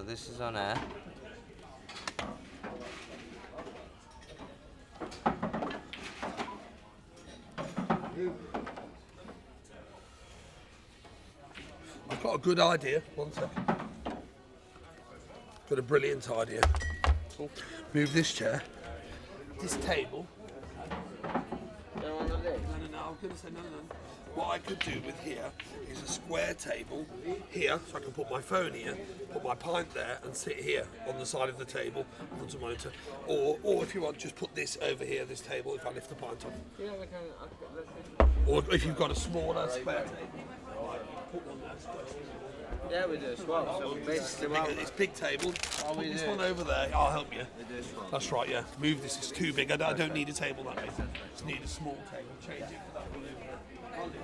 this is on air. I've got a good idea. 1 second. Got a brilliant idea. Cool. Move this chair. This table. Don't want to do. No, I was going to say no. What I could do with here is a square table here, so I can put my phone here, put my pint there, and sit here on the side of the table in front of the monitor. Or if you want, just put this over here, this table, if I lift the pint off. Yeah, we can. Or if you've got a smaller square table, put one there. Yeah, we do a swap. So basically, This big table, All we put this do- one over there. I'll help you. we do a swap. That's right, yeah. Move this, it's too big. I don't need a table that big. Just need a small table. Change it for that one over there. I'll do it.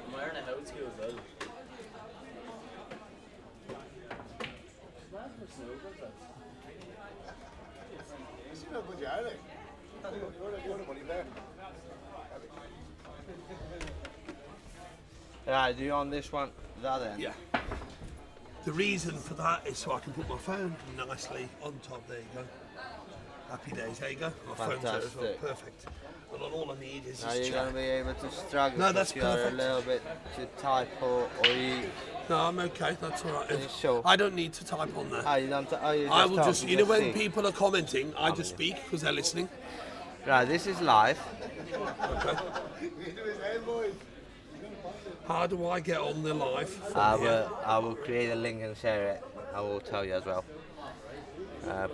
I'm wearing a house school as well. Right, do you on this one? That end? Yeah. The reason for that is so I can put my phone nicely on top. There you go. Happy days. There you go. My phone's there as well. Fantastic. Perfect. And then all I need is Are this you chair. going to be able to struggle? No, that's because you're perfect. a little bit too type or you... No, I'm okay. That's all right. Are you sure? I don't need to type on there. Oh, you don't... Oh, you I will talk, just, you know, when speak. people are commenting, I just speak because they're listening. Right, this is live. Okay. How do I get on the live? from I here? will create a link and share it. I will tell you as well.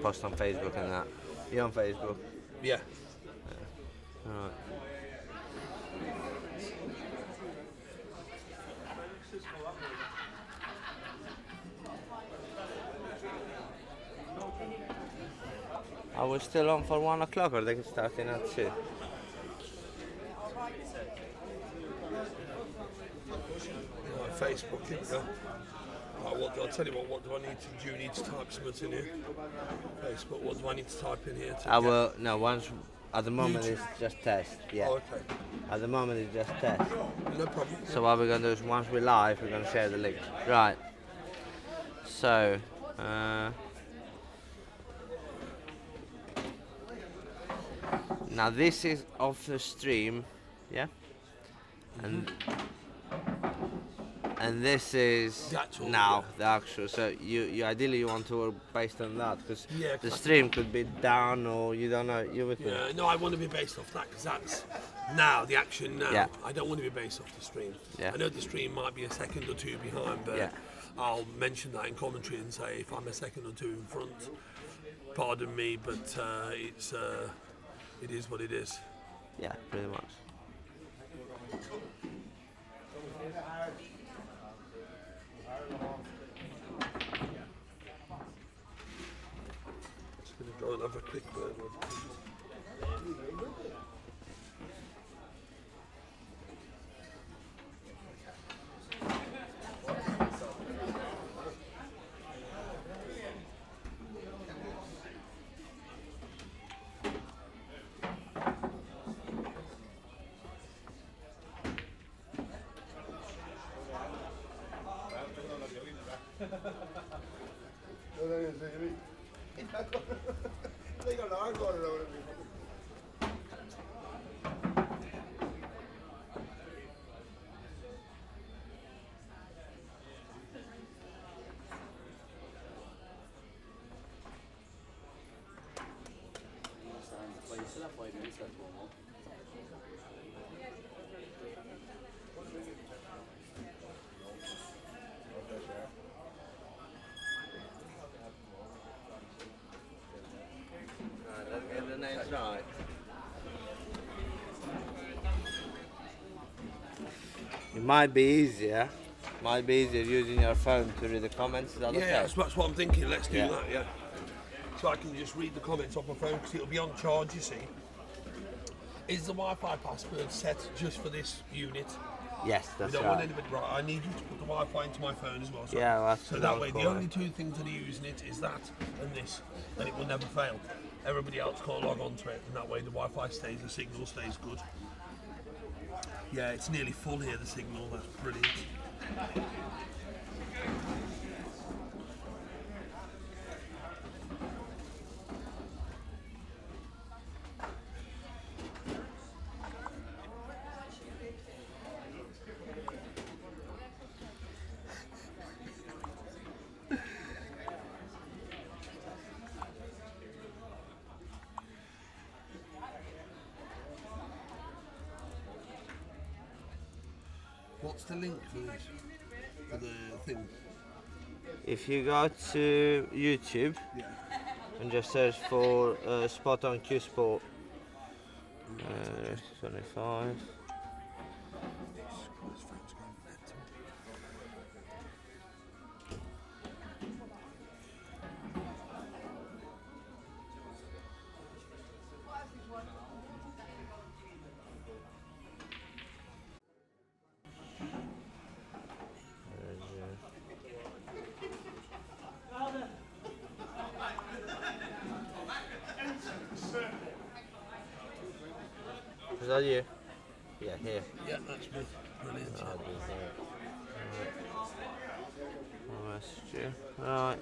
Post on Facebook and that. You on Facebook? Yeah. Alright. Are we still on for 1 o'clock or they can start in at 2? Right, Facebook, here we go. I'll tell you what do I need to do? You need to type something in here. Facebook, what do I need to type in here? To I get- will, no, once, at the moment YouTube. it's just test, yeah. Oh, okay. At the moment it's just test. No problem. So what we're going to do is once we're live, we're going to share the link. Right. So, now this is off the stream, yeah? And this is The actual, now yeah. the actual. So you ideally you want to work based on that because Yeah, the 'cause I stream could be down or you don't know. You with me? Yeah, no, I want to be based off that because that's now the action now. Yeah. I don't want to be based off the stream. Yeah. I know the stream might be a second or two behind, but Yeah. I'll mention that in commentary and say if I'm a second or two in front, pardon me, but it is what it is. Yeah, pretty much. Just going to go and have a quick word with Right, let's get the names right. It might be easier. Using your phone to read the comments. Is that Yeah, okay? that's what I'm thinking. Let's do Yeah. that, yeah. So I can just read the comments off my phone because it'll be on charge, you see. Is the Wi-Fi password set just for this unit? Yes, We that's don't want right. anybody, right, I need you to put the Wi-Fi into my phone as well. So, Yeah, well, that's so what that I way was the only calling. two things that are using it is that and this, and it will never fail. Everybody else can't log on to it, and that way the Wi-Fi stays, the signal stays good. Yeah, it's nearly full here, the signal. That's brilliant. What's the link for this? For the thing? If you go to YouTube Yeah. and just search for Spot on Q Sport 25. Is that you? Yeah, here. Yeah, that's me. Brilliant. I'll do that. Right. That's true. Right.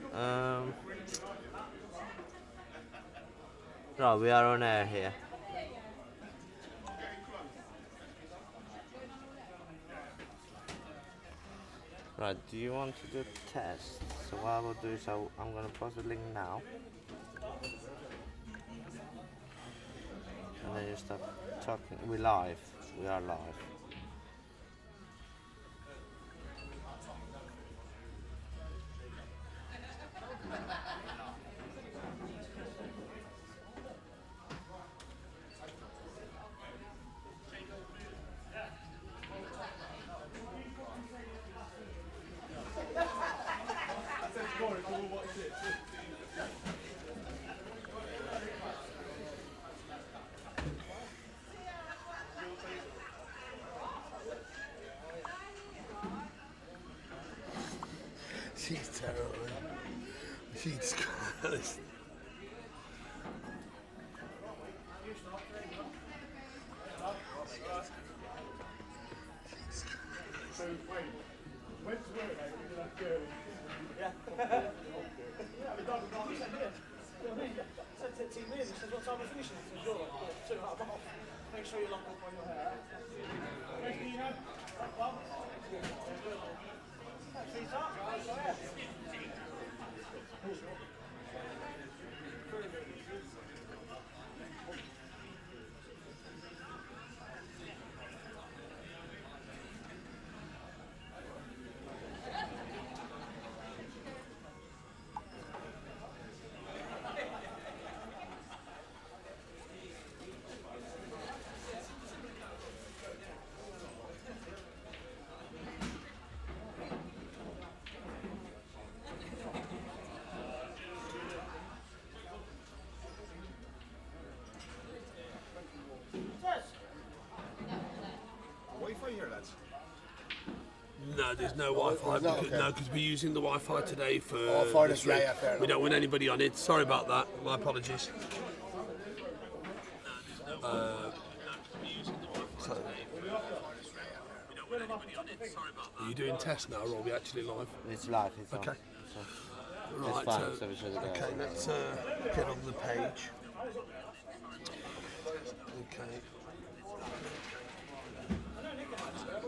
Right, we are on air here. Right, do you want to do a test? So what I will do is I'm going to post the link now. And then you start talking. We're live. We are live. She's terrible. She's Christ. Make sure you lock up on your hair. Wi-Fi here, lads. No, there's no Wi-Fi because we're using the Wi-Fi today for. For this this, yeah, room. yeah, fair We don't want anybody on it. Sorry about that. My apologies. Are you doing tests now, or are we actually live? It's live. It's Okay. on. So Right. fine, so we should go. Okay, let's get on the page. Okay.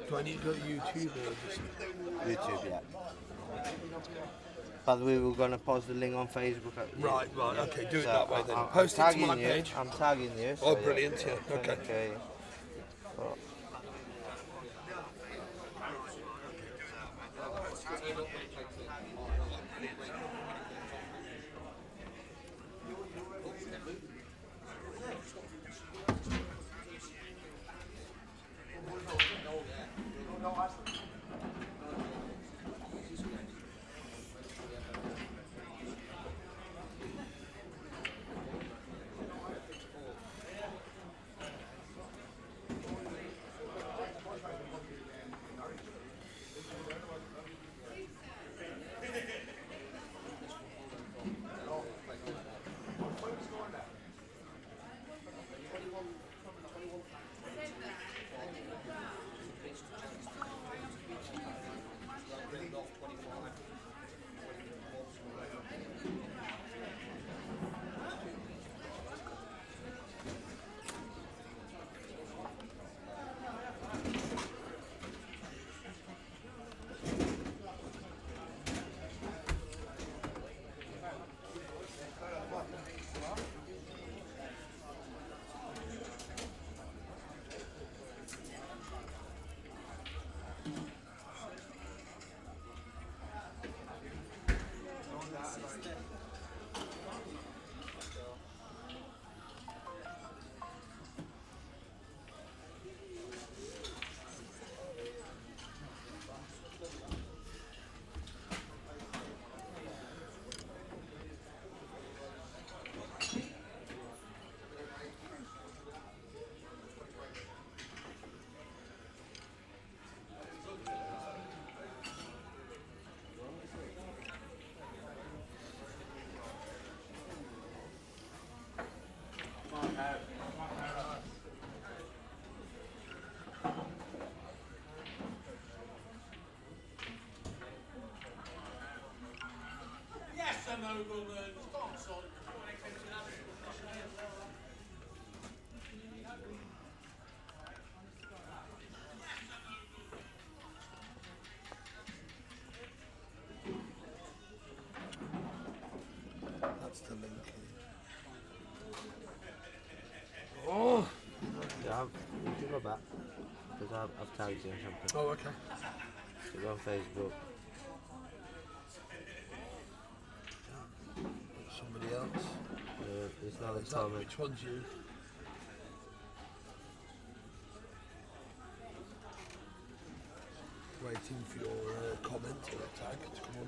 Do I need to go to YouTube or just? YouTube, yeah. But we were gonna post the link on Facebook. Right, okay, do it So that way then. I'm Post it to tagging my you. page. I'm tagging you. Oh, so brilliant, yeah, okay. 20K. Oh. That's the link. Oh, Yeah, you can go back. Because I've tagged you or something. oh, okay. So go on Facebook. Somebody else. It's not a Is that, comment. which one's you? Waiting for your comment or tag to come on.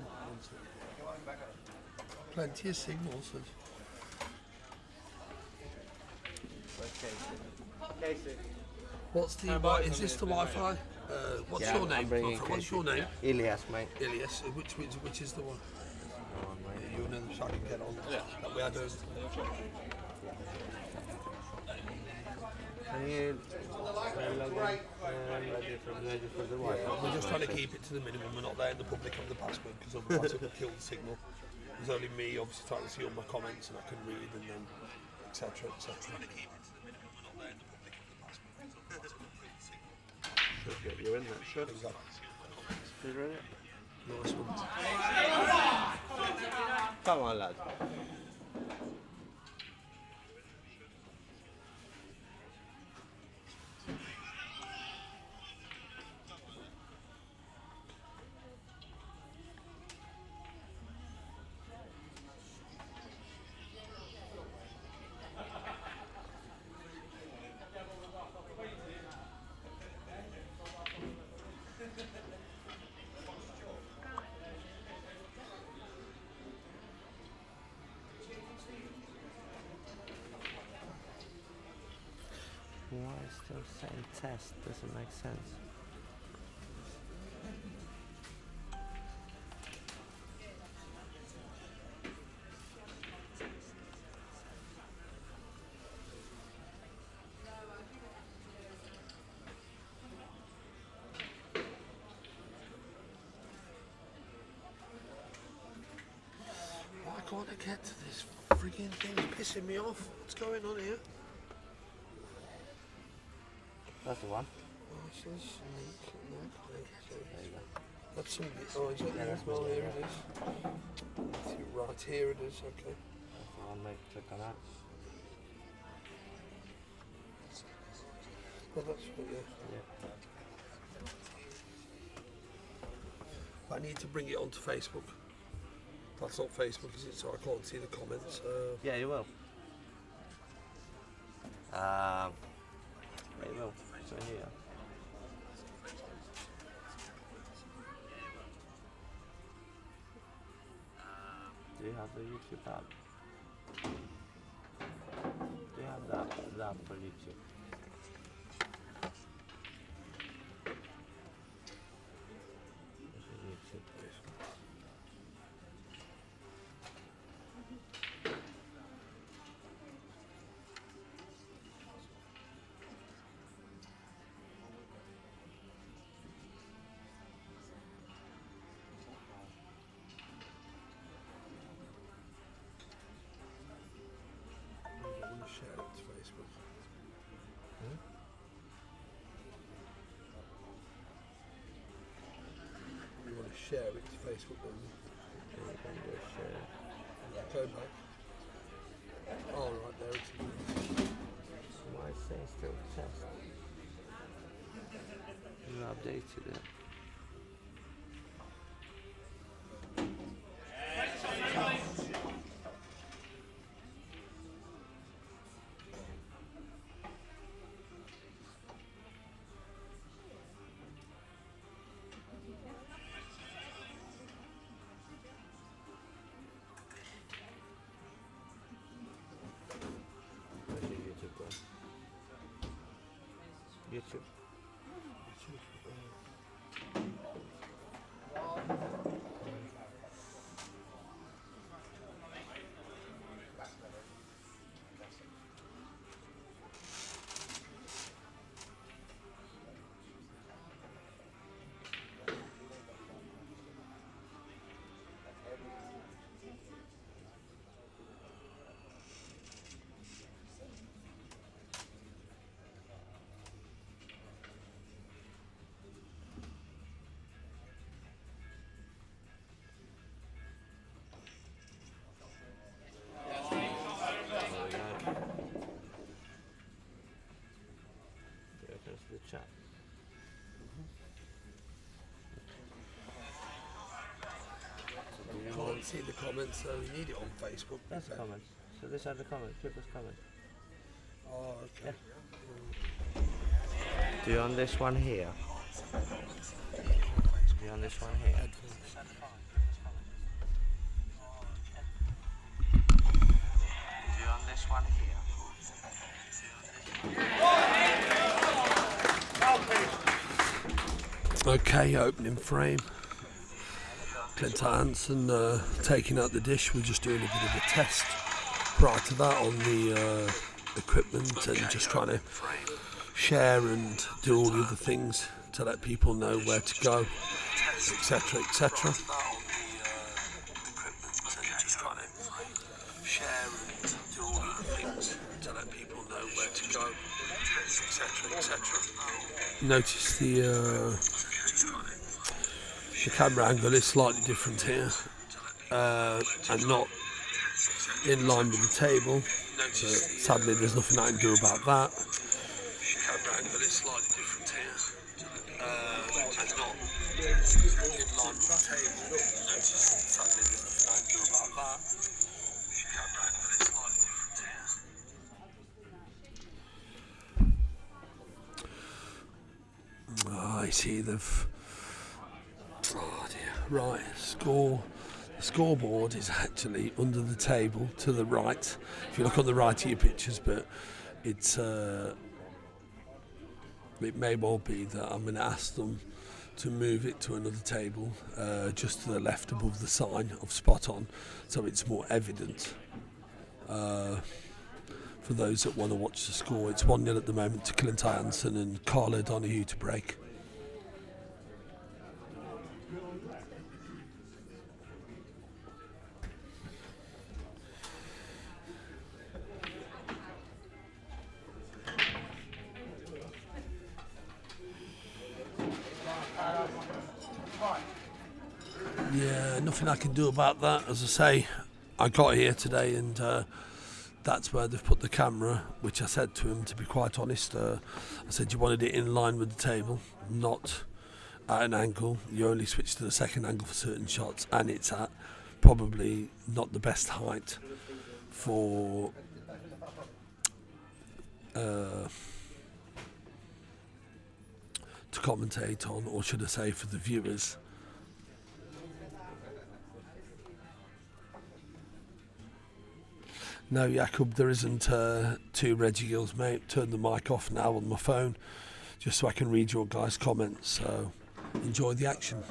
Plenty of signals. What's the? What, is this the Wi-Fi? What's Yeah, your I'm name? bringing What's Casey. your name? Ilias, mate. Ilias. Which is the one? Go on, mate. You know, so I can get on. Yeah. That way I don't. Can you log in ready for the Wi-Fi? We're just trying to keep it to the minimum. We're not letting the public have the password because otherwise it will kill the signal. There's only me, obviously, trying to see all my comments and I can read and then etc. etc. Should get you in that, should. Exactly. Is ready? Nice one. Come on, lad. Why is still saying test? Doesn't make sense. Why can't I get to this frigging thing? It's pissing me off. What's going on here? That's the one. There you go. go. That's somebody. Oh, is it? Yeah, that's well, me, here yeah. it is. Right, here it is. Okay. That's the one, mate. Click on that. Well, that's what, yeah. Yeah. I need to bring it onto Facebook. That's not Facebook, is it? So I can't see the comments. Yeah, you will. Yeah, you will. So here. Do you have the YouTube app? Do you have that for YouTube? This is YouTube. I want to share it to Facebook. You want to share it to Facebook, don't you? Yeah, you can just share. Go back. Oh, right there it is. Why is saying still test? You updated it. Where's your YouTube going? YouTube. chat. Can't see the comments, so we need it on Facebook. That's the comments. So this are the comments. People's comments. Oh, okay. Do you on this one here? Do you on this one here? Do you on this one here? Okay, opening frame. Clint Ianson taking out the dish. We're just doing a bit of a test prior to that on the equipment and just trying to share and do all the other things to let people know where to go, etc., etc. Notice the camera angle is slightly different here and not in line with the table. But sadly, there's nothing I can do about that. The camera angle is slightly different here and not in line with the table. Sadly, there's nothing I can do about that. The camera angle is slightly different here. Oh, I see they've. Oh dear. Right, score. The scoreboard is actually under the table to the right. If you look on the right of your pictures, but it's it may well be that I'm going to ask them to move it to another table just to the left above the sign of spot on, so it's more evident for those that want to watch the score. It's 1-0 at the moment to Clint Ianson and Karl to break. Yeah, nothing I can do about that. As I say, I got here today and that's where they've put the camera, which I said to him, to be quite honest, I said you wanted it in line with the table, not at an angle. You only switch to the second angle for certain shots, and it's at probably not the best height for to commentate on, or should I say for the viewers. No, Jakub, there isn't 2 Reggie Gills, mate. Turn the mic off now on my phone, just so I can read your guys' comments. So, enjoy the action.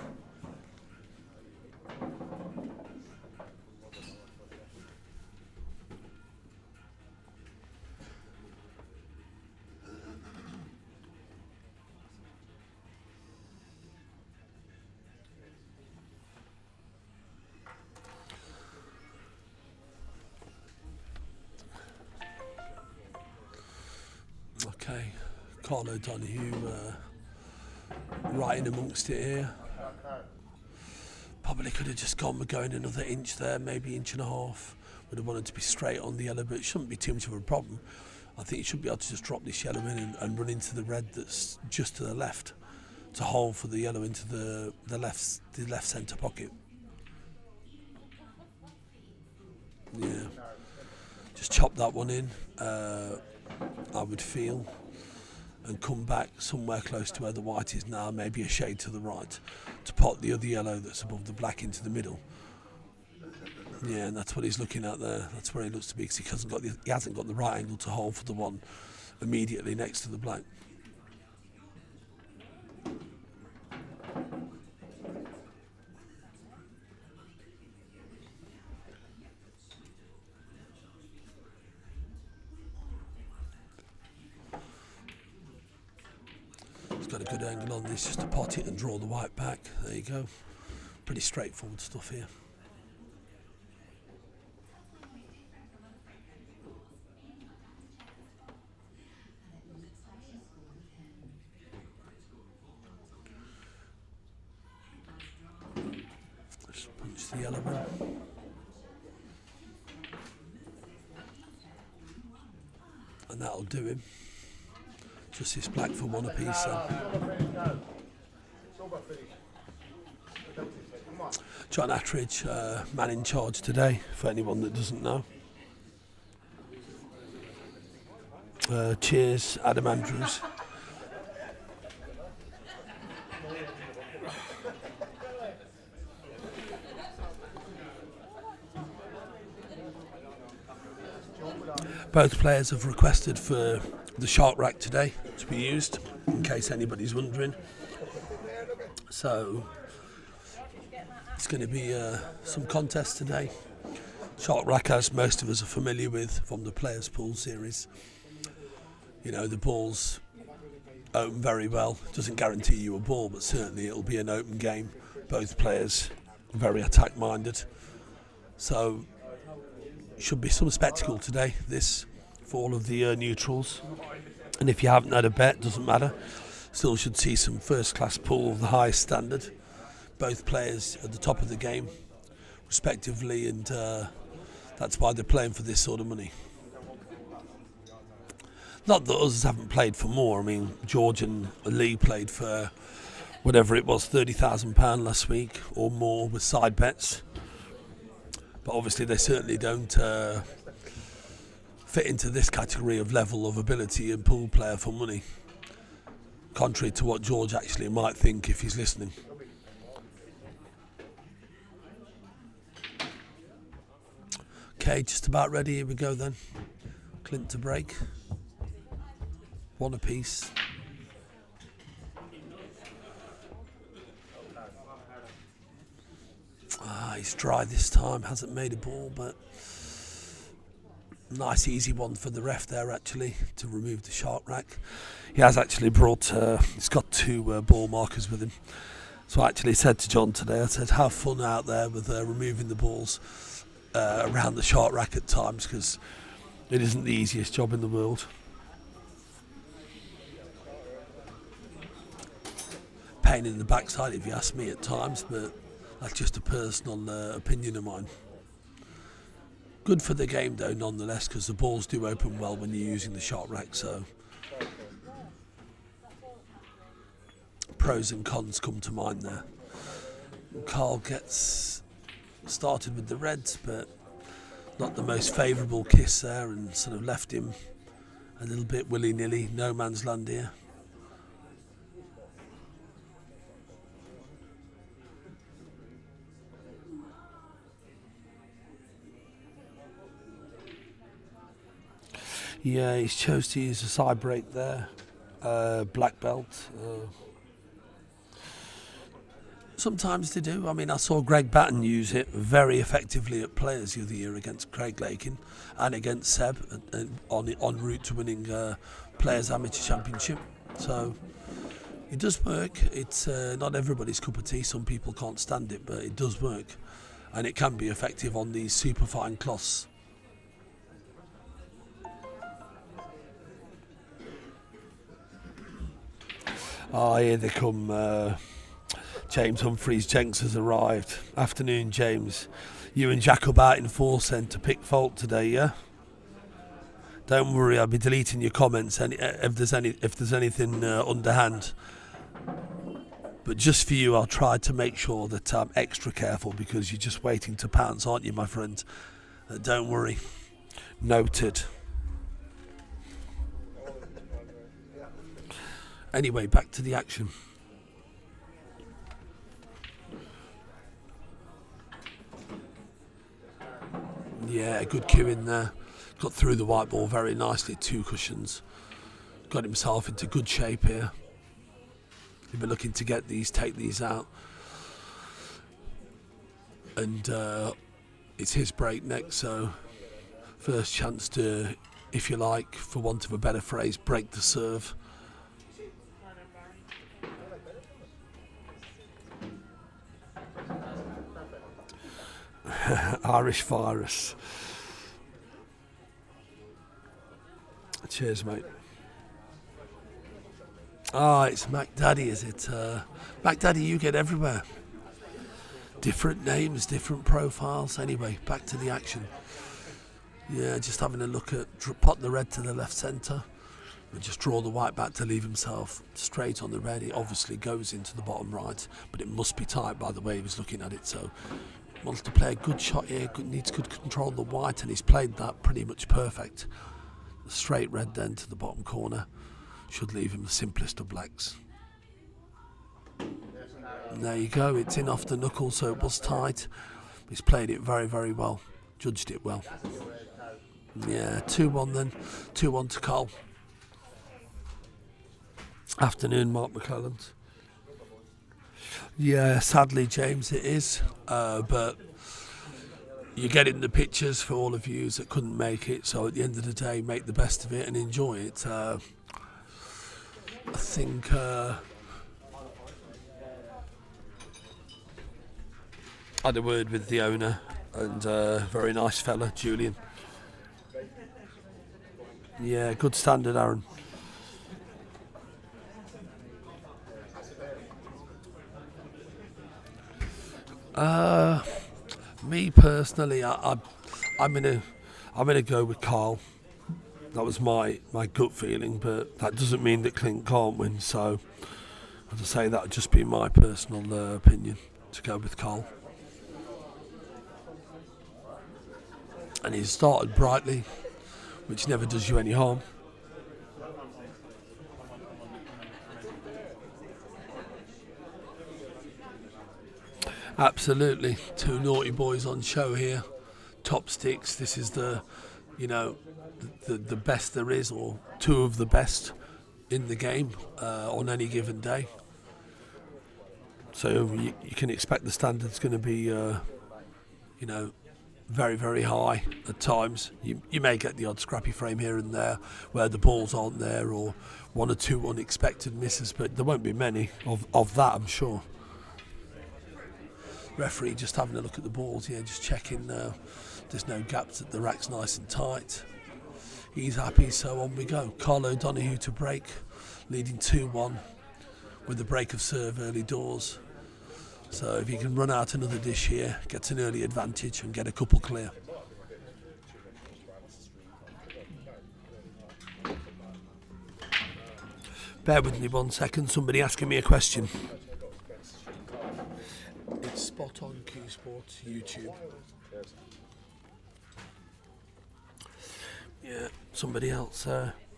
Okay, Karl right in amongst it here. Probably could have just gone with going another inch there, maybe 1.5 inches. Would have wanted to be straight on the yellow, but it shouldn't be too much of a problem. I think you should be able to just drop this yellow in and run into the red that's just to the left to hold for the yellow into the left centre pocket. Yeah, just chop that one in. I would feel, and come back somewhere close to where the white is now, maybe a shade to the right, to pot the other yellow that's above the black into the middle. Yeah, and that's what he's looking at there. That's where he looks to be, because he hasn't got the right angle to hold for the one immediately next to the black. Got a good angle on this, just to pot it and draw the white back. There you go. Pretty straightforward stuff here. Just punch the yellow in. And that'll do him. Justice Black for one apiece. John Attridge, man in charge today, for anyone that doesn't know. Cheers, Adam Andrews. Both players have requested for the shark rack today to be used, in case anybody's wondering. So it's going to be some contest today. Shark rack, as most of us are familiar with from the Players Pool series. You know, the balls open very well. Doesn't guarantee you a ball, but certainly it'll be an open game. Both players very attack-minded. So should be some spectacle today, this, for all of the neutrals. And if you haven't had a bet, doesn't matter. Still should see some first-class pool of the highest standard. Both players at the top of the game, respectively, and that's why they're playing for this sort of money. Not that others haven't played for more. I mean, George and Lee played for whatever it was, £30,000 last week or more with side bets. But obviously they certainly don't fit into this category of level of ability and pool player for money, contrary to what George actually might think if he's listening. Okay, just about ready. Here we go then. Clint to break. One apiece. He's dry this time, hasn't made a ball, but nice easy one for the ref there actually to remove the shark rack. He has actually brought, he's got two ball markers with him. So I actually said to John today, I said, have fun out there with removing the balls around the shark rack at times, because it isn't the easiest job in the world. Pain in the backside if you ask me at times, but that's just a personal opinion of mine. Good for the game though, nonetheless, because the balls do open well when you're using the shark rack, so pros and cons come to mind there. Karl gets started with the reds, but not the most favourable kiss there, and sort of left him a little bit willy-nilly, no man's land here. Yeah, he's chose to use a side break there, black belt. Sometimes they do. I mean, I saw Greg Batten use it very effectively at Players the other year against Craig Lakin and against Seb en route to winning Players Amateur Championship. So it does work. It's not everybody's cup of tea. Some people can't stand it, but it does work, and it can be effective on these superfine cloths. Here they come. James Humphreys-Jenks has arrived. Afternoon, James. You and Jacob out in Fawcett to pick fault today, yeah? Don't worry, I'll be deleting your comments if there's anything underhand. But just for you, I'll try to make sure that I'm extra careful, because you're just waiting to pounce, aren't you, my friend? Don't worry. Noted. Anyway, back to the action. Yeah, good cue in there. Got through the white ball very nicely, 2 cushions. Got himself into good shape here. He'll be looking to get these, take these out. And it's his break next, so first chance to, if you like, for want of a better phrase, break the serve. Irish virus. Cheers, mate. It's Mac Daddy, is it? Mac Daddy, you get everywhere. Different names, different profiles. Anyway, back to the action. Yeah, just having a look at pot the red to the left centre. and just draw the white back to leave himself straight on the red. It obviously goes into the bottom right, but it must be tight by the way he was looking at it. So wants to play a good shot here, needs good control of the white, and he's played that pretty much perfect. The straight red then to the bottom corner should leave him the simplest of blacks. And there you go, it's in off the knuckle, so it was tight. He's played it very, very well, judged it well. Yeah, 2-1 then, 2-1 to Karl. Afternoon, Mark McClelland. Yeah, sadly, James, it is. But you're getting the pictures for all of you that couldn't make it. So at the end of the day, make the best of it and enjoy it. I think I had a word with the owner, and very nice fella, Julian. Yeah, good standard, Aaron. Me personally, I'm gonna go with Karl. That was my gut feeling, but that doesn't mean that Clint can't win. So, as I say, that would just be my personal opinion to go with Karl. And he started brightly, which never does you any harm. Absolutely, two naughty boys on show here. Top sticks. This is the best there is, or two of the best in the game on any given day. So you can expect the standard's going to be, very, very high at times. You may get the odd scrappy frame here and there where the balls aren't there, or one or two unexpected misses, but there won't be many of that, I'm sure. Referee just having a look at the balls here, just checking there's no gaps, that the rack's nice and tight. He's happy, so on we go. Karl O'Donoghue to break, leading 2-1 with the break of serve early doors. So if he can run out another dish here, gets an early advantage and get a couple clear. Bear with me 1 second, somebody asking me a question. It's Spot On Q Sports YouTube. Yeah, somebody else.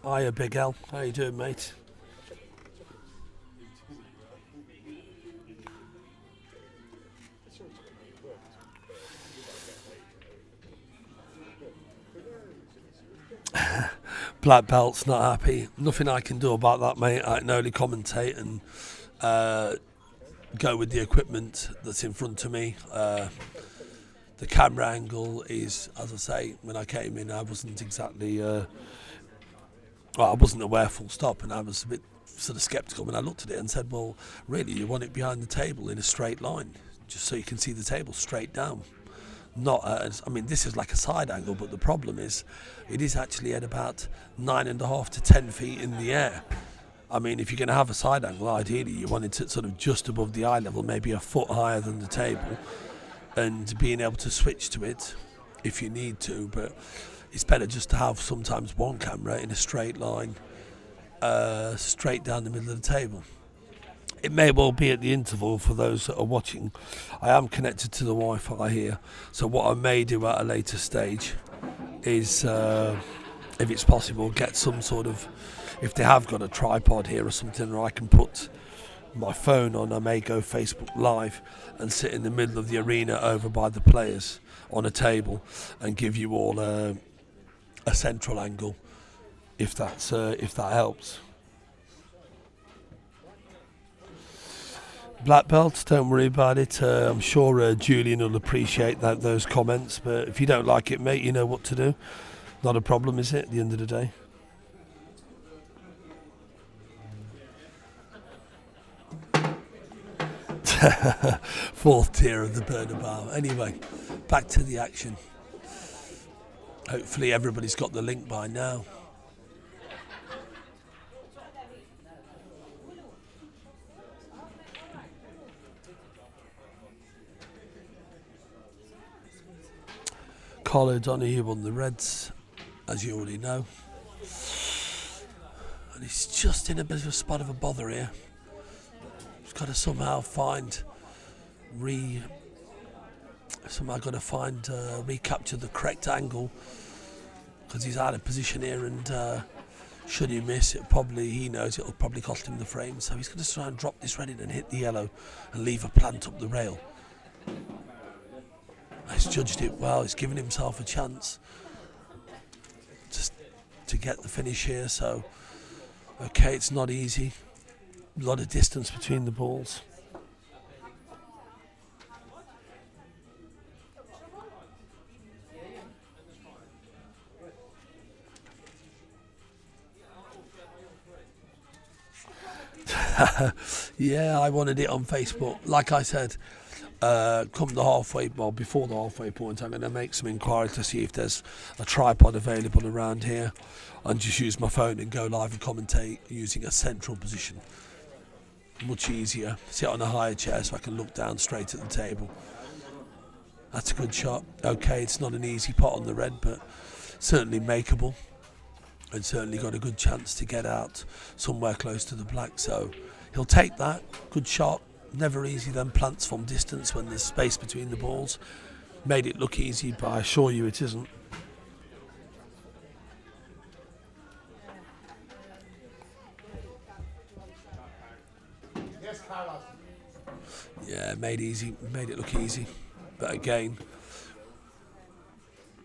Hiya, Big L. How you doing, mate? Black belt's not happy. Nothing I can do about that, mate. I can only commentate and go with the equipment that's in front of me. The camera angle is, as I say, when I came in, I wasn't exactly, I wasn't aware full stop, and I was a bit sort of sceptical when I looked at it and said, well, really, you want it behind the table in a straight line, just so you can see the table straight down. Not, this is like a side angle, but the problem is, it is actually at about 9.5 to 10 feet in the air. I mean, if you're going to have a side angle, ideally you want it sort of just above the eye level, maybe a foot higher than the table, and being able to switch to it if you need to. But it's better just to have sometimes one camera in a straight line, straight down the middle of the table. It may well be at the interval for those that are watching. I am connected to the Wi-Fi here, so what I may do at a later stage is, if it's possible, get some sort of, if they have got a tripod here or something, or I can put my phone on, I may go Facebook Live and sit in the middle of the arena over by the players on a table and give you all a central angle, if that helps. Black belts, don't worry about it. I'm sure Julian will appreciate those comments, but if you don't like it, mate, you know what to do. Not a problem, is it, at the end of the day? Fourth tier of the burner bar. Anyway, back to the action. Hopefully everybody's got the link by now. Karl O'Donoghue on the reds, as you already know. And he's just in a bit of a spot of a bother here. He's got to somehow recapture the correct angle, because he's out of position here, and should he miss it, he knows it'll probably cost him the frame, so he's going to try and drop this red in and hit the yellow and leave a plant up the rail. He's judged it well, he's given himself a chance just to get the finish here. So okay, it's not easy, a lot of distance between the balls. Yeah, I wanted it on Facebook. Like I said, before the halfway point, I'm going to make some inquiries to see if there's a tripod available around here, and just use my phone and go live and commentate using a central position. Much easier. Sit on a higher chair so I can look down straight at the table. That's a good shot. Okay, it's not an easy pot on the red, but certainly makeable, and certainly got a good chance to get out somewhere close to the black. So he'll take that. Good shot. Never easy then, plants from distance when there's space between the balls. Made it look easy, but I assure you it isn't. Yes, Karl. Yeah, made it look easy. But again,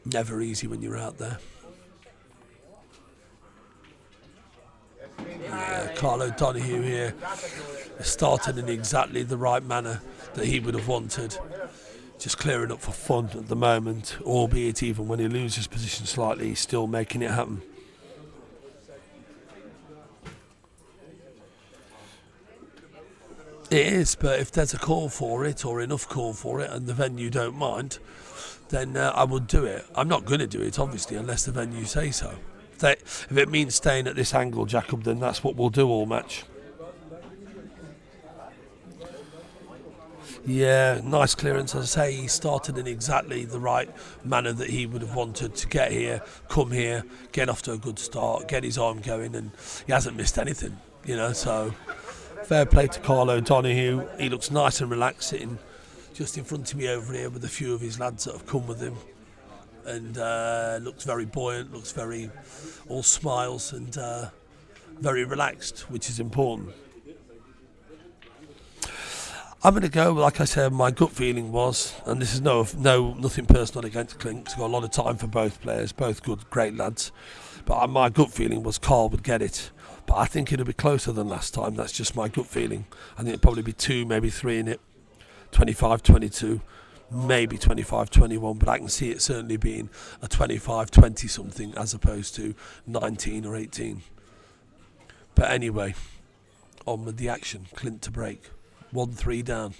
never easy when you're out there. Yeah, Karl O'Donoghue here started in exactly the right manner that he would have wanted. Just clearing up for fun at the moment, albeit even when he loses position slightly, he's still making it happen. It is, but if there's a call for it, or enough call for it, and the venue don't mind, then I would do it. I'm not going to do it, obviously, unless the venue say so. If it means staying at this angle, Jacob, then that's what we'll do all match. Yeah, nice clearance. As I say, he started in exactly the right manner that he would have wanted to get here, come here, get off to a good start, get his arm going, and he hasn't missed anything, so fair play to Karl O'Donoghue. He looks nice and relaxed, sitting just in front of me over here with a few of his lads that have come with him, and looks very buoyant, looks very all smiles, and very relaxed, which is important. I'm going to go, like I said, my gut feeling was, and this is nothing personal against Clint, 'cause I've got a lot of time for both players, both good, great lads, but my gut feeling was Karl would get it. But I think it'll be closer than last time. That's just my gut feeling. I think it'll probably be 2, maybe 3 in it, 25-22, maybe 25-21, but I can see it certainly being a 25-20 something as opposed to 19 or 18. But anyway, on with the action. Clint to break. 1-3 down.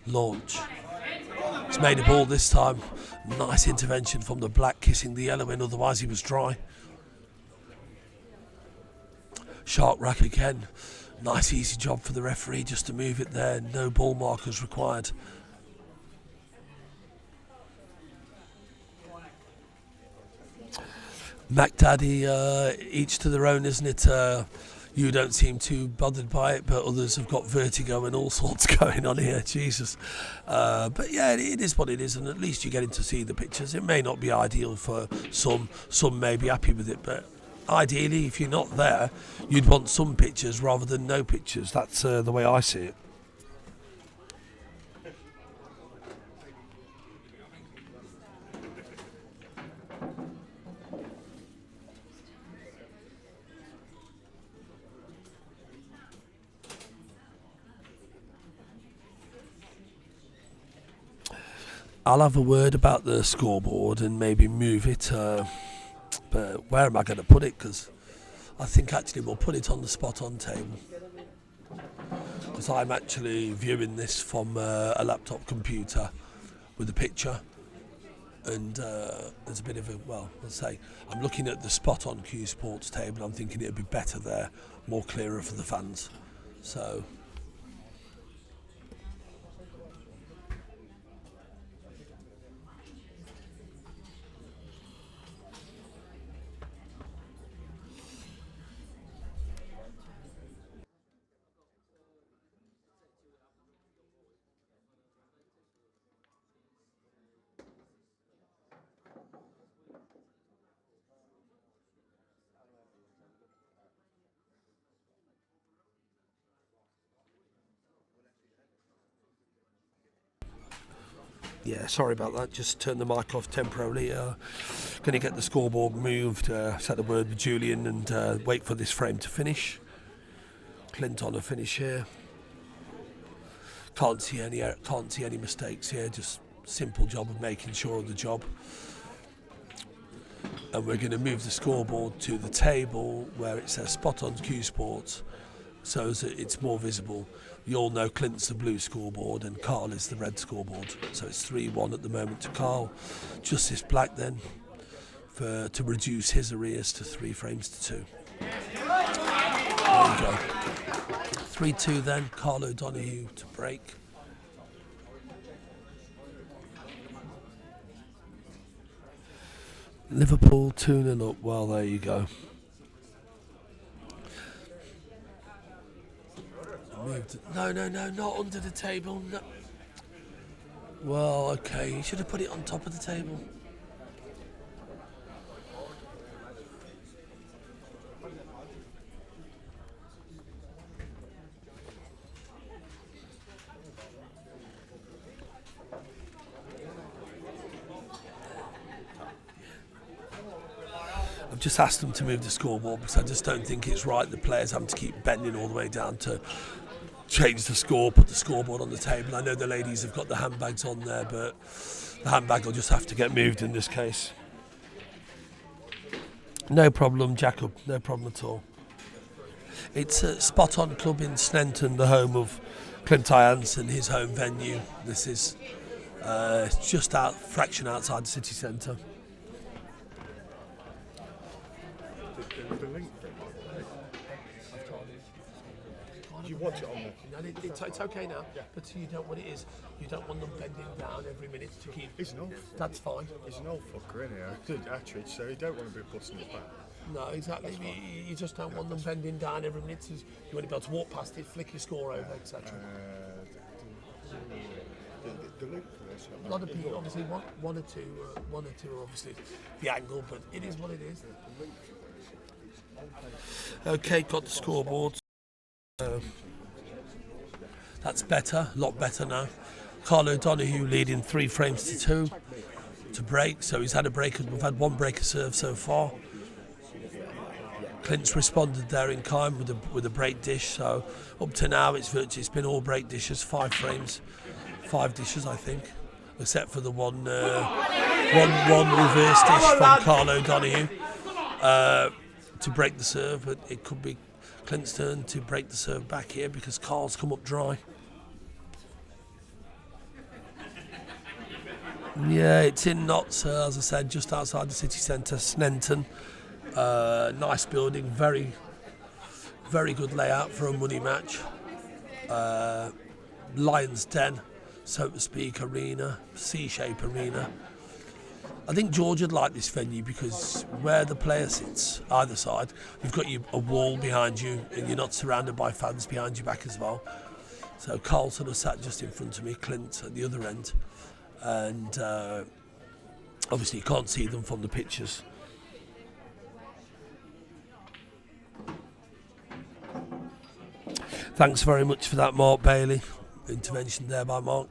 Launch. He's made a ball this time. Nice intervention from the black, kissing the yellow in, otherwise he was dry. Shark rack again. Nice easy job for the referee just to move it there. No ball markers required. Mac Daddy, each to their own, isn't it? You don't seem too bothered by it, but others have got vertigo and all sorts going on here. Jesus. But yeah, it is what it is, and at least you're getting to see the pictures. It may not be ideal for some may be happy with it, but ideally, if you're not there, you'd want some pictures rather than no pictures. That's the way I see it. I'll have a word about the scoreboard and maybe move it, but where am I going to put it? Because I think actually we'll put it on the spot-on table, because I'm actually viewing this from a laptop computer with a picture, and there's a bit of I'm looking at the spot-on Q Sports table. I'm thinking it'd be better there, more clearer for the fans. So Yeah, sorry about that. Just turn the mic off temporarily. Going to get the scoreboard moved, set the word with Julian, and wait for this frame to finish. Clint on a finish here. Can't see any mistakes here. Just simple job of making sure of the job. And we're going to move the scoreboard to the table where it says Spot on Q Sports, so that it's more visible. You all know Clint's the blue scoreboard and Karl is the red scoreboard. So it's 3-1 at the moment to Karl. Justice Black then to reduce his arrears to 3 frames to 2. There you go. 3-2 then, Karl O'Donoghue to break. Liverpool 2-0 up. Well, there you go. No, not under the table. No. Well, okay, you should have put it on top of the table. I've just asked them to move the scoreboard because I just don't think it's right the players having to keep bending all the way down to change the score, put the scoreboard on the table. I know the ladies have got the handbags on there, but the handbag will just have to get moved in this case. No problem, Jacob, no problem at all. It's a Spot On Club in Sneinton, the home of Clint Ianson, his home venue. This is just fraction outside the city centre. The link. Do you want it on there? It's okay now, but you don't want you don't want them bending down every minute to keep. He's an old. That's fine. He's an old fucker, isn't he? Good Attridge, so you don't want to be busting his back. No, exactly. You just don't want them bending down every minute. You want to be able to walk past it, flick your score over, etc. The link for this. A lot of people obviously want one or two are obviously the angle, but it is what it is. Okay, got the scoreboard. That's better, a lot better now. Karl O'Donoghue leading 3 frames to 2 to break, so he's had a break. We've had 1 breaker serve so far. Clint's responded there in kind with a break dish, so up to now it's been all break dishes, 5 frames, 5 dishes I think, except for the one reverse dish from Karl O'Donoghue to break the serve, but it could be Clint's turn to break the serve back here because Karl's come up dry. Yeah, it's in Notts, as I said, just outside the city centre, Sneinton. Nice building, very, very good layout for a money match. Lion's Den, so to speak, arena, C-shape arena. I think George would like this venue because where the player sits, either side, you've got a wall behind you and you're not surrounded by fans behind your back as well. So Karl sort of sat just in front of me, Clint at the other end. And obviously you can't see them from the pictures. Thanks very much for that, Mark Bailey. Intervention there by Mark.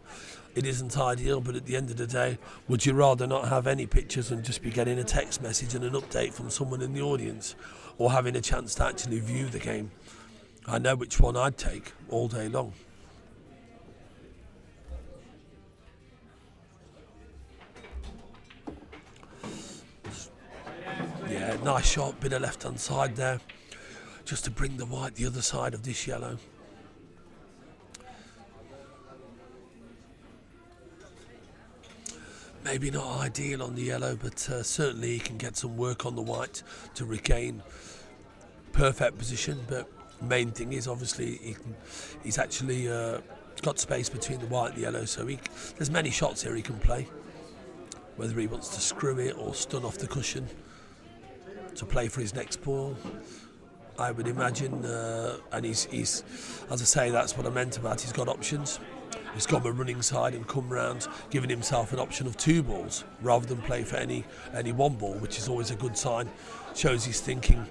It isn't ideal, but at the end of the day, would you rather not have any pictures and just be getting a text message and an update from someone in the audience, or having a chance to actually view the game? I know which one I'd take all day long. Yeah, nice shot, bit of left hand side there, just to bring the white the other side of this yellow. Maybe not ideal on the yellow, but certainly he can get some work on the white to regain perfect position. But main thing is obviously he's actually got space between the white and the yellow, so there's many shots here he can play. Whether he wants to screw it or stun off the cushion to play for his next ball, I would imagine. And he's, as I say, that's what I meant about he's got options. He's got a running side and come round, giving himself an option of 2 balls rather than play for any 1 ball, which is always a good sign. Shows he's thinking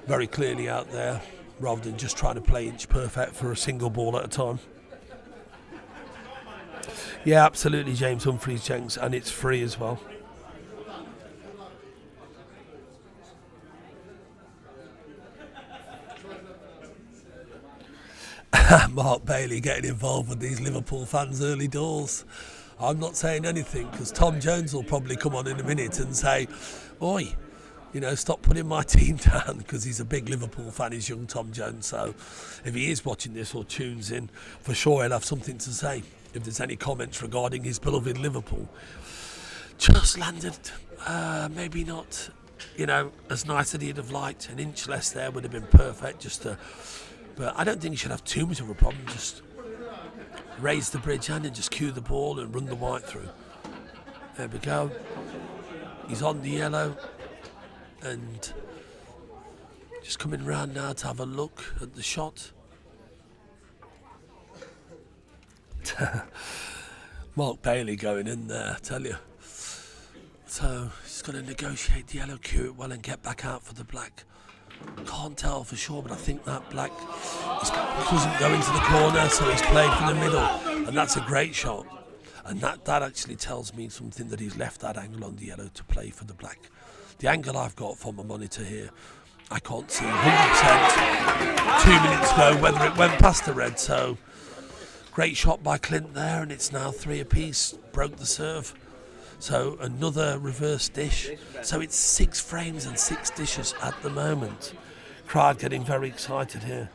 very clearly out there rather than just trying to play inch perfect for a single ball at a time. Yeah, absolutely, James Humphreys Jenks, and it's free as well. Mark Bailey getting involved with these Liverpool fans early doors. I'm not saying anything because Tom Jones will probably come on in a minute and say, "Oi, stop putting my team down," because he's a big Liverpool fan, he's young Tom Jones. So if he is watching this or tunes in, for sure he'll have something to say if there's any comments regarding his beloved Liverpool. Just landed, maybe not, as nice as he'd have liked. An inch less there would have been perfect. But I don't think he should have too much of a problem. Just raise the bridge hand and just cue the ball and run the white through. There we go. He's on the yellow and just coming round now to have a look at the shot. Mark Bailey going in there, I tell you. So he's going to negotiate the yellow, cue it well and get back out for the black. Can't tell for sure, but I think that black doesn't go into the corner, so he's played for the middle, and that's a great shot. And that actually tells me something, that he's left that angle on the yellow to play for the black. The angle I've got from my monitor here, I can't see 100% 2 minutes ago whether it went past the red. So great shot by Clint there, and it's now 3 apiece. Broke the serve. So another reverse dish. So it's 6 frames and 6 dishes at the moment. Crowd getting very excited here.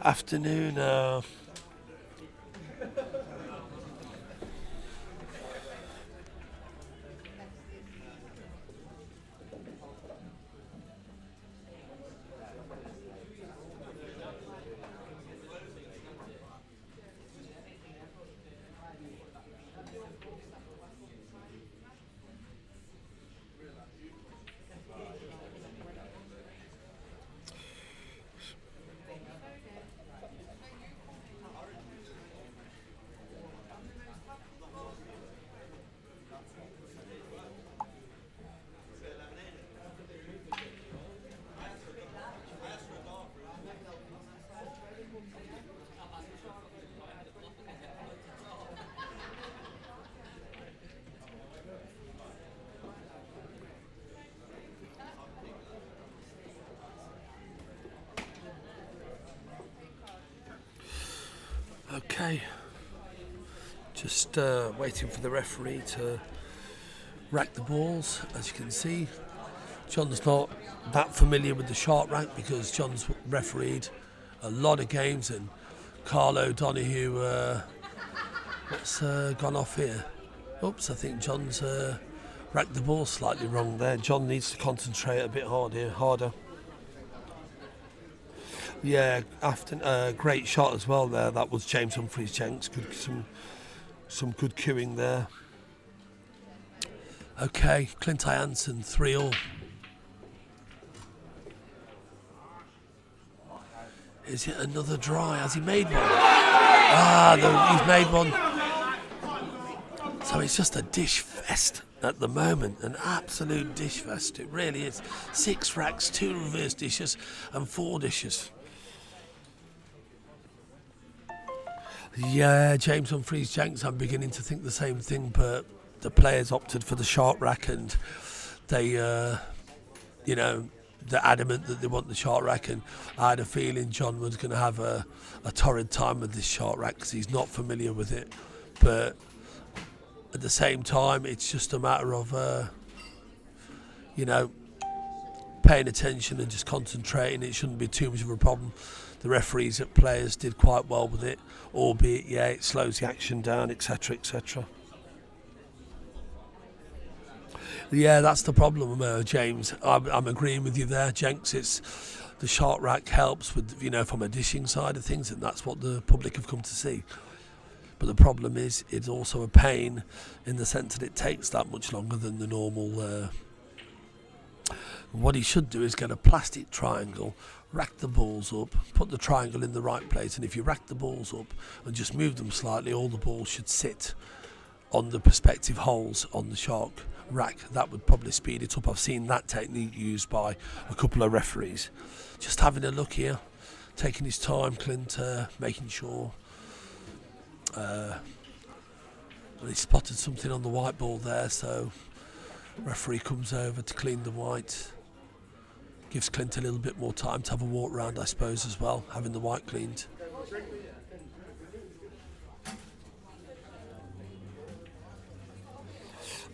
Afternoon. Okay, just waiting for the referee to rack the balls. As you can see, John's not that familiar with the sharp rack because John's refereed a lot of games, and Karl O'Donoghue, what's gone off here? Oops, I think John's racked the ball slightly wrong there. John needs to concentrate a bit harder. Yeah, great shot as well there. That was James Humphreys Jenks. Some good cueing there. Okay, Clint Ianson 3-all. Is it another dry? Has he made one? He's made one. So it's just a dish fest at the moment, an absolute dish fest. It really is. 6 racks, 2 reverse dishes, and 4 dishes. Yeah, James Humphreys Jenks, I'm beginning to think the same thing, but the players opted for the sharp rack, and they, they're adamant that they want the sharp rack, and I had a feeling John was going to have a torrid time with this sharp rack because he's not familiar with it. But at the same time, it's just a matter of, paying attention and just concentrating. It shouldn't be too much of a problem. The referees at players did quite well with it, albeit, it slows the action down, etc., etc. Yeah, that's the problem, James. I'm agreeing with you there, Jenks. It's the sharp rack helps with, from a dishing side of things, and that's what the public have come to see. But the problem is, it's also a pain in the sense that it takes that much longer than the normal. What he should do is get a plastic triangle, rack the balls up, put the triangle in the right place, and if you rack the balls up and just move them slightly, all the balls should sit on the perspective holes on the shark rack. That would probably speed it up. I've seen that technique used by a couple of referees. Just having a look here, taking his time, Clint, making sure And he spotted something on the white ball there, so referee comes over to clean the white. Gives Clint a little bit more time to have a walk round, I suppose, as well, having the white cleaned.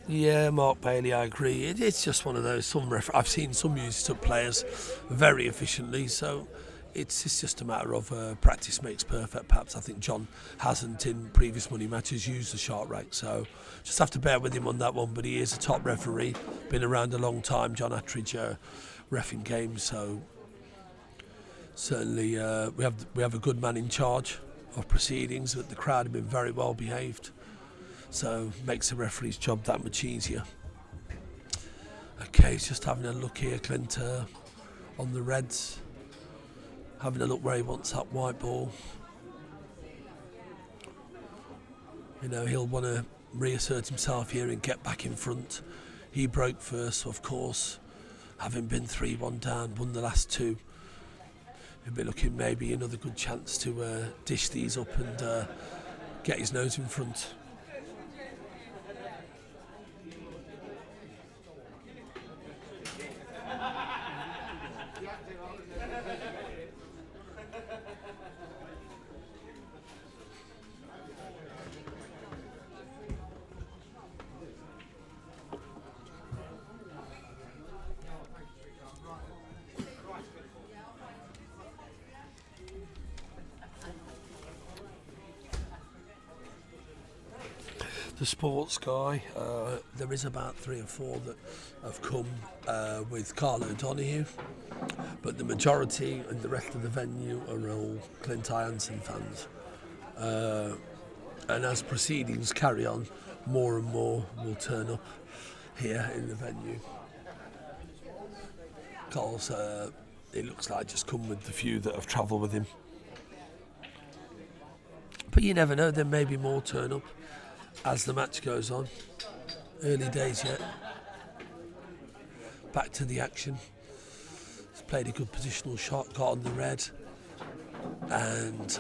Yeah, Mark Bailey, I agree. It's just one of those. I've seen some use up players very efficiently, so it's just a matter of practice makes perfect. Perhaps I think John hasn't in previous money matches used the sharp rack, so just have to bear with him on that one. But he is a top referee, been around a long time. John Attridge, reffing games, so certainly we have a good man in charge of proceedings. But the crowd have been very well behaved. So makes the referee's job that much easier. Okay, he's just having a look here, Clint, on the reds. Having a look where he wants that white ball. You know, he'll want to reassert himself here and get back in front. He broke first, so of course, having been 3-1 down, won the last two. He'll be looking maybe another good chance to dish these up and get his nose in front. The sports guy, there is about 3 or 4 that have come with Karl O'Donoghue, but the majority and the rest of the venue are all Clint Ianson fans. And as proceedings carry on, more and more will turn up here in the venue. Karl's, it looks like, just come with the few that have travelled with him. But you never know, there may be more turn up as the match goes on. Early days yet. Back to the action. He's played a good positional shot, got on the red, and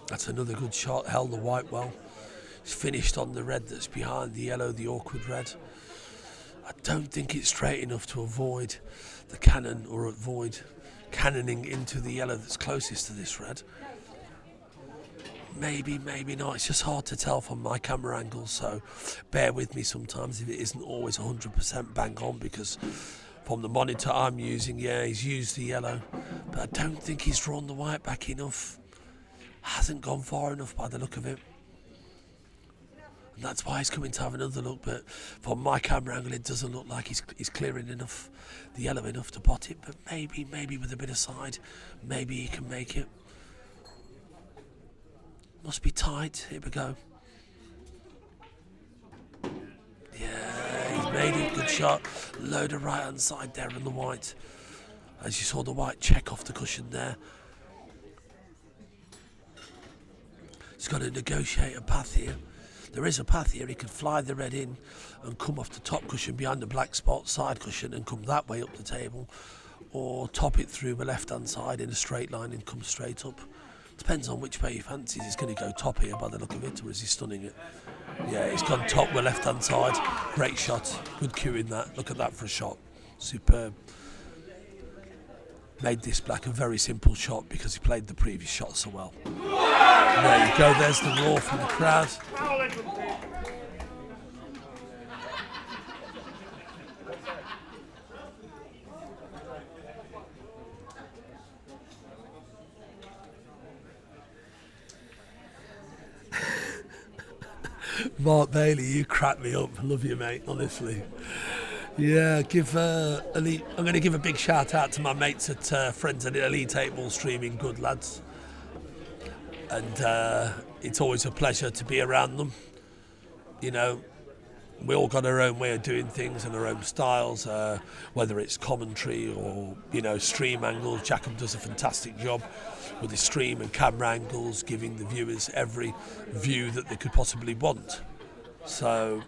that's another good shot, held the white well. He's finished on the red that's behind the yellow, the awkward red. I don't think it's straight enough to avoid the cannon or avoid cannoning into the yellow that's closest to this red. Maybe, maybe not. It's just hard to tell from my camera angle, so bear with me sometimes if it isn't always 100% bang on, because from the monitor I'm using, yeah, he's used the yellow, but I don't think he's drawn the white back enough. Hasn't gone far enough by the look of it. And that's why he's coming to have another look, but from my camera angle it doesn't look like he's clearing enough, the yellow enough to pot it, but maybe with a bit of side, maybe he can make it. Must be tight. Here we go. Yeah, he's made it. Good shot. Load of right hand side there on the white. As you saw the white check off the cushion there. He's got to negotiate a path here. There is a path here. He could fly the red in and come off the top cushion behind the black spot side cushion and come that way up the table, or top it through the left hand side in a straight line and come straight up. Depends on which way he fancies. He's going to go top here by the look of it, or is he stunning it? Yeah, he's gone top with left hand side. Great shot. Good cue in that. Look at that for a shot. Superb. Made this black a very simple shot because he played the previous shot so well. There you go. There's the roar from the crowd. Mark Bailey, you crack me up. Love you, mate, honestly. Yeah, I'm going to give a big shout out to my mates at Friends at Elite 8 Ball Streaming, good lads. And it's always a pleasure to be around them. You know, we all got our own way of doing things and our own styles, whether it's commentary or, you know, stream angles. Jacob does a fantastic job with his stream and camera angles, giving the viewers every view that they could possibly want. So,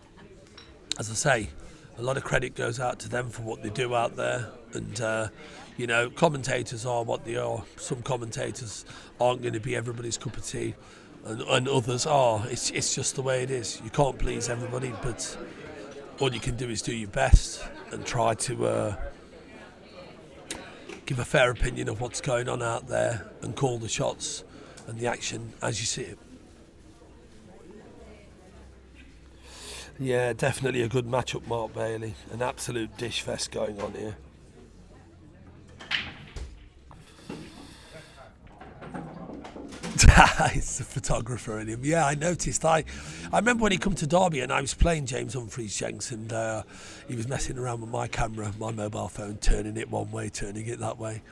as I say, a lot of credit goes out to them for what they do out there. And, you know, commentators are what they are. Some commentators aren't going to be everybody's cup of tea. and others are. It's just the way it is. You can't please everybody, but all you can do is do your best and try to give a fair opinion of what's going on out there and call the shots and the action as you see it. Yeah, definitely a good matchup, Mark Bailey. An absolute dish fest going on here. It's the photographer in him. Yeah, I noticed. I remember when he come to Derby and I was playing James Humphreys Jenks, and he was messing around with my camera, my mobile phone, turning it one way, turning it that way.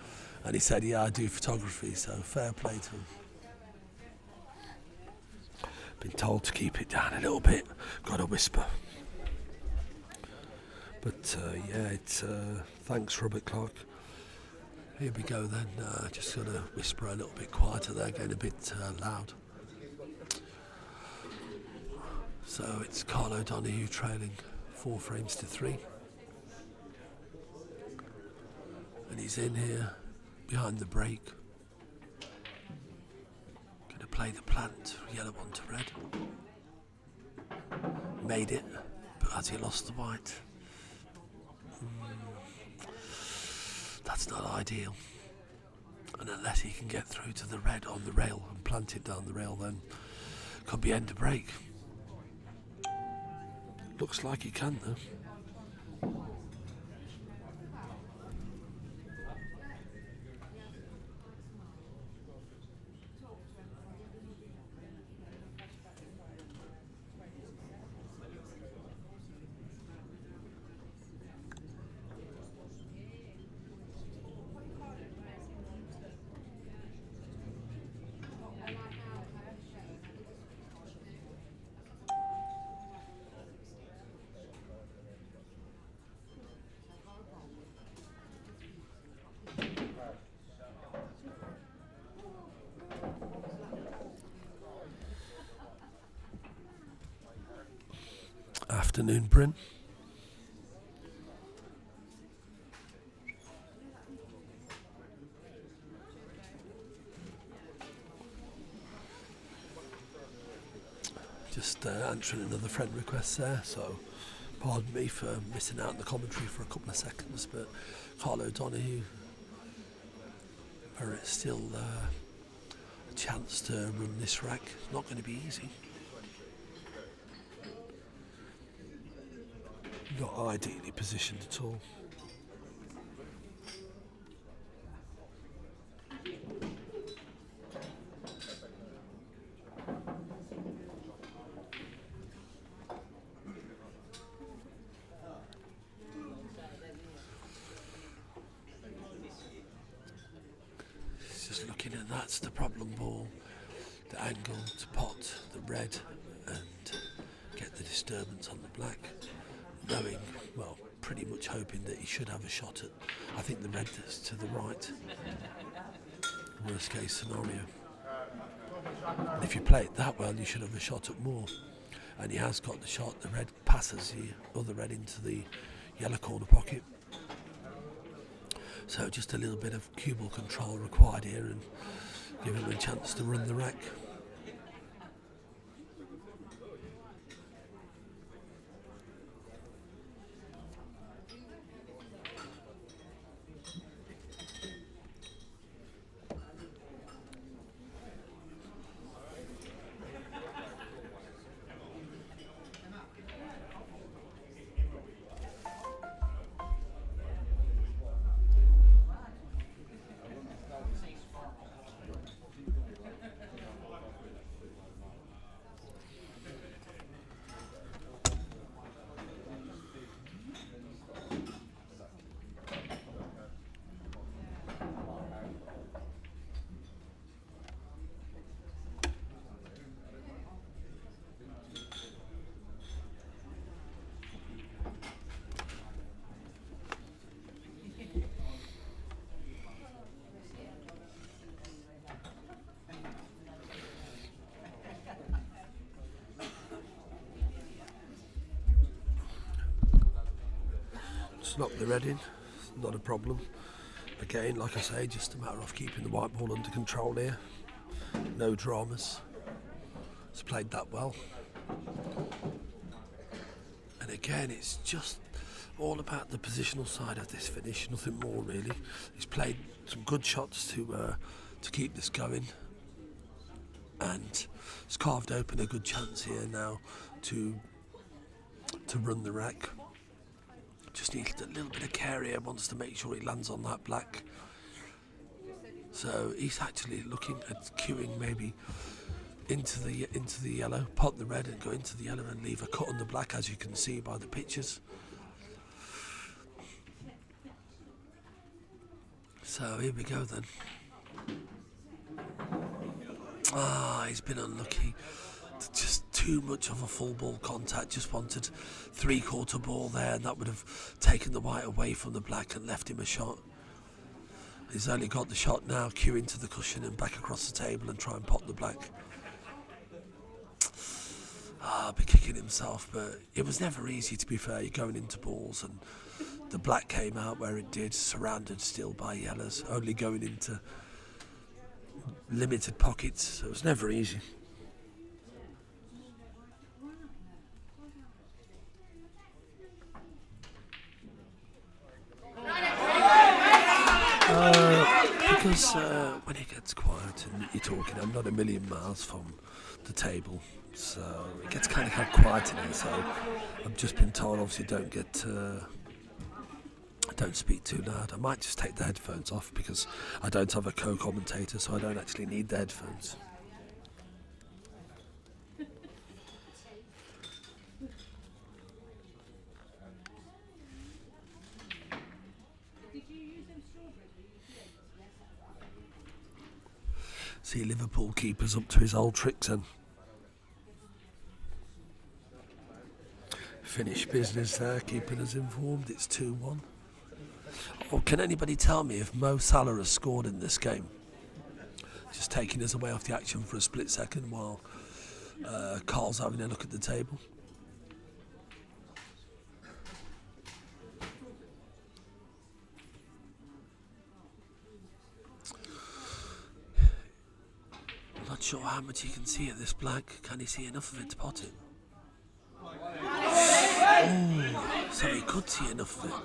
And he said, yeah, I do photography, so fair play to him. Been told to keep it down a little bit. Got to whisper. But yeah, it's thanks, Robert Clark. Here we go then, just going to whisper a little bit quieter there, getting a bit loud. So it's Karl O'Donoghue trailing 4 frames to 3. And he's in here, behind the break. Going to play the plant, yellow on to red. Made it, but has he lost the white? That's not ideal. And unless he can get through to the red on the rail and plant it down the rail, then could be end of break. Looks like he can though. Afternoon, Bryn. Just answering another friend request there, so pardon me for missing out on the commentary for a couple of seconds, but Karl O'Donoghue, there is still a chance to run this rack. It's not going to be easy. Not ideally positioned at all. Just looking at that's the problem ball, the angle to pot the red and get the disturbance on the black. Knowing, well, pretty much hoping that he should have a shot at, I think the red is to the right. Worst case scenario. And if you play it that well, you should have a shot at more. And he has got the shot. The red passes the other red into the yellow corner pocket. So just a little bit of cue ball control required here and give him a chance to run the rack. Knock the red in, not a problem. Again, like I say, just a matter of keeping the white ball under control here. No dramas. has played that well. And again, it's just all about the positional side of this finish, nothing more really. He's played some good shots to keep this going, and has carved open a good chance here now to run the wreck. Just needs a little bit of care here, wants to make sure he lands on that black. So he's actually looking at queuing maybe into the yellow, pot the red and go into the yellow and leave a cut on the black, as you can see by the pictures. So here we go then. He's been unlucky. Just too much of a full ball contact. Just wanted 3/4 ball there, and that would have taken the white away from the black and left him a shot. He's only got the shot now, cue into the cushion and back across the table and try and pot the black. Be kicking himself, but it was never easy, to be fair. You're going into balls and the black came out where it did, surrounded still by yellows, only going into limited pockets, so it was never easy. Because when it gets quiet and you're talking, I'm not a million miles from the table, so it gets kind of quiet in here. So I've just been told, obviously, don't speak too loud. I might just take the headphones off because I don't have a co-commentator, so I don't actually need the headphones. See, Liverpool keeper's up to his old tricks and finished business there, keeping us informed. It's 2-1. Oh, can anybody tell me if Mo Salah has scored in this game? Just taking us away off the action for a split second while Karl's having a look at the table. Not sure how much he can see at this black. Can he see enough of it to pot it? Oh, so he could see enough of it.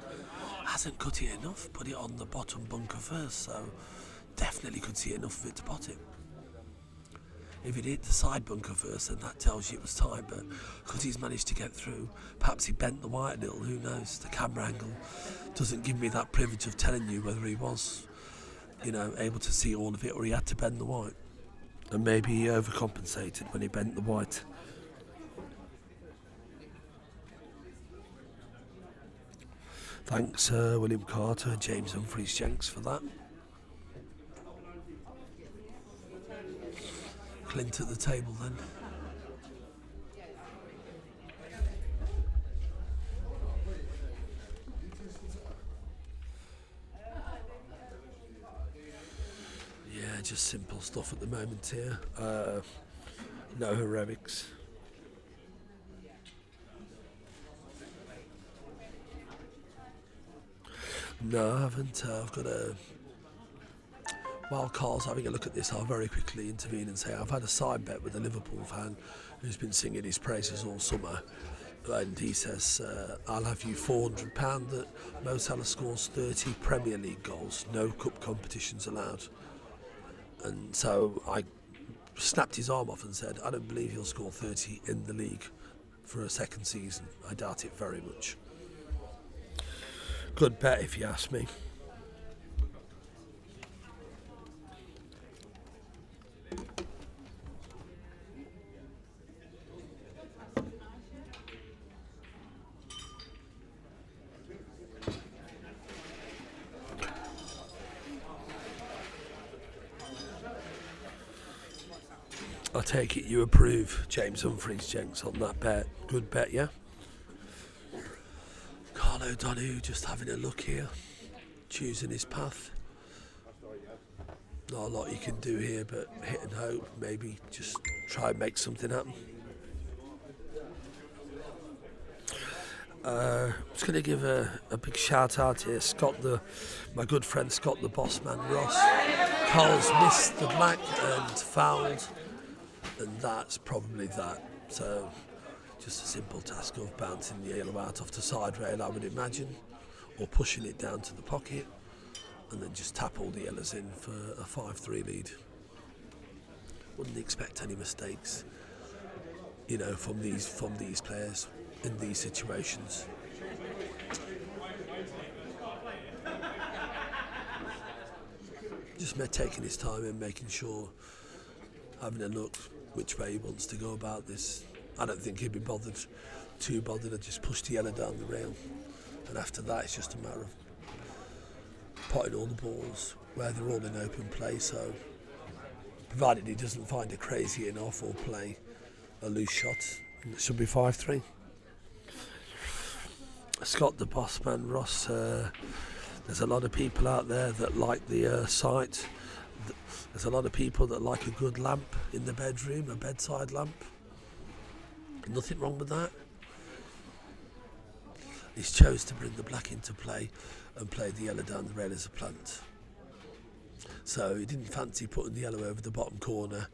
Hasn't cut it enough, put it on the bottom bunker first, so definitely could see enough of it to pot it. If it hit the side bunker first, then that tells you it was tight, but because he's managed to get through, perhaps he bent the white a little, who knows? The camera angle doesn't give me that privilege of telling you whether he was, able to see all of it or he had to bend the white. And maybe he overcompensated when he bent the white. Thanks, William Carter, James Humphreys-Jenks for that. Clint at the table then. Yeah, just simple stuff at the moment here. No heroics. No, I haven't. I've got a... While Karl's having a look at this, I'll very quickly intervene and say I've had a side bet with a Liverpool fan who's been singing his praises all summer. And he says, I'll have you £400 that Mo Salah scores 30 Premier League goals, no cup competitions allowed. And so I snapped his arm off and said, I don't believe he'll score 30 in the league for a second season. I doubt it very much. Good bet if you ask me. I take it you approve, James Humphreys-Jenks, on that bet. Good bet, yeah? Karl O'Donoghue just having a look here, choosing his path. Not a lot you can do here, but hit and hope, maybe just try and make something happen. I'm just going to give a big shout out here, my good friend Scott the Boss Man Ross. Karl's missed the black and fouled and that's probably that. So just a simple task of bouncing the yellow out off the side rail, I would imagine, or pushing it down to the pocket, and then just tap all the yellows in for a 5-3 lead. Wouldn't expect any mistakes, you know, from these players in these situations. Just taking his time and making sure, having a look which way he wants to go about this. I don't think he'd be too bothered. I'd just push the yellow down the rail, and after that it's just a matter of potting all the balls where they're all in open play. So provided he doesn't find a crazy enough or play a loose shot, it should be 5-3. Scott the boss man, Ross, there's a lot of people out there that like the site. There's a lot of people that like a good lamp in the bedroom, a bedside lamp. Nothing wrong with that. He's chose to bring the black into play and play the yellow down the rail as a plant. So he didn't fancy putting the yellow over the bottom corner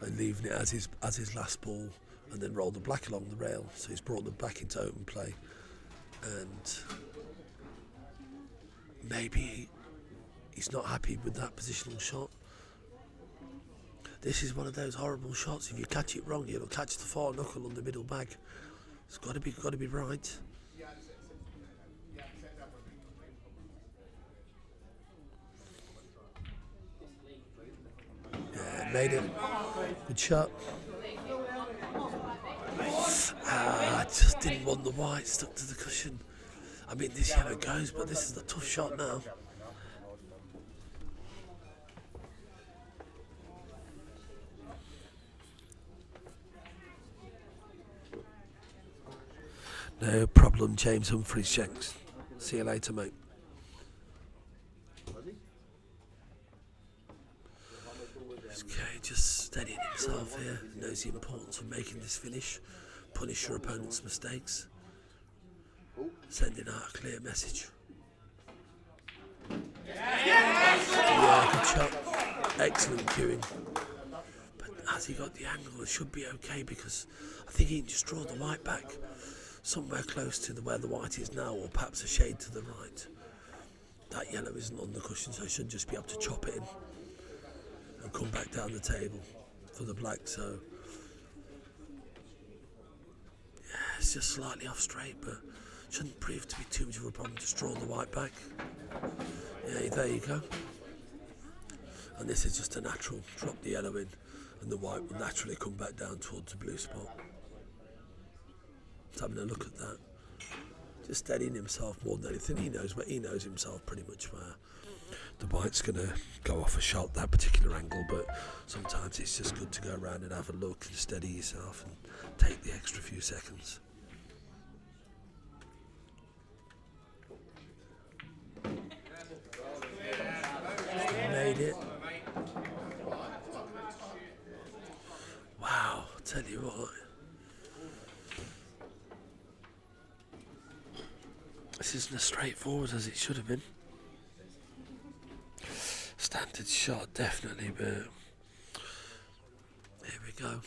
and leaving it as his last ball, and then roll the black along the rail. So he's brought them back into open play, and maybe he's not happy with that positional shot. This is one of those horrible shots. If you catch it wrong, you'll catch the far knuckle on the middle bag. It's got to be right. Yeah, made it. Good shot. I just didn't want the white stuck to the cushion. I mean, this yellow goes, but this is a tough shot now. No problem, James Humphreys Shanks. See you later, mate. Okay, just steadying himself here. Knows the importance of making this finish. Punish your opponent's mistakes. Sending out a clear message. Yeah, good shot. Excellent cueing. But has he got the angle? It should be okay, because I think he can just draw the white back somewhere close to where the white is now, or perhaps a shade to the right. That yellow isn't on the cushion, so he should just be able to chop it in and come back down the table for the black. So yeah, it's just slightly off straight, but shouldn't prove to be too much of a problem. Just draw the white back. Yeah, there you go. And this is just a natural. Drop the yellow in, and the white will naturally come back down towards the blue spot. Just having a look at that. Just steadying himself more than anything. He knows himself pretty much where the white's going to go off a shot, that particular angle, but sometimes it's just good to go around and have a look and steady yourself and take the extra few seconds. Made it. Wow, I'll tell you what. This isn't as straightforward as it should have been. Standard shot, definitely, but here we go.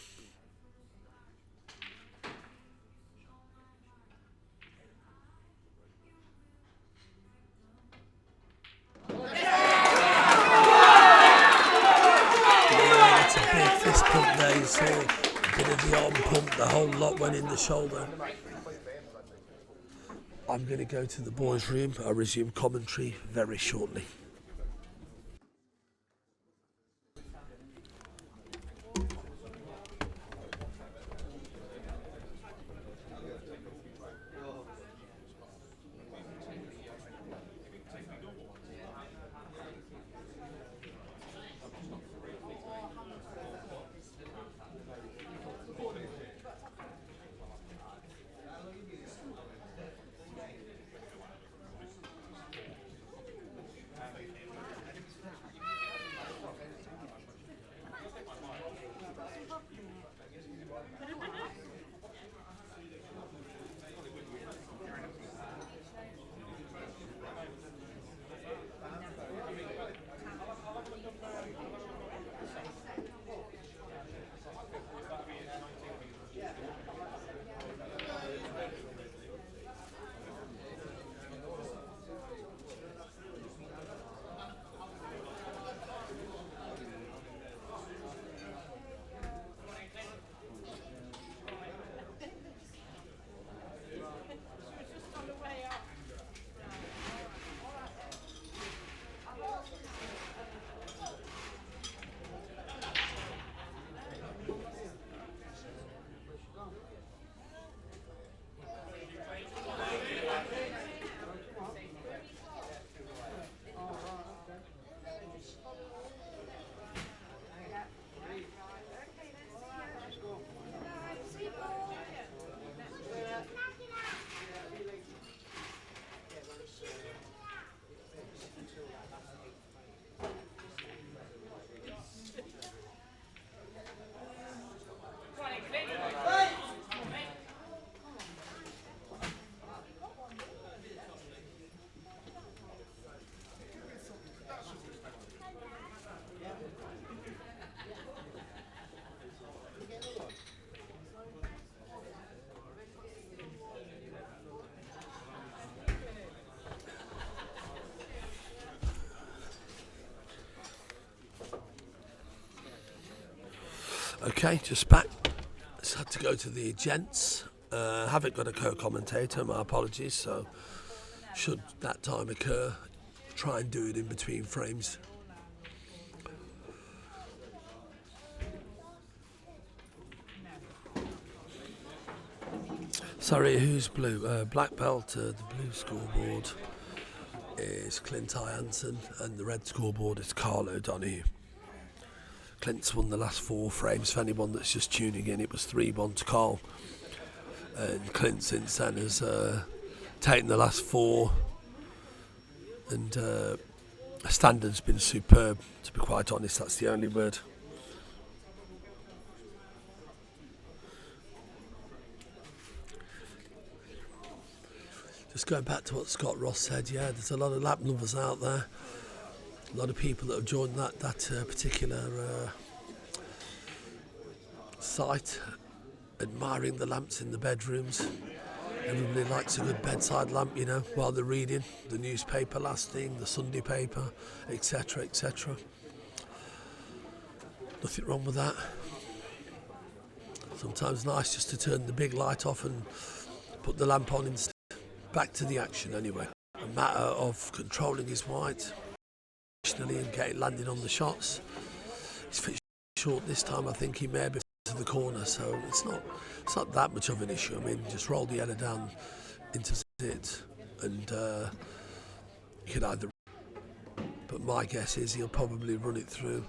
Yeah, that's a big fist pump there. You saw a bit of the arm pump, the whole lot went in the shoulder. I'm going to go to the boys' room. I'll resume commentary very shortly. Okay, just back. Just had to go to the gents. Haven't got a co-commentator, my apologies, so should that time occur, try and do it in between frames. Sorry, who's blue? Black belt, the blue scoreboard is Clint Ianson, and the red scoreboard is Karl. Clint's won the last 4 frames. For anyone that's just tuning in, it was 3-1 to Karl. And Clint since then has taken the last 4, and standard's been superb, to be quite honest, that's the only word. Just going back to what Scott Ross said, yeah, there's a lot of lap lovers out there, a lot of people that have joined that particular site, admiring the lamps in the bedrooms. Everybody likes a good bedside lamp, you know, while they're reading the newspaper last thing, the Sunday paper, etc, etc. Nothing wrong with that. Sometimes nice just to turn the big light off and put the lamp on instead. Back to the action anyway. A matter of controlling his white and getting landing on the shots. He's fit short this time. I think he may have been to the corner, so it's not that much of an issue. I mean, just roll the header down into it, and you can either. But my guess is he'll probably run it through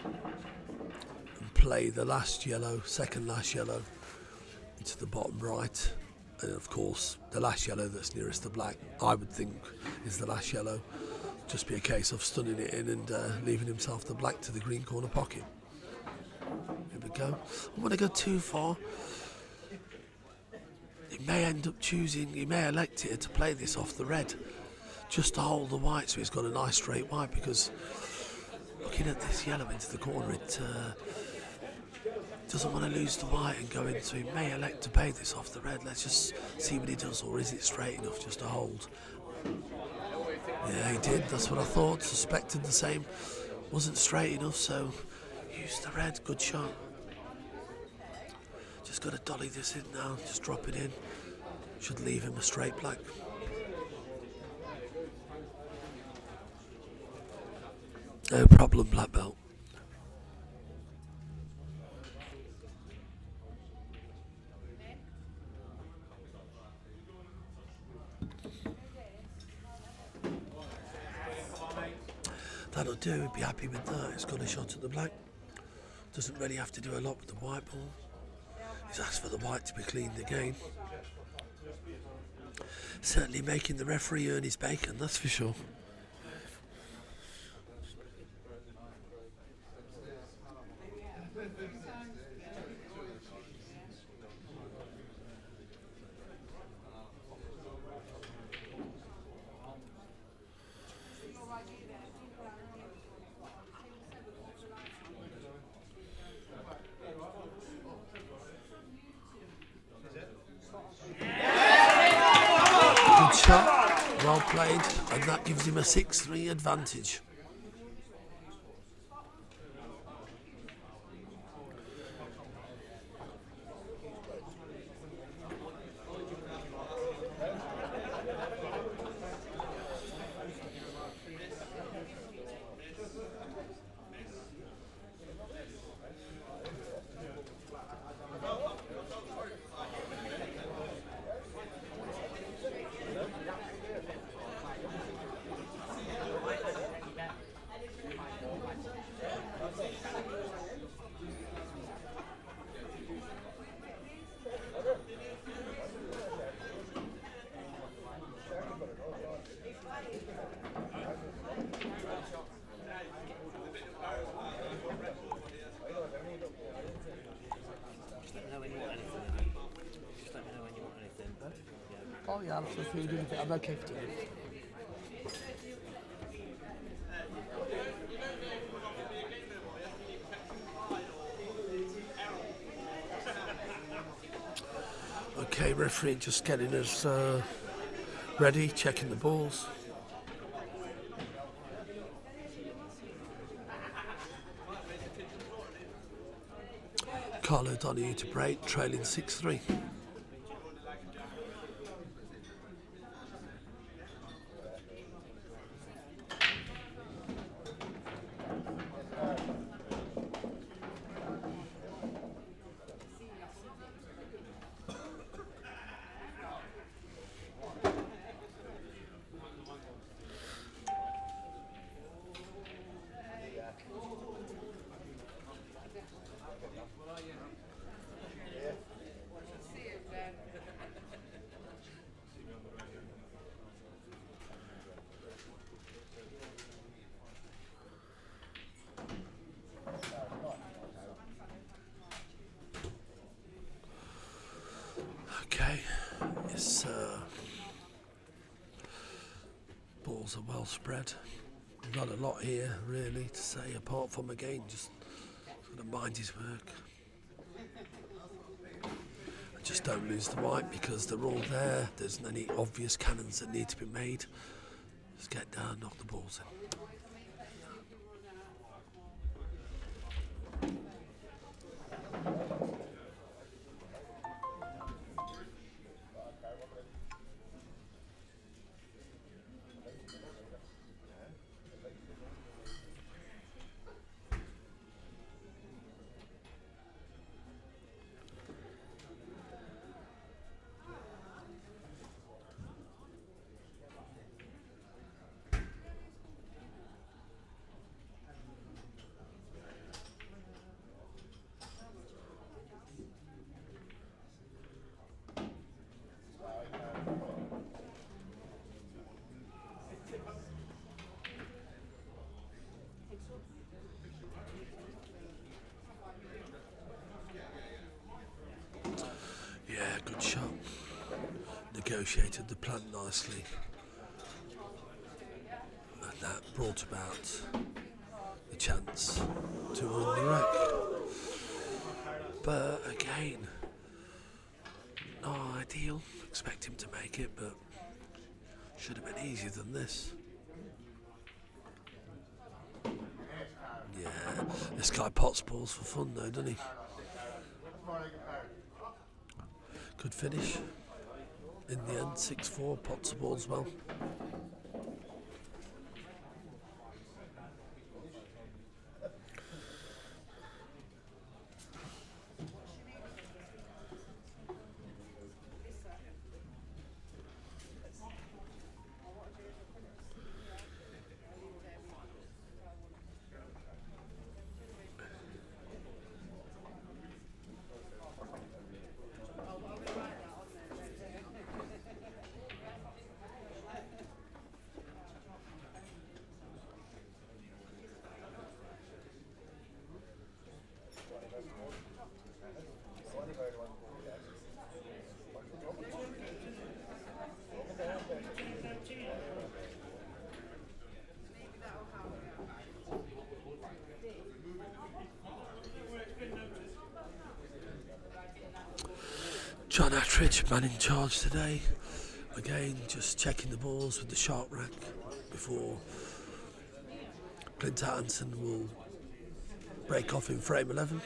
and play the last yellow, second last yellow, into the bottom right. And of course, the last yellow that's nearest the black, I would think, is the last yellow. Just be a case of stunning it in and leaving himself the black to the green corner pocket. Here we go. I want to go too far. He may end up he may elect here to play this off the red, just to hold the white, so he's got a nice straight white, because looking at this yellow into the corner, it doesn't want to lose the white and go in, so he may elect to pay this off the red. Let's just see what he does, or is it straight enough just to hold? Yeah, he did, that's what I thought, suspected the same. Wasn't straight enough, so use the red, good shot. Just got to dolly this in now, just drop it in. Should leave him a straight black. No problem, black belt. That'll do, he'd be happy with that. He's got a shot at the black. Doesn't really have to do a lot with the white ball. He's asked for the white to be cleaned again. Certainly making the referee earn his bacon, that's for sure. Shot, well played, and that gives him a 6-3 advantage. Oh yeah, I'm okay for doing it. Okay, referee just getting us ready, checking the balls. Karl O'Donoghue to break, trailing 6-3. Okay, it's balls are well spread. Not a lot here really to say apart from again just sort of mind his work. And just don't lose the white because they're all there. There isn't any obvious cannons that need to be made. Just get down, knock the balls in. Yeah, good shot. Negotiated the plan nicely. And that brought about the chance to win the rack. But again, not ideal. Expect him to make it, but should have been easier than this. Yeah, this guy pots balls for fun though, doesn't he? Good finish. In the end, 6-4, pots the balls well. John Attridge, man in charge today. Again, just checking the balls with the sharp rack before Clint Ianson will break off in frame 11.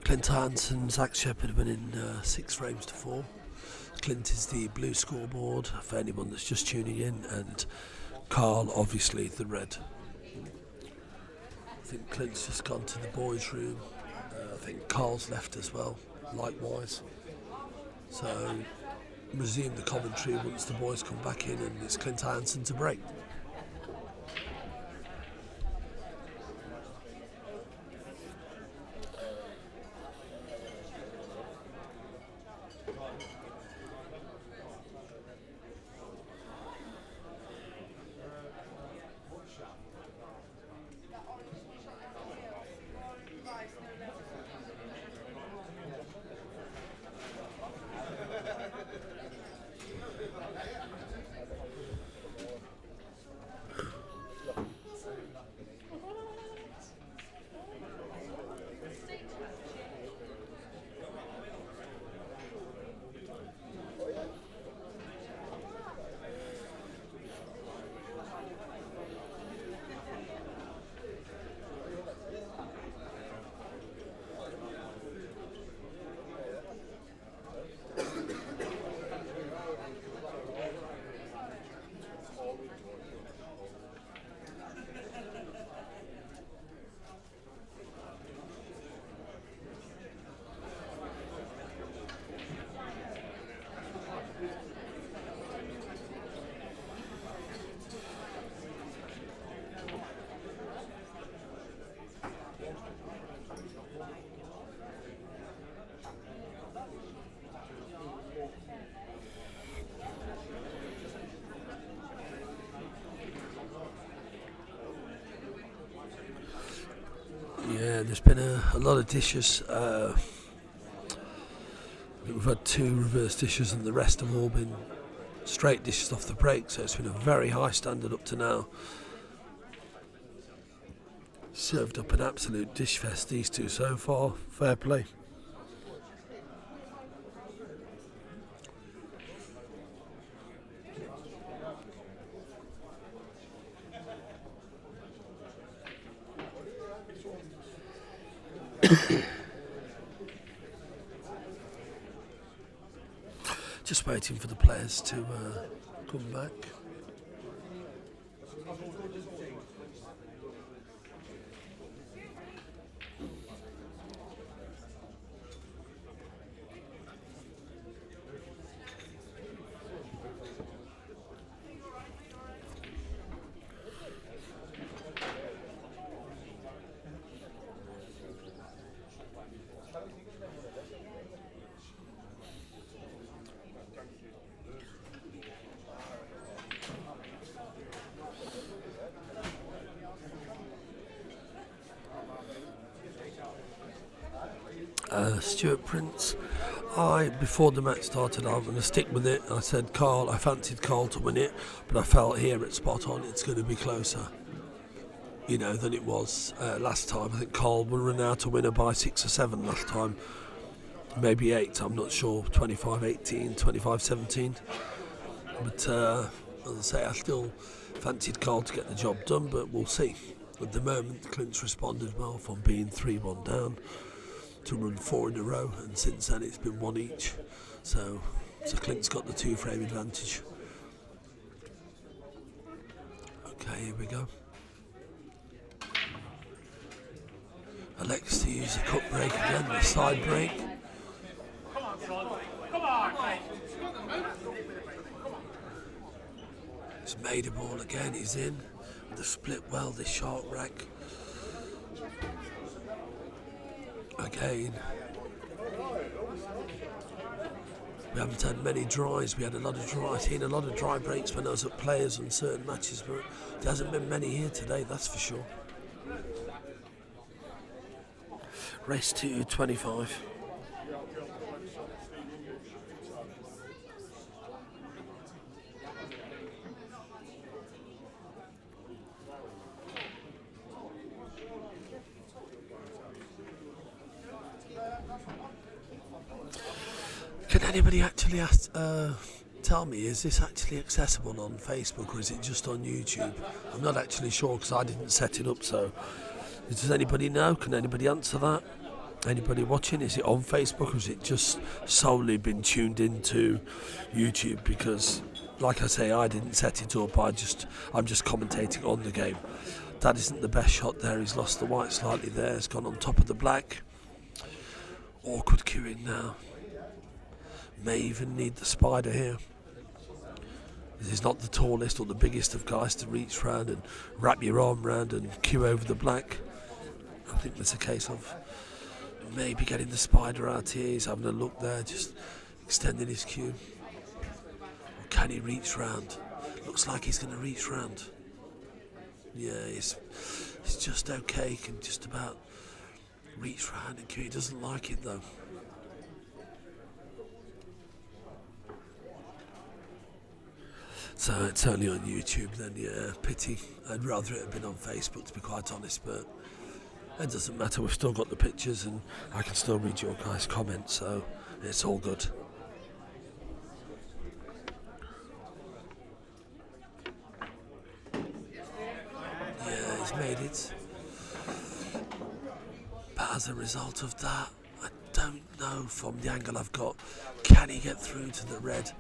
Clint Ianson, Zach Shepherd winning 6 frames to 4. Clint is the blue scoreboard for anyone that's just tuning in, and Karl obviously the red. I think Clint's just gone to the boys' room. I think Karl's left as well, likewise. So resume the commentary once the boys come back in, and it's Clint Ianson to break. There's been a lot of dishes. We've had 2 reverse dishes and the rest have all been straight dishes off the break, so it's been a very high standard up to now. Served up an absolute dish fest, these 2 so far. Fair play. Just waiting for the players to come back. Stuart Prince. Before the match started, I'm going to stick with it. I said Karl, I fancied Karl to win it, but I felt here at Spot On it's going to be closer, than it was last time. I think Karl will run out a winner by 6 or 7 last time, maybe 8, I'm not sure, 25-18, 25-17. But as I say, I still fancied Karl to get the job done, but we'll see. At the moment, Clint's responded well from being 3-1 down to run 4 in a row, and since then it's been 1 each. So Clint's got the 2-frame advantage. Okay, here we go. Elects to use the cup break again, the side break. He's made a ball again, he's in. The split well, the shark rack. Again. We haven't had many dries. We had a lot of dry. I've seen a lot of dry breaks when I was at Players on certain matches, but there hasn't been many here today, that's for sure. Race to 25. Can anybody actually tell me, is this actually accessible on Facebook or is it just on YouTube? I'm not actually sure because I didn't set it up, so does anybody know? Can anybody answer that? Anybody watching? Is it on Facebook or has it just solely been tuned into YouTube? Because, like I say, I didn't set it up, I'm just commentating on the game. That isn't the best shot there, he's lost the white slightly there, it's gone on top of the black. Awkward queuing now. May even need the spider here. He's not the tallest or the biggest of guys to reach round and wrap your arm round and queue over the black. I think there's a case of maybe getting the spider out here. He's having a look there, just extending his queue. Or can he reach round? Looks like he's going to reach round. Yeah, he's just okay. He can just about reach round and queue. He doesn't like it though. So it's only on YouTube then, yeah, pity. I'd rather it had been on Facebook, to be quite honest, but it doesn't matter, we've still got the pictures and I can still read your guys' comments, so it's all good. Yeah, he's made it. But as a result of that, I don't know from the angle I've got, can he get through to the red?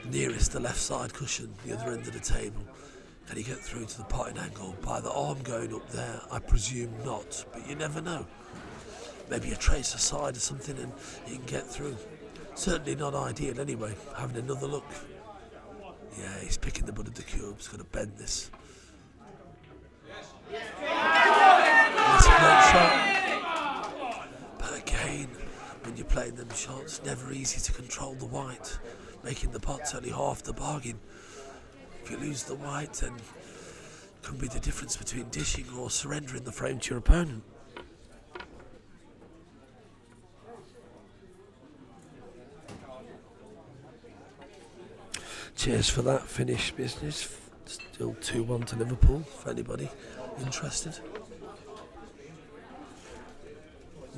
Nearest the left side cushion, the other end of the table. Can he get through to the potting angle? By the arm going up there, I presume not, but you never know. Maybe a trace aside or something and he can get through. Certainly not ideal anyway, having another look. Yeah, he's picking the butt of the cube, he's going to bend this. That's a great shot. But again, when you're playing them shots, never easy to control the white. Making the pot's only half the bargain. If you lose the white, then it can be the difference between dishing or surrendering the frame to your opponent. Cheers for that finish business. Still 2-1 to Liverpool, for anybody interested.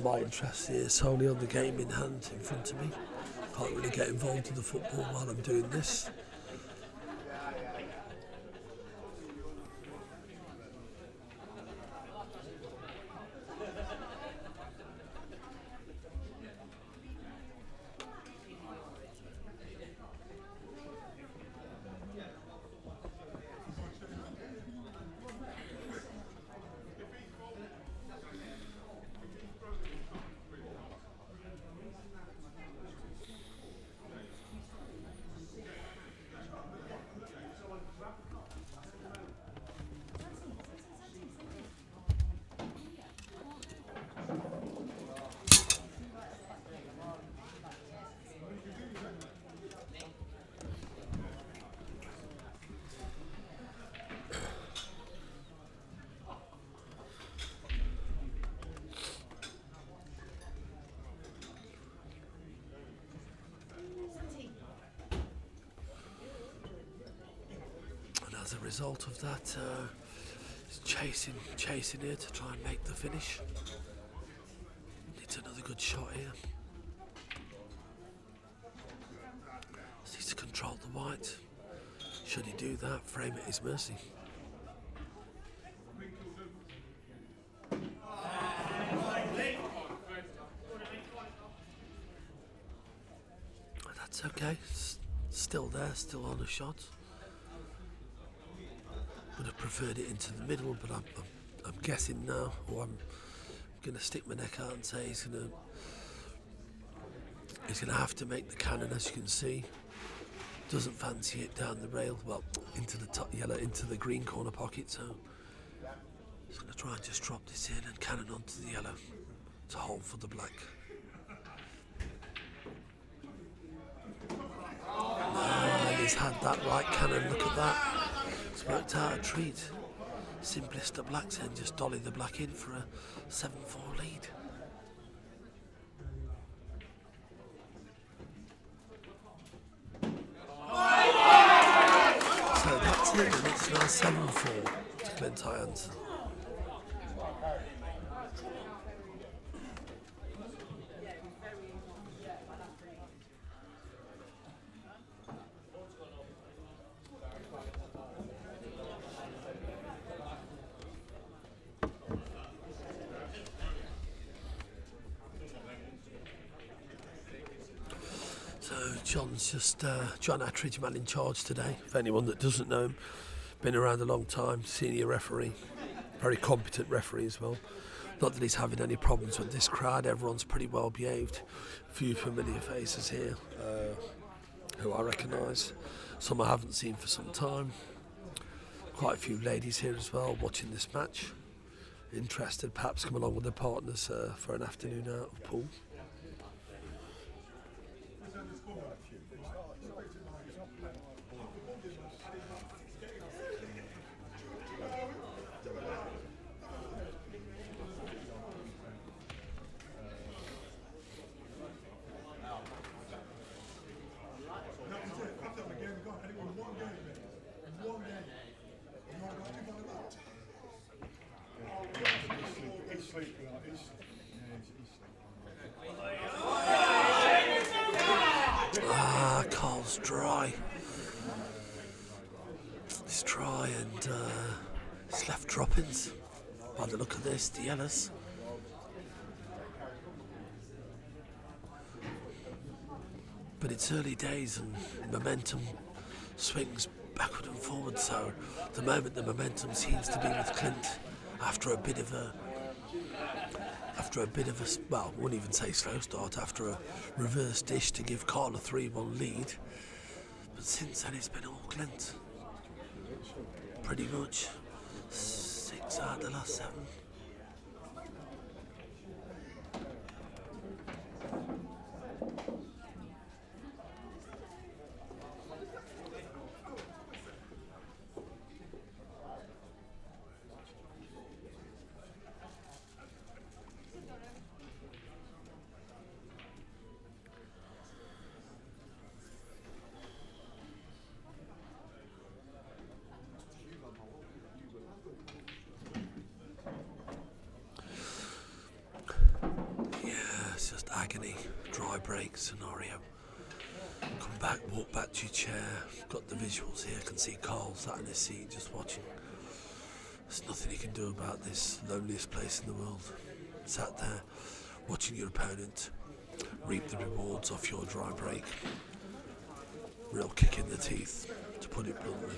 My interest is solely on the game in hand in front of me. Can't really get involved in the football while I'm doing this. As a result of that, he's chasing here to try and make the finish. Needs another good shot here. Needs to control the white. Should he do that, frame at his mercy. That's okay. Still there, still on the shot. Would have preferred it into the middle, but I'm guessing now, or I'm going to stick my neck out and say he's going to have to make the cannon. As you can see, doesn't fancy it down the rail, well, into the top yellow, into the green corner pocket. So he's going to try and just drop this in and cannon onto the yellow to hold for the black. And he's had that right cannon. Look at that. It's worked out a treat. Simplest of blacks and just dolly the black in for a 7-4 lead. So that's it, and it's now 7-4 to Clint Ianson. John's just John Attridge, man in charge today. For anyone that doesn't know him, been around a long time, senior referee, very competent referee as well. Not that he's having any problems with this crowd. Everyone's pretty well behaved. A few familiar faces here who I recognise. Some I haven't seen for some time. Quite a few ladies here as well watching this match. Interested, perhaps come along with their partners for an afternoon out of pool. Karl's dry. He's dry and he's left droppings. By the look of this, the yellows. But it's early days and momentum swings backward and forward, so at the moment the momentum seems to be with Clint after a bit of a, well, I wouldn't even say slow start, after a reverse dish to give Karl a 3-1 lead. But since then it's been all Clint. Pretty much 6 out of the last 7. dry break scenario. Come back, walk back to your chair. Got the visuals here. Can see Karl sat in his seat just watching. There's nothing you can do about this loneliest place in the world. Sat there, watching your opponent reap the rewards off your dry break. Real kick in the teeth, to put it bluntly.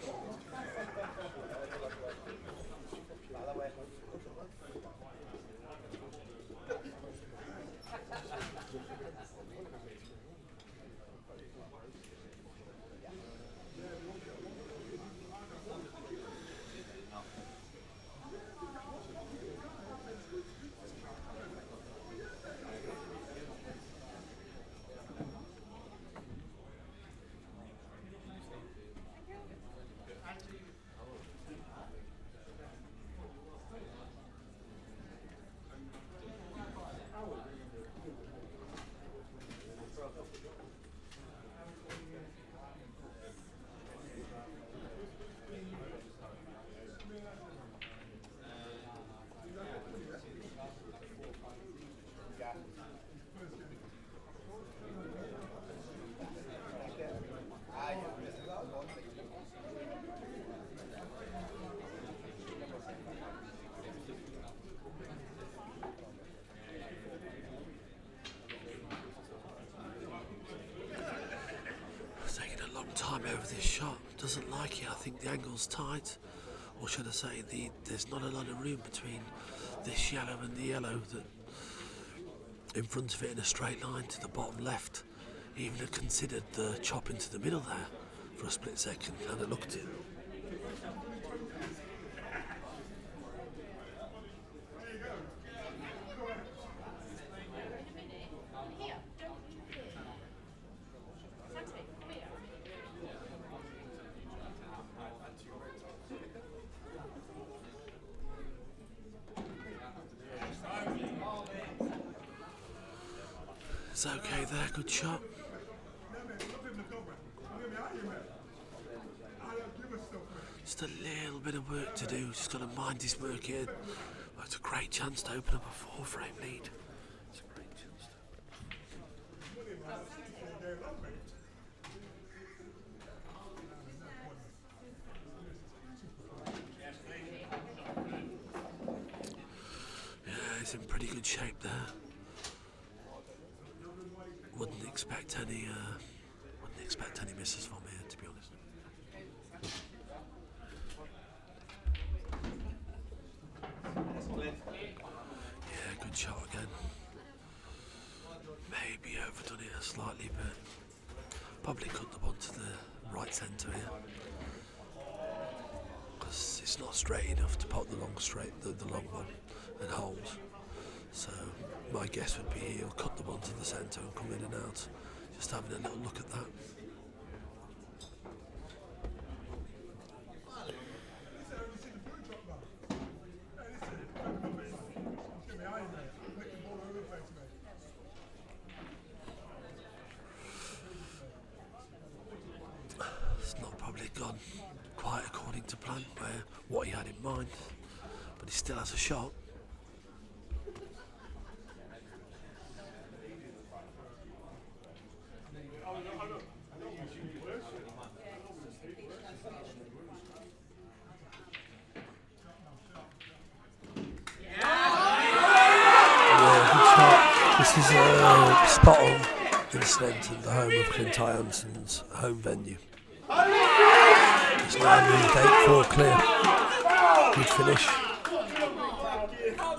Time over this shot, doesn't like it. I think the angle's tight, or should I say there's not a lot of room between this yellow and the yellow that in front of it in a straight line to the bottom left. Even had considered the chop into the middle there for a split second, and I looked at it. It's okay there, good shot. Just a little bit of work to do, just got to mind his work here. Well, it's a great chance to open up a 4-frame lead. It's a great chance to... Yeah, he's in pretty good shape there. Wouldn't expect any misses from here, to be honest. Yeah, good shot again. Maybe overdone it slightly, but probably cut the ball to the right centre here, because it's not straight enough to pop the long one and hold. So my guess would be he'll cut the one to the centre and come in and out. Just having a little look at that. It's not probably gone quite according to plan, what he had in mind, but he still has a shot. This is spot on in Slenton, the home of Clint Ianson's home venue. It's now moved 8-4 clear. Good finish.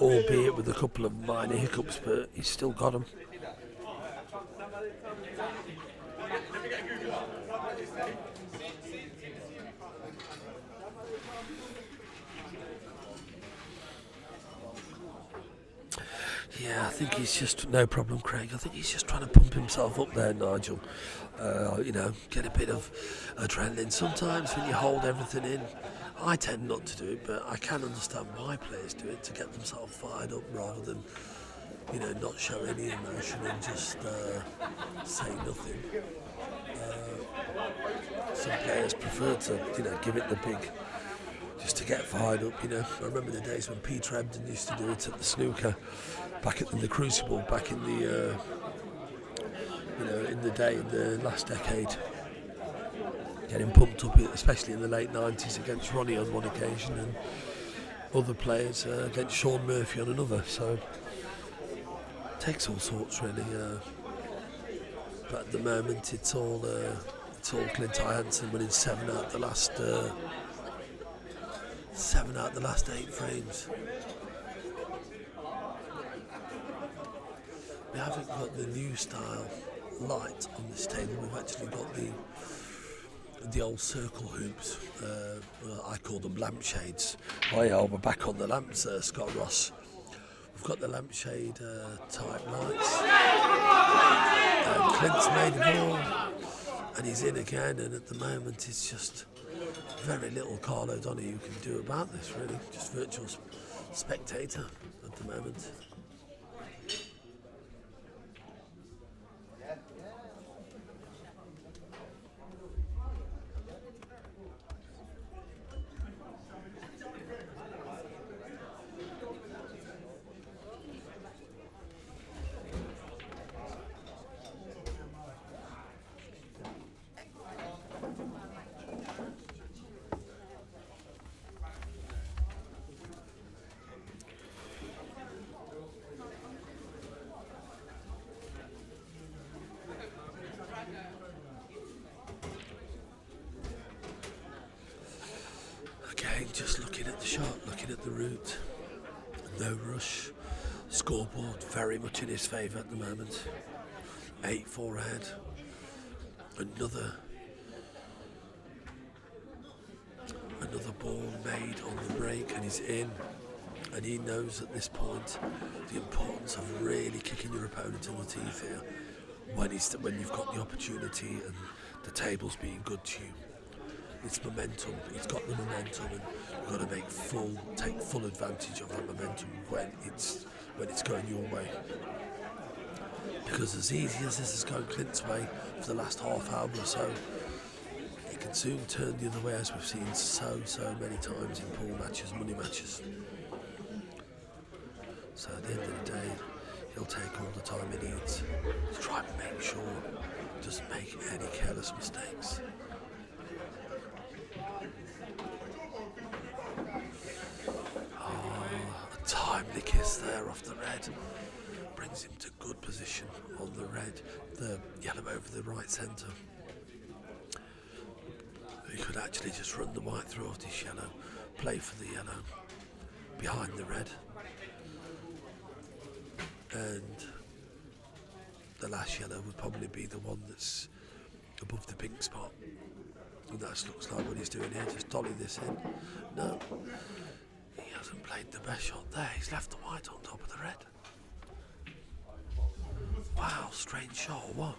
Albeit with a couple of minor hiccups, but he's still got them. Yeah, I think he's just, no problem, Craig. I think he's just trying to pump himself up there, Nigel. Get a bit of adrenaline. Sometimes when you hold everything in, I tend not to do it, but I can understand why players do it, to get themselves fired up rather than, not show any emotion and just say nothing. Some players prefer to, give it the big, just to get fired up, I remember the days when Peter Ebden used to do it at the snooker, back in the Crucible, back in the in the day, in the last decade. Getting pumped up, especially in the late 90s, against Ronnie on one occasion and other players, against Sean Murphy on another. So it takes all sorts really. But at the moment, it's all Clint Ianson winning 7 out the last 8 frames. We haven't got the new style light on this table. We've actually got the old circle hoops. I call them lampshades. Oh yeah, we're back on the lamps, Scott Ross. We've got the lampshade type lights. Clint's made them all, and he's in again. And at the moment, it's just very little Karl O'Donoghue can do about this. Really, just virtual spectator at the moment. Just looking at the shot, looking at the route, no rush, scoreboard very much in his favour at the moment, 8-4 ahead, another ball made on the break and he's in, and he knows at this point the importance of really kicking your opponent in the teeth here when you've got the opportunity and the table's being good to you. It's momentum. He's got the momentum, and you've got to take full advantage of that momentum when it's going your way. Because as easy as this has gone Clint's way for the last half hour or so, it can soon turn the other way, as we've seen so many times in pool matches, money matches. So at the end of the day, he'll take all the time he needs to try and make sure he doesn't make any careless mistakes. Timely kiss there off the red brings him to good position on the red, the yellow over the right centre. He could actually just run the white through off this yellow, play for the yellow behind the red, and the last yellow would probably be the one that's above the pink spot, and that looks like what he's doing here, just dolly this in. No, he hasn't played the best shot there. He's left the white on top of the red. Wow, strange shot or what?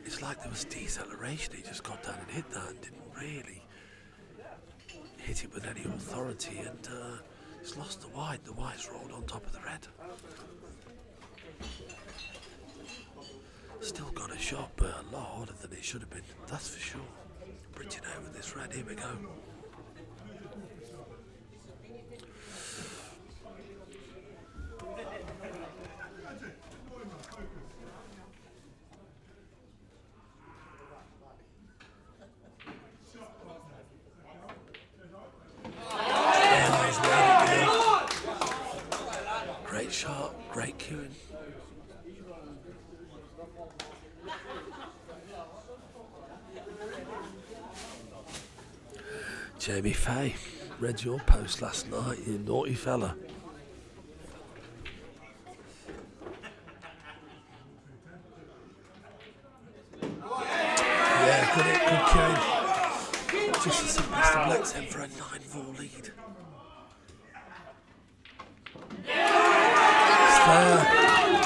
It's like there was deceleration. He just got down and hit that and didn't really hit it with any authority, and he's lost the white. The white's rolled on top of the red. Still got a shot, but a lot harder than it should have been, that's for sure. Bridging over this red, here we go. Great shot, great cueing. Jamie Fay, read your post last night, you naughty fella. Yeah, good cueing. Just the simplest of lets in for a 9-4 lead.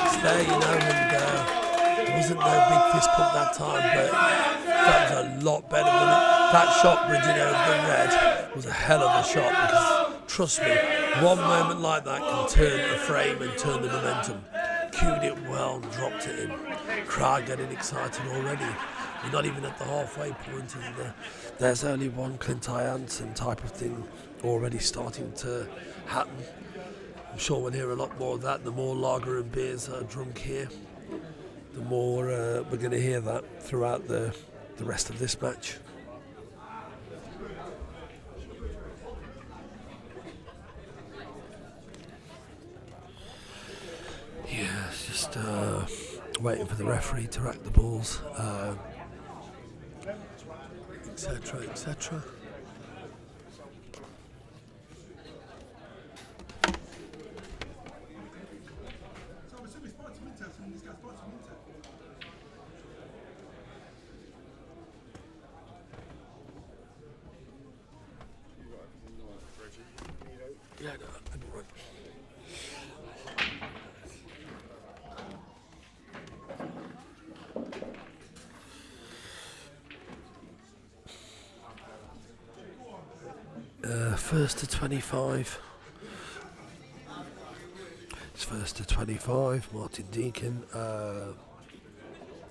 It's there, you know, and there wasn't no big fist pump that time, but that was a lot better than it. That shot bridging over the red was a hell of a shot, because trust me, one moment like that can turn a frame and turn the momentum. Cued it well and dropped it in. Crowd getting excited already. We're not even at the halfway point, and there's only one Clint Ianson type of thing already starting to happen. I'm sure we'll hear a lot more of that. The more lager and beers are drunk here, the more we're going to hear that throughout the rest of this match. Yeah, it's just waiting for the referee to rack the balls, etc., etc. Yeah, no, I'm right. First to 25. It's first to 25. Martin Deacon, and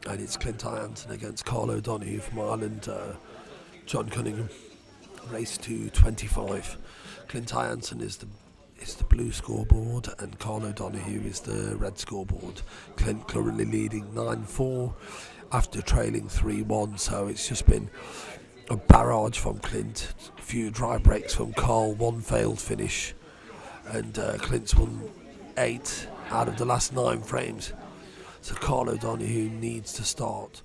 it's Clint Ianson against Karl O'Donoghue from Ireland. John Cunningham. Race to 25. Clint Ianson is the blue scoreboard, and Karl O'Donoghue is the red scoreboard. Clint currently leading 9-4 after trailing 3-1. So it's just been a barrage from Clint, a few dry breaks from Karl, one failed finish, and Clint's won 8 out of the last 9 frames. So Karl O'Donoghue needs to start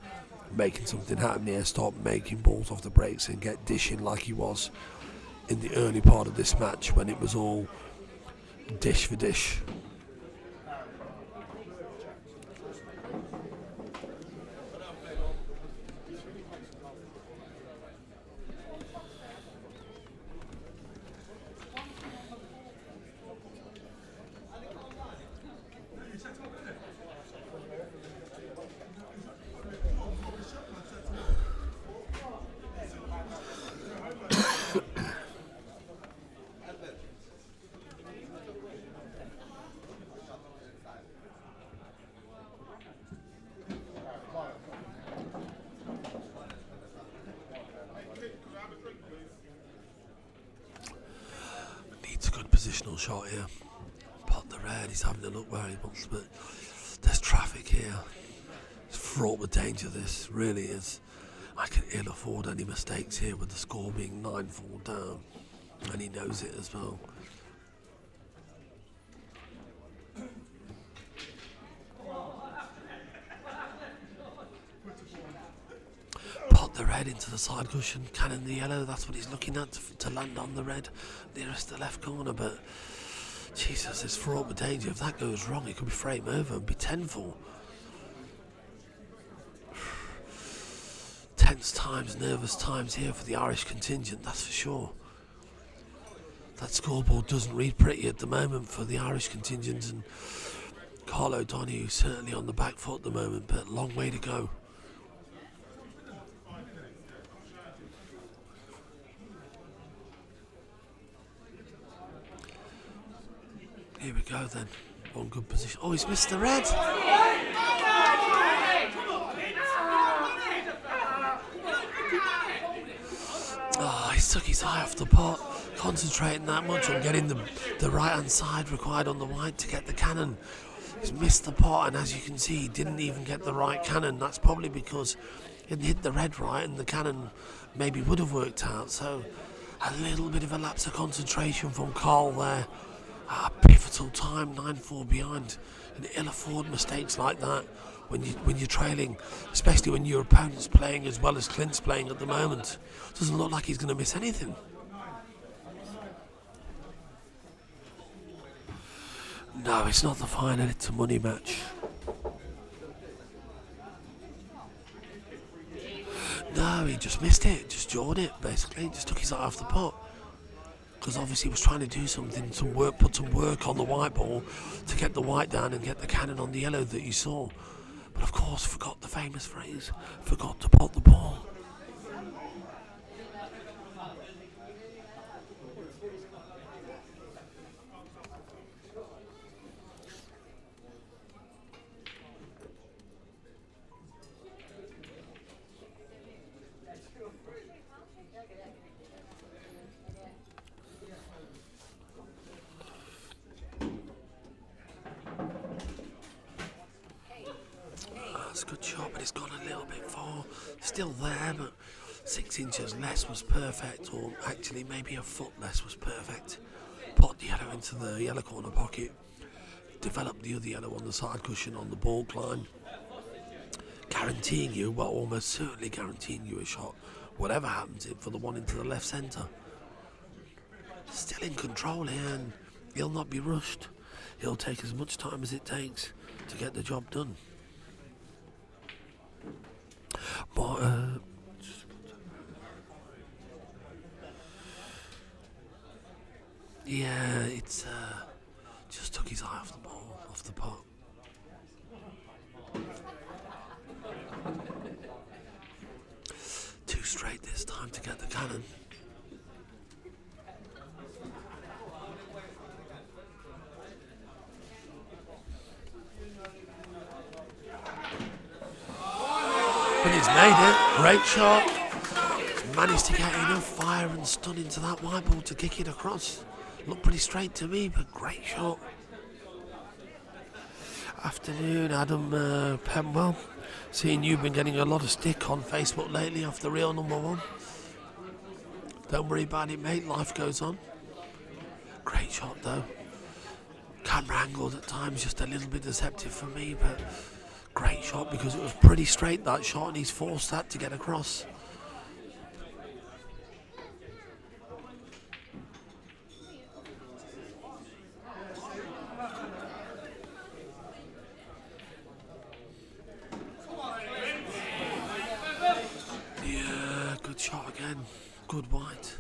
making something happen here, start making balls off the breaks and get dishing like he was in the early part of this match when it was all dish for dish. Needs a good positional shot here. Pot the red, he's having a look where he wants, but there's traffic here. It's fraught with danger, this really is. I can ill afford any mistakes here with the score being 9-4 down, and he knows it as well. Pot the red into the side cushion, cannon the yellow, that's what he's looking at to land on the red nearest the left corner, but Jesus, it's fraught with danger. If that goes wrong, it could be frame over and be 10-4. Tense times, nervous times here for the Irish contingent, that's for sure. That scoreboard doesn't read pretty at the moment for the Irish contingent, and Karl O'Donoghue certainly on the back foot at the moment, but long way to go. Here we go then. One good position. Oh, he's missed the red. Oh, he's took his eye off the pot, concentrating that much on getting the right hand side required on the white to get the cannon. He's missed the pot, and as you can see, he didn't even get the right cannon. That's probably because he didn't hit the red right, and the cannon maybe would have worked out. So a little bit of a lapse of concentration from Karl there. Pivotal time, 9-4 behind, and ill afford mistakes like that when you're trailing, especially when your opponent's playing as well as Clint's playing at the moment. Doesn't look like he's going to miss anything. No, it's not the final, it's a money match. No, he just missed it, just jawed it basically, just took his eye off the pot. Because obviously he was trying to do something, put some work on the white ball to get the white down and get the cannon on the yellow that you saw. But of course, forgot the famous phrase, forgot to pot the ball. it's gone a little bit far. Still there, but 6 inches less was perfect, or actually maybe a foot less was perfect. Put the yellow into the yellow corner pocket, develop the other yellow on the side cushion on the ball climb, guaranteeing you, well, almost certainly guaranteeing you a shot, whatever happens, for the one into the left centre. Still in control here, and he'll not be rushed. He'll take as much time as it takes to get the job done. But yeah, it's just took his eye off the ball, off the pot. Too straight this time to get the cannon. But he's made it. Great shot. He's managed to get enough fire and stun into that white ball to kick it across. Looked pretty straight to me, but great shot. Afternoon, Adam Penwell. Seeing you've been getting a lot of stick on Facebook lately off the real number one. Don't worry about it, mate. Life goes on. Great shot, though. Camera angled at times, just a little bit deceptive for me, but great shot because it was pretty straight, that shot, and he's forced that to get across. Yeah, good shot again. Good white.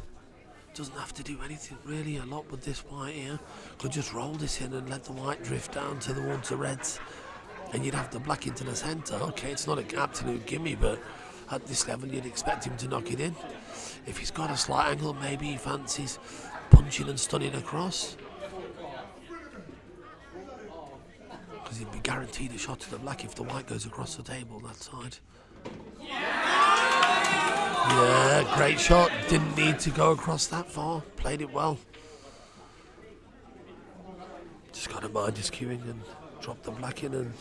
Doesn't have to do anything really a lot with this white here. Could just roll this in and let the white drift down towards the reds, and you'd have the black into the centre. Okay, it's not an absolute gimme, but at this level you'd expect him to knock it in. If he's got a slight angle, maybe he fancies punching and stunning across, because he'd be guaranteed a shot to the black if the white goes across the table that side. Yeah, great shot. Didn't need to go across that far. Played it well. Just got to mind his cueing and drop the black in, and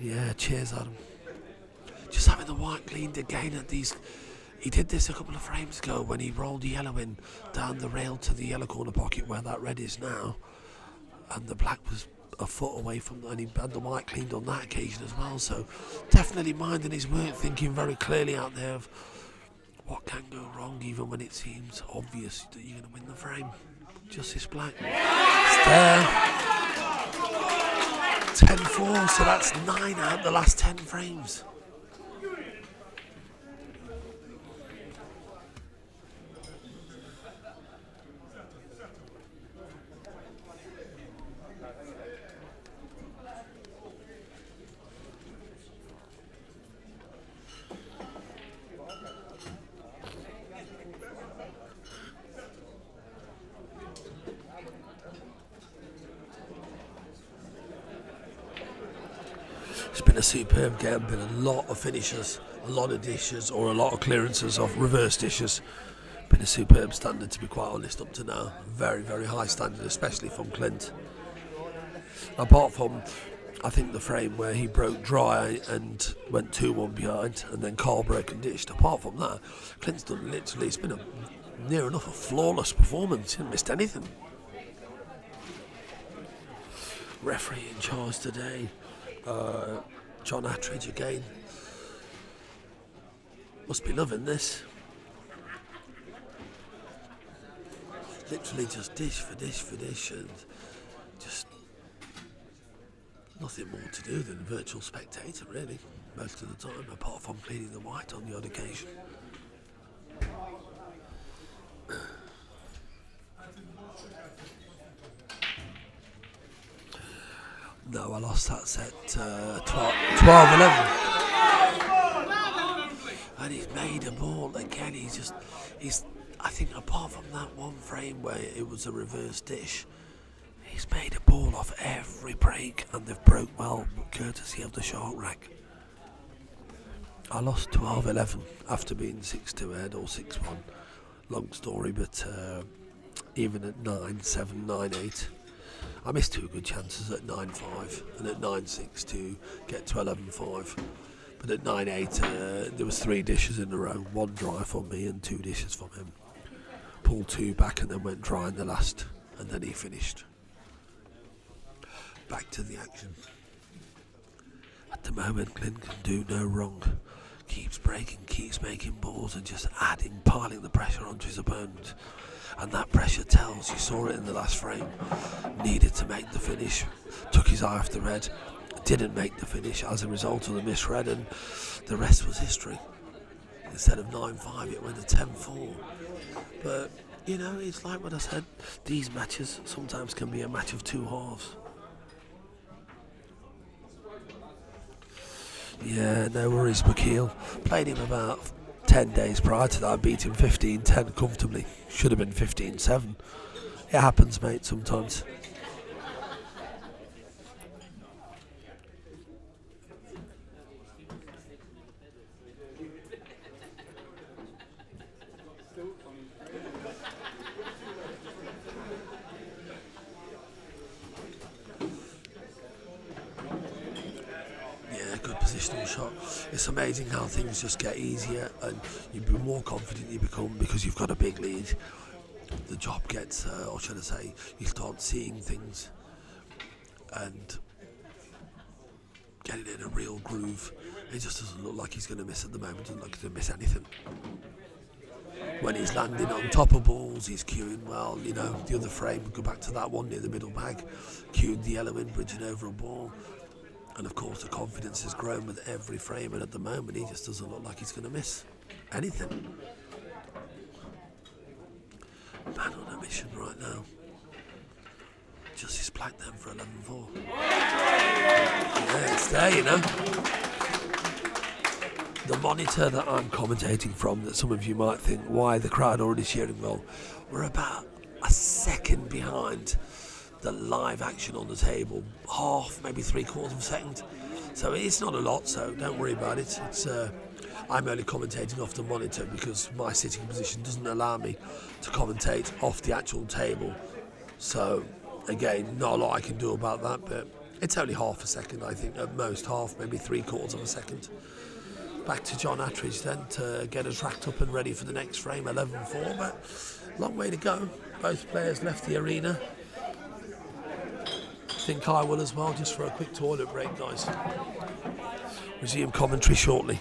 yeah, cheers at him. Just having the white cleaned again at these. He did this a couple of frames ago when he rolled the yellow in down the rail to the yellow corner pocket where that red is now, and the black was a foot away from, and he had the white cleaned on that occasion as well. So definitely minding his work, thinking very clearly out there of what can go wrong, even when it seems obvious that you're going to win the frame. Justice Black. It's there. 10-4, so that's 9 out of the last 10 frames. It's been a superb game, been a lot of finishes, a lot of dishes, or a lot of clearances of reverse dishes. Been a superb standard, to be quite honest, up to now. Very, very high standard, especially from Clint. Apart from, I think, the frame where he broke dry and went 2-1 behind, and then Karl broke and dished. Apart from that, Clint's done literally, it's been near enough a flawless performance. He hasn't missed anything. Referee in charge today. John Attridge again. Must be loving this. Literally just dish for dish for dish, and just nothing more to do than virtual spectator really most of the time, apart from cleaning the white on the odd occasion. No, I lost that set 12-11. And he's made a ball again. He's I think apart from that one frame where it was a reverse dish, he's made a ball off every break, and they've broke well, courtesy of the shark rack. I lost 12-11 after being 6-2 ahead or 6-1. Long story, but even at 9-7, 9-8. I missed 2 good chances at 9-5 and at 9-6 to get to 11-5. But at 9-8, there was 3 dishes in a row, 1 dry from me and 2 dishes from him. Pulled 2 back and then went dry in the last, and then he finished. Back to the action. At the moment, Clint can do no wrong. Keeps breaking, keeps making balls and just piling the pressure onto his opponent. And that pressure tells, you saw it in the last frame. Needed to make the finish, took his eye off the red, didn't make the finish as a result of the misread, and the rest was history. Instead of 9-5, it went to 10-4. But, you know, it's like what I said, these matches sometimes can be a match of 2 halves. Yeah, no worries, McKeel. Played him about 10 days prior to that. I beat him 15-10 comfortably. Should have been 15-7. It happens, mate, sometimes. Positional shot. It's amazing how things just get easier and you be more confident you become because you've got a big lead. The job gets, or should I say, you start seeing things and getting in a real groove. It just doesn't look like he's going to miss at the moment. Doesn't look like he's going to miss anything. When he's landing on top of balls, he's cueing well. You know, the other frame, go back to that one near the middle bag, cued the yellow in, bridging over a ball. And of course the confidence has grown with every frame, and at the moment he just doesn't look like he's going to miss anything. Man on a mission right now. Just his black then for 11-4. Yeah, it's there, you know. The monitor that I'm commentating from, that some of you might think, why the crowd already cheering? Well, we're about a second behind the live action on the table, half, maybe 3/4 of a second. So it's not a lot, so don't worry about it. It's I'm only commentating off the monitor because my sitting position doesn't allow me to commentate off the actual table. So again, not a lot I can do about that, but it's only half a second, I think, at most half, maybe 3/4 of a second. Back to John Attridge then to get us racked up and ready for the next frame, 11-4, but long way to go. Both players left the arena. I think I will as well, just for a quick toilet break, guys. Resume commentary shortly.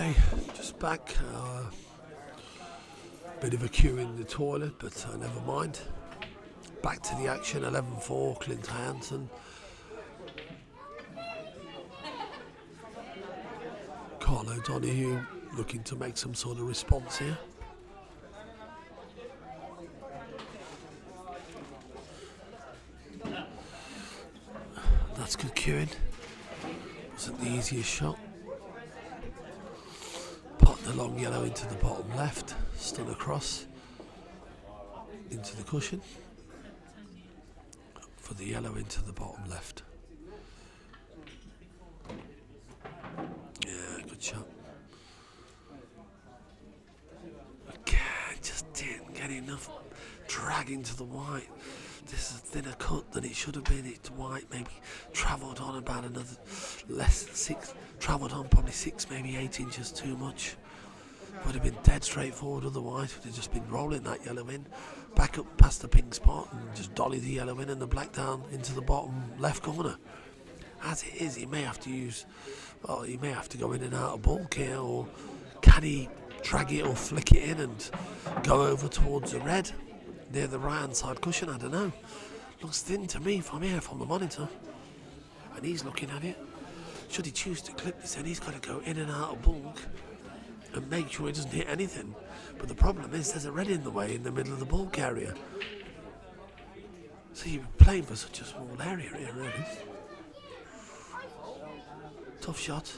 Okay, just back. Bit of a queue in the toilet, but never mind. Back to the action. 11-4, Clint Ianson. Karl O'Donoghue looking to make some sort of response here. That's good queuing. Wasn't the easiest shot. Pot the long yellow into the bottom left, stun across into the cushion for the yellow into the bottom left. Yeah, good shot. Again, just didn't get enough drag into the white. This is a thinner cut than it should have been. It's white, maybe travelled on about another less than 6, travelled on probably 6, maybe 8 inches too much. Would have been dead straightforward otherwise. Would have just been rolling that yellow in, back up past the pink spot and just dolly the yellow in and the black down into the bottom left corner. As it is, he may have to he may have to go in and out of bulk here, or can he drag it or flick it in and go over towards the red near the right hand side cushion? I don't know. Looks thin to me from here, from the monitor. And he's looking at it. Should he choose to clip this in, he's got to go in and out of bulk and make sure he doesn't hit anything. But the problem is there's a red in the way in the middle of the bulk area. So you're playing for such a small area here, really. Tough shot.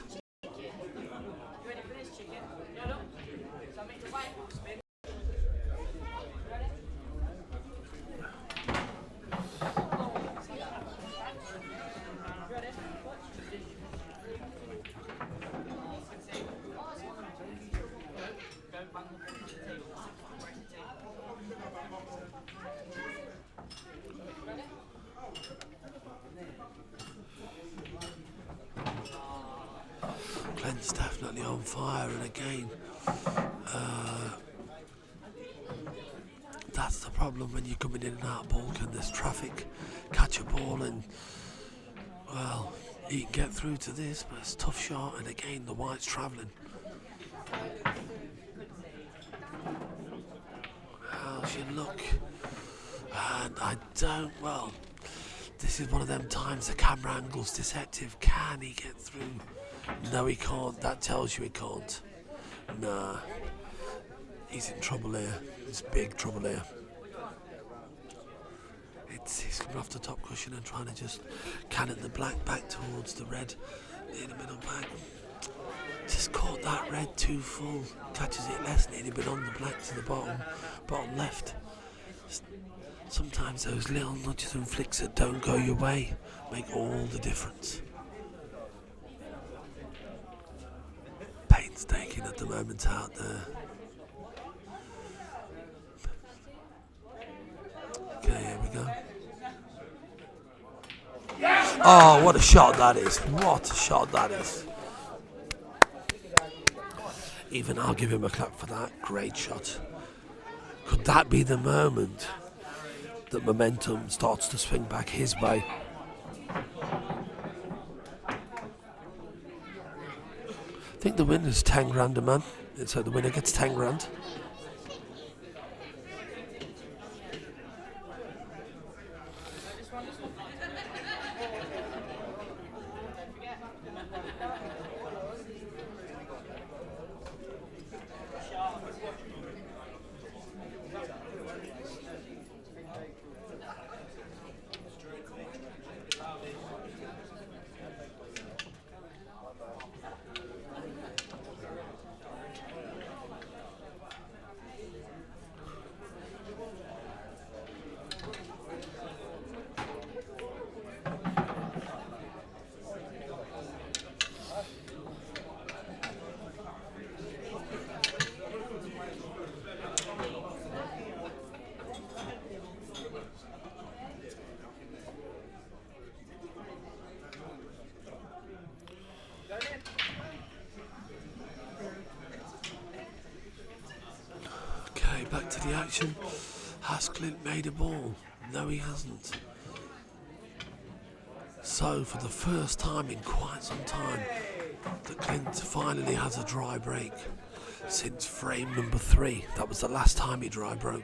Clint's definitely on fire, and again, that's the problem when you're coming in and out of bulk and there's traffic. Catch a ball and, well, he can get through to this, but it's a tough shot, and again the white's travelling. How she look? And I don't, well, this is one of them times the camera angle's deceptive. Can he get through? No, he can't. That tells you he can't. Nah. He's in trouble here. It's big trouble here. He's coming off the top cushion and trying to just cannon the black back towards the red in the middle back. Just caught that red too full. Catches it less, nearly been on the black to the bottom left. Sometimes those little nudges and flicks that don't go your way make all the difference. Painstaking at the moment out there. Okay, here we go. Oh, what a shot that is. What a shot that is. Even I'll give him a clap for that. Great shot. Could that be the moment that momentum starts to swing back his way? I think the winner's 10 grand a man. So the winner gets 10 grand. Back to the action. Has Clint made a ball? No, he hasn't. So, for the first time in quite some time, that Clint finally has a dry break since frame number 3. That was the last time he dry broke.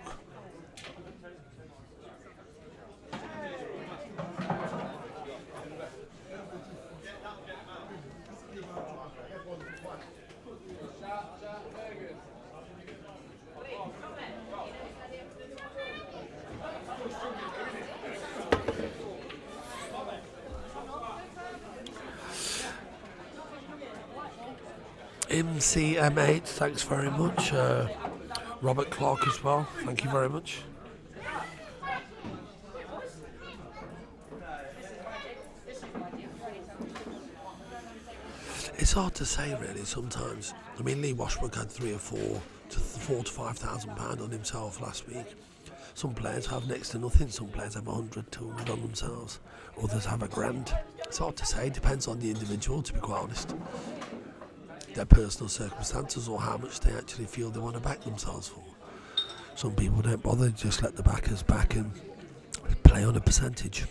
MCM8, thanks very much. Robert Clark as well, thank you very much. It's hard to say really sometimes. I mean, Lee Washbrook had £4,000 to £5,000 on himself last week. Some players have next to nothing, some players have 100, 200 on themselves, others have £1,000. It's hard to say, it depends on the individual, to be quite honest. Their personal circumstances or how much they actually feel they want to back themselves for. Some people don't bother, just let the backers back and play on a percentage.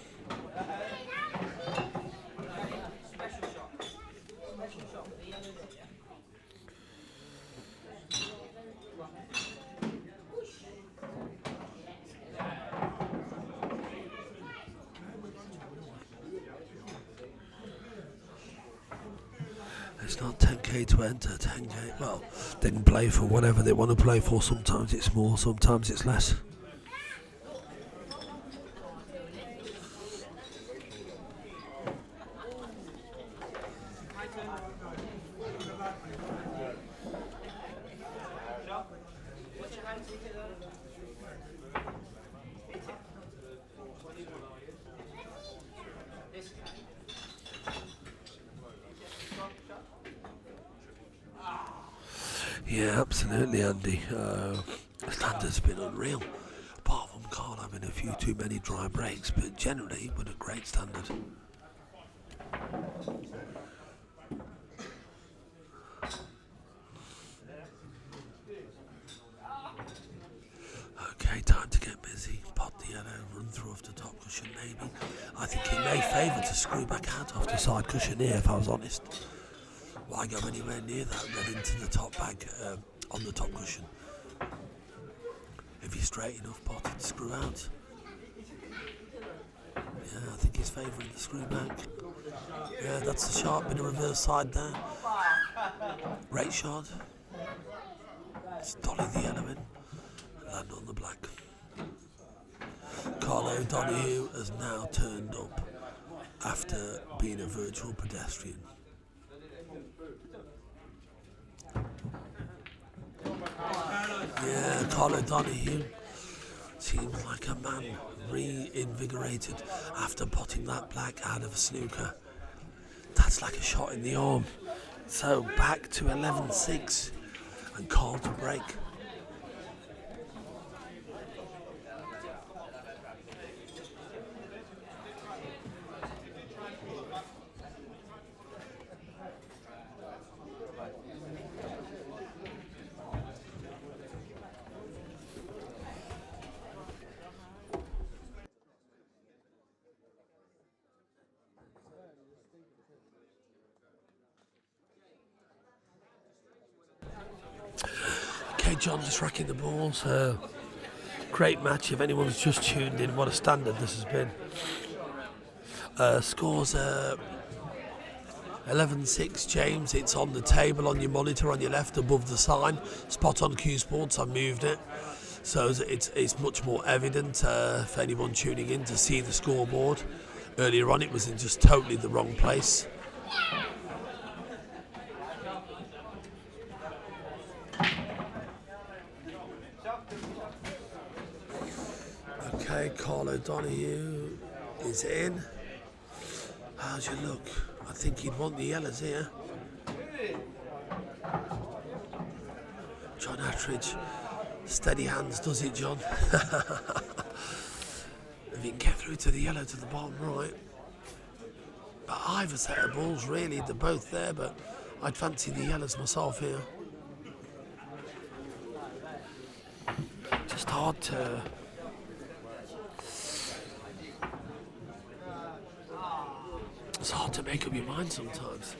It's not 10k to enter, 10k, well, they can play for whatever they want to play for. Sometimes it's more, sometimes it's less. Yeah, absolutely, Andy. Standard's been unreal. Apart from Karl having a few too many dry breaks, but generally, with a great standard. Okay, time to get busy. Pot the yellow, run through off the top cushion, maybe. I think it may favour to screw back out off the side cushion here, if I was honest. Why go anywhere near that, then into the top bag on the top cushion? If you're straight enough, potted, screw out. Yeah, I think he's favouring the screw back. Yeah, that's a sharp bit of reverse side there. Rate shot. It's dolly the yellow in. Land on the black. Karl O'Donoghue has now turned up after being a virtual pedestrian. Yeah, Karl O'Donoghue seems like a man reinvigorated after potting that black out of a snooker. That's like a shot in the arm. So back to 11-6 and Karl to break. Okay, John just racking the balls. Great match. If anyone's just tuned in, what a standard this has been. Scores 11-6, James. It's on the table on your monitor on your left above the sign. Spot on Q Sports. I moved it. So it's much more evident for anyone tuning in to see the scoreboard. Earlier on, it was in just totally the wrong place. Okay, Karl O'Donoghue is in. How's your look? I think he'd want the yellows here. John Attridge, steady hands, does it, John? If you can get through to the yellow to the bottom right. But either set of balls, really, they're both there, but I'd fancy the yellows myself here. Just hard to... It's hard to make up your mind sometimes.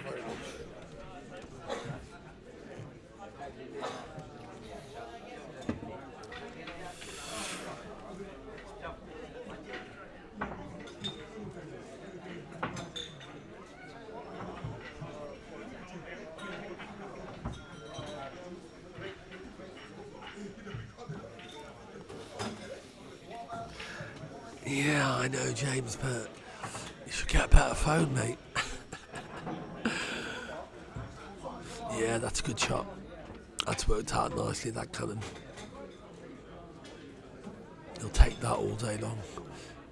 you very much. Yeah, I know, James, but you should get a better phone, mate. Yeah, that's a good shot. That's worked out nicely, that cannon. He'll take that all day long.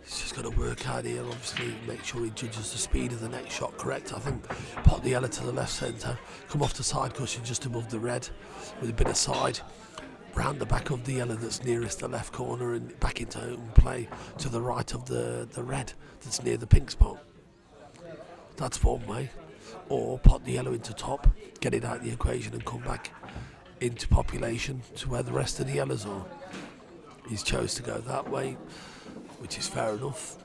He's just got to work out here, obviously, make sure he judges the speed of the next shot correct. I think pot the yellow to the left centre, come off the side cushion just above the red with a bit of side. Round the back of the yellow that's nearest the left corner and back into open play to the right of the red that's near the pink spot. That's one way. Or pot the yellow into top, get it out of the equation and come back into population to where the rest of the yellows are. He's chose to go that way, which is fair enough.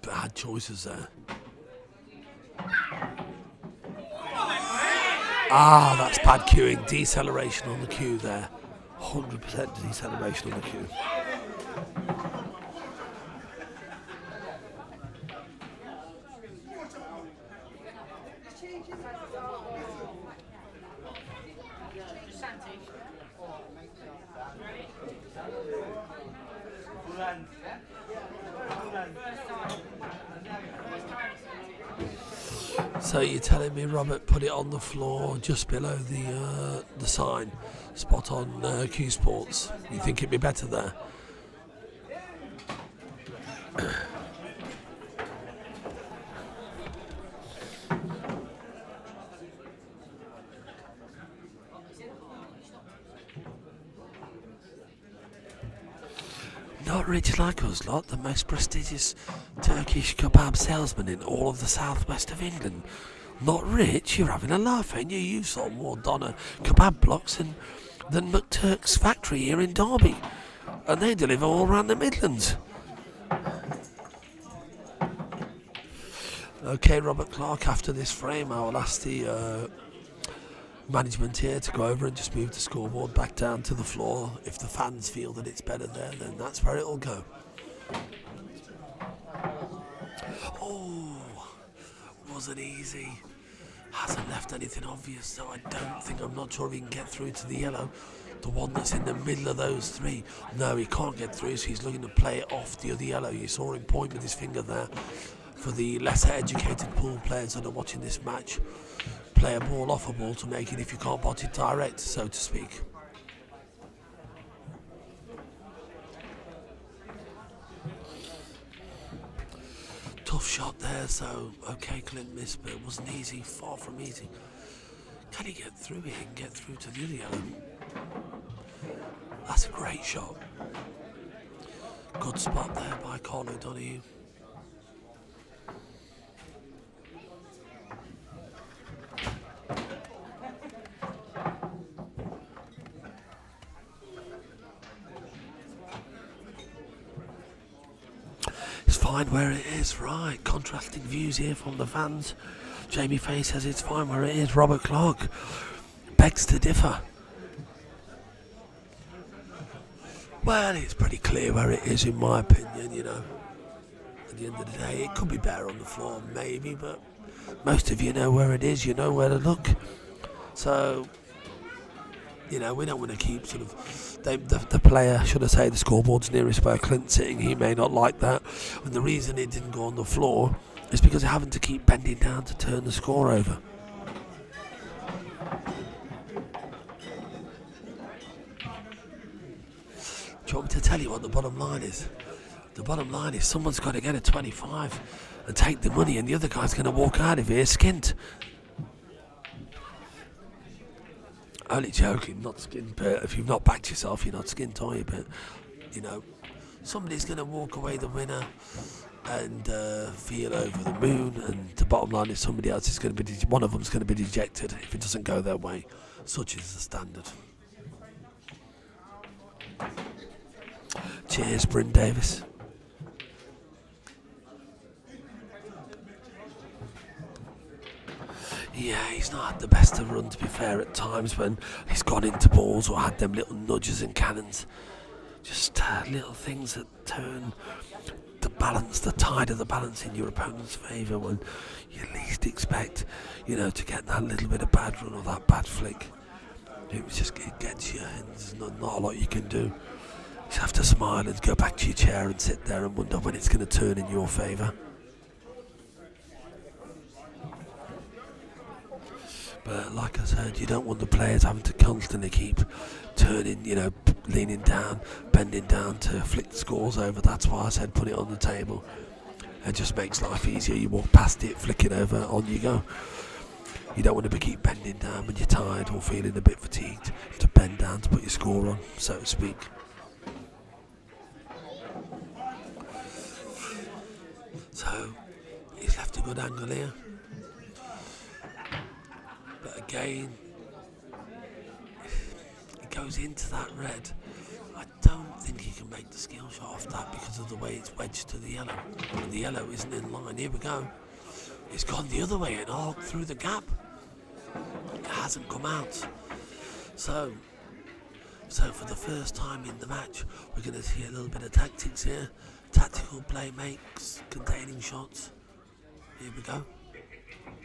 But had choices there. Ah, that's bad cueing. Deceleration on the cue there. 100% deceleration on the cue. So you're telling me, Robert, put it on the floor just below the sign, spot on Q Sports. You think it'd be better there? Not rich like us lot, the most prestigious Turkish kebab salesman in all of the southwest of England. Not rich? You're having a laugh, ain't you? You sold more doner kebab blocks than McTurk's factory here in Derby. And they deliver all around the Midlands. Okay, Robert Clark, after this frame I will ask the management here to go over and just move the scoreboard back down to the floor. If the fans feel that it's better there, then that's where it'll go. Oh, wasn't easy. Hasn't left anything obvious, so I don't think, I'm not sure if he can get through to the yellow. The one that's in the middle of those three. No, he can't get through, so he's looking to play it off the other yellow. You saw him point with his finger there. For the lesser educated pool players that are watching this match, play a ball off a ball to make it if you can't pot it direct, so to speak. Tough shot there, so okay, Clint missed, but it wasn't easy, far from easy. Can he get through it and get through to the other yellow? That's a great shot. Good spot there by Karl O'Donoghue. Fine where it is, right. Contrasting views here from the fans. Jamie Fay says it's fine where it is. Robert Clark begs to differ. Well, it's pretty clear where it is in my opinion, you know. At the end of the day, it could be better on the floor, maybe, but most of you know where it is, you know where to look. So, you know, we don't want to keep sort of... The player, should I say, the scoreboard's nearest where Clint's sitting, he may not like that. And the reason it didn't go on the floor is because they're having to keep bending down to turn the score over. Do you want me to tell you what the bottom line is? The bottom line is someone's got to get a 25 and take the money, and the other guy's going to walk out of here skint. Only joking, not skint, but if you've not backed yourself, you're not skint, are you? But, you know, somebody's going to walk away the winner and feel over the moon, and the bottom line is somebody else is going to be, one of them's going to be dejected if it doesn't go their way. Such is the standard. Cheers, Bryn Davis. Yeah, he's not had the best of run, to be fair, at times when he's gone into balls or had them little nudges and cannons. Just little things that turn the balance, the tide of the balance in your opponent's favour when you least expect, to get that little bit of bad run or that bad flick. It gets you, and there's not a lot you can do. You just have to smile and go back to your chair and sit there and wonder when it's going to turn in your favour. But like I said, you don't want the players having to constantly keep turning, leaning down, bending down to flick the scores over. That's why I said put it on the table. It just makes life easier. You walk past it, flick it over, on you go. You don't want to keep bending down when you're tired or feeling a bit fatigued. You have to bend down to put your score on, so to speak. So, he's left a good angle here. But again, it goes into that red. I don't think he can make the skill shot off that because of the way it's wedged to the yellow. And the yellow isn't in line. Here we go. It's gone the other way and arced through the gap. It hasn't come out. So for the first time in the match, we're going to see a little bit of tactics here. Tactical play makes containing shots. Here we go.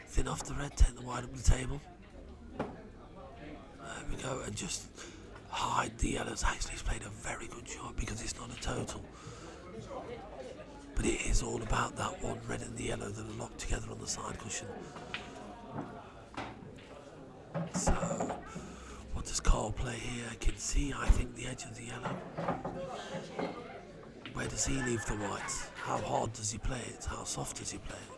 Thin off the red, take the white up the table. There we go, and just hide the yellows. Actually, he's played a very good shot because it's not a total. But it is all about that one red and the yellow that are locked together on the side cushion. So, what does Karl play here? I can see, I think, the edge of the yellow. Where does he leave the whites? How hard does he play it? How soft does he play it?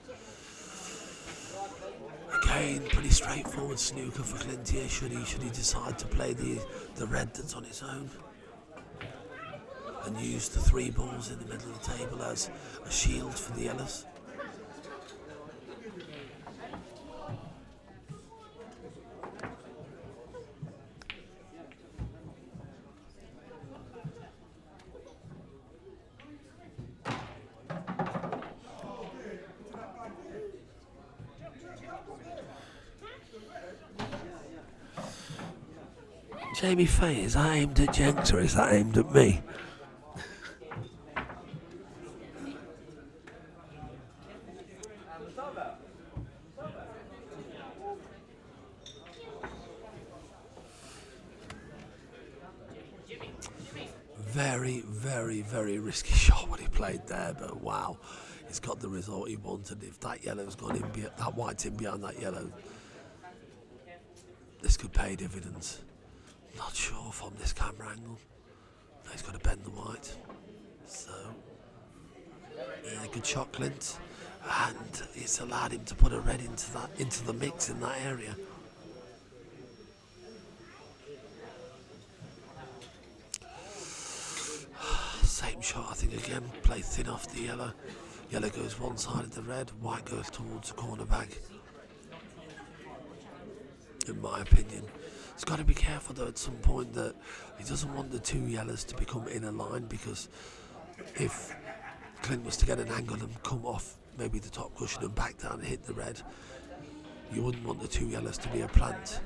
Again, pretty straightforward snooker for Clint here. Should he decide to play the red that's on its own and use the 3 balls in the middle of the table as a shield for the yellows? Jamie Faye, is that aimed at Jenks or is that aimed at me? Very, very, very risky shot what he played there, but wow, he's got the result he wanted. If that yellow's gone in, that white's in behind that yellow, this could pay dividends. Not sure from this camera angle. No, he's got to bend the white. So, yeah, good shot, Clint, and it's allowed him to put a red into the mix in that area. Same shot, I think again. Play thin off the yellow. Yellow goes one side of the red. White goes towards the corner bag. In my opinion. He's got to be careful though at some point that he doesn't want the 2 yellows to become in a line, because if Clint was to get an angle and come off maybe the top cushion and back down and hit the red, you wouldn't want the 2 yellows to be a plant.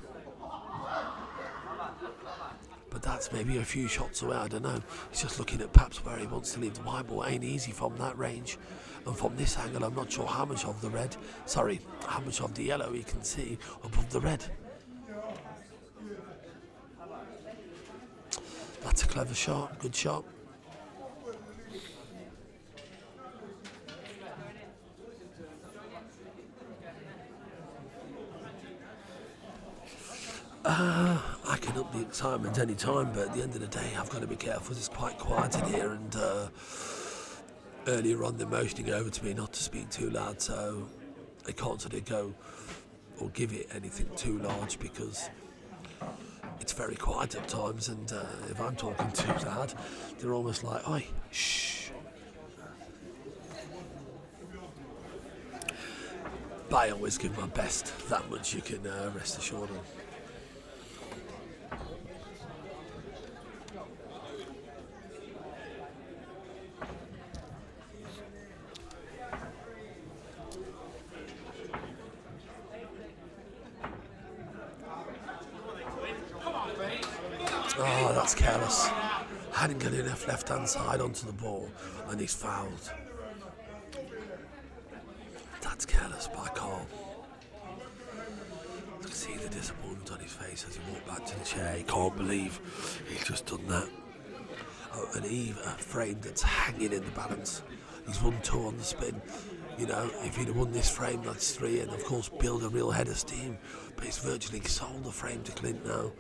But that's maybe a few shots away, I don't know. He's just looking at perhaps where he wants to leave the white ball. Ain't easy from that range. And from this angle, I'm not sure how much of the yellow he can see above the red. That's a clever shot, good shot. I can up the excitement any time, but at the end of the day, I've got to be careful. It's quite quiet in here, and earlier on they're motioning over to me not to speak too loud, so I can't sort of go or give it anything too large because it's very quiet at times, and if I'm talking too loud, they're almost like, oi, shh. But I always give my best, that much you can rest assured on. That's careless. Hadn't got enough left-hand side onto the ball, and he's fouled. That's careless by Karl. You can see the disappointment on his face as he walked back to the chair. He can't believe he's just done that. An frame that's hanging in the balance. He's won 2 on the spin. You know, if he'd have won this frame, that's 3, and of course build a real head of steam. But he's virtually sold the frame to Clint now,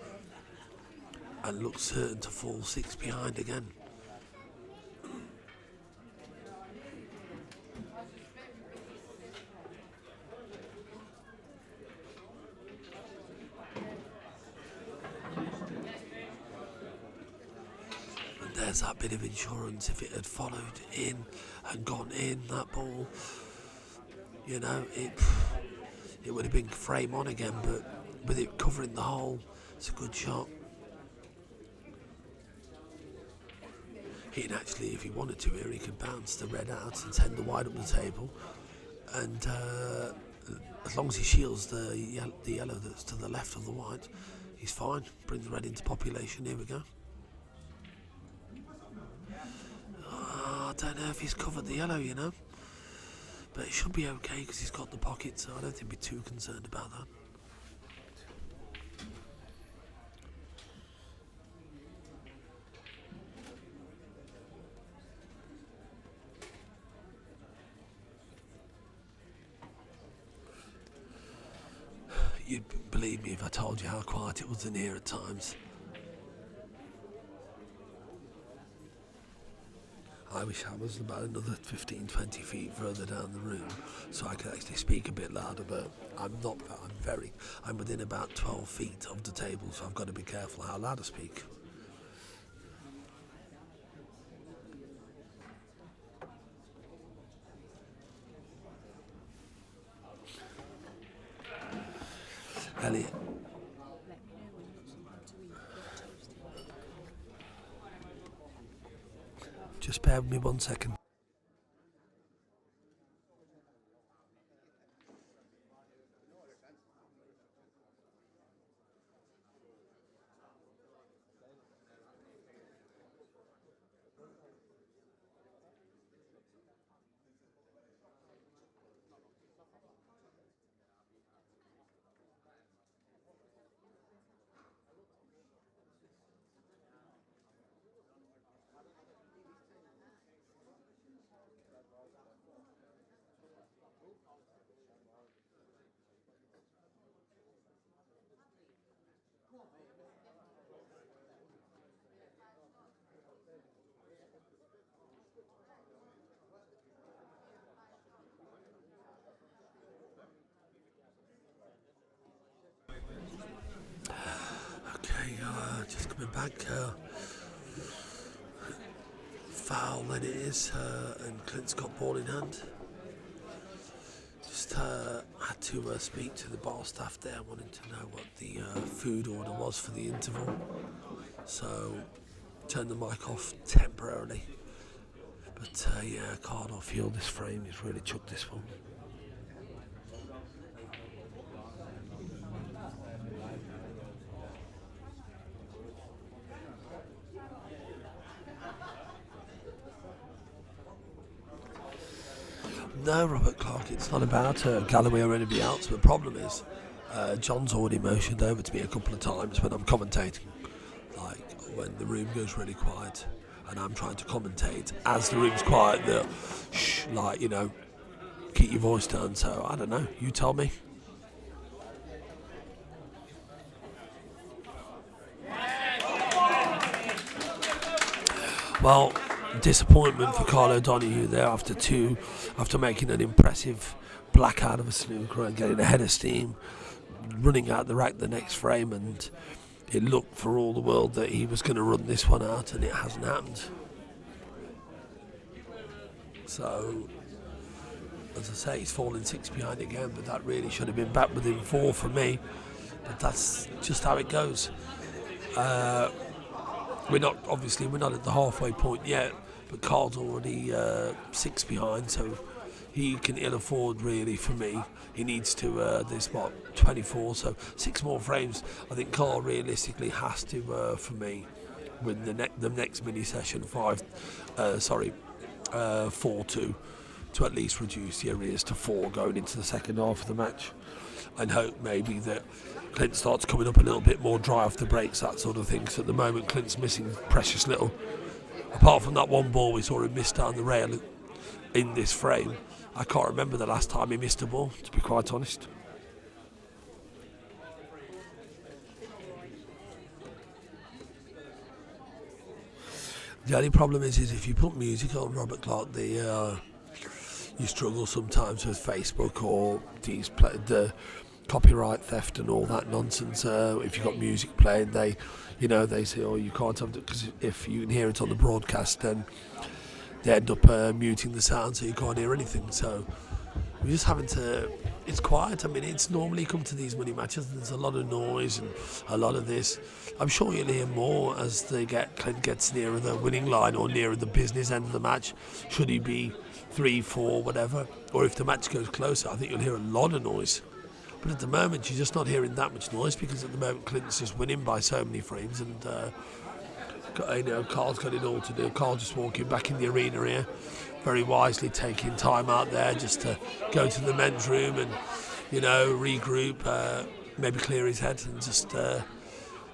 and looks certain to fall 6 behind again. And there's that bit of insurance. If it had followed in and gone in, that ball, you know, it would have been frame on again, but with it covering the hole, it's a good shot. He can actually, if he wanted to here, he could bounce the red out and send the white up the table, and as long as he shields the yellow that's to the left of the white, he's fine. Bring the red into population. Here we go. I don't know if he's covered the yellow, you know, but it should be okay because he's got the pocket, so I don't think we'd be too concerned about that. You'd believe me if I told you how quiet it was in here at times. I wish I was about another 15-20 feet further down the room so I could actually speak a bit louder, but I'm within about 12 feet of the table, so I've got to be careful how loud I speak. Elliot. Just bear with me 1 second. Just coming back, foul then it is, and Clint's got ball in hand. Just had to speak to the bar staff there, wanting to know what the food order was for the interval. So, turned the mic off temporarily. But yeah, Karl feel this frame, he's really chucked this one. No, Robert Clark, it's not about Galloway or anybody else, but the problem is John's already motioned over to me a couple of times when I'm commentating, like when the room goes really quiet and I'm trying to commentate as the room's quiet, shh, like, you know, keep your voice down. So I don't know, you tell me. Well, disappointment for Karl O'Donoghue there after making an impressive black out of a snooker and getting a head of steam, running out the rack the next frame, and it looked for all the world that he was going to run this one out, and it hasn't happened. So, as I say, he's fallen 6 behind again, but that really should have been back within 4 for me, but that's just how it goes. We're not at the halfway point yet, but Karl's already 6 behind, so he can ill afford, really, for me. He needs to, there's 24, so 6 more frames. I think Karl realistically has to, for me, win the next mini session 4-2 to at least reduce the arrears to 4 going into the second half of the match, and hope maybe that Clint starts coming up a little bit more dry off the brakes, that sort of thing. Because at the moment Clint's missing precious little. Apart from that one ball we saw him miss down the rail in this frame, I can't remember the last time he missed a ball, to be quite honest. The only problem is if you put music on, Robert Clark, you struggle sometimes with Facebook or the copyright theft and all that nonsense. If you've got music playing, they say, oh, you can't have it, because if you can hear it on the broadcast, then they end up muting the sound so you can't hear anything. So we're just having to. It's quiet. I mean, it's normally come to these money matches and there's a lot of noise and a lot of this. I'm sure you'll hear more as Clint gets nearer the winning line or nearer the business end of the match. Should he be 3-4, whatever, or if the match goes closer, I think you'll hear a lot of noise. But at the moment, you're just not hearing that much noise, because at the moment Clint's just winning by so many frames, and Karl's got it all to do. Karl just walking back in the arena here, very wisely taking time out there just to go to the men's room and regroup, maybe clear his head, and just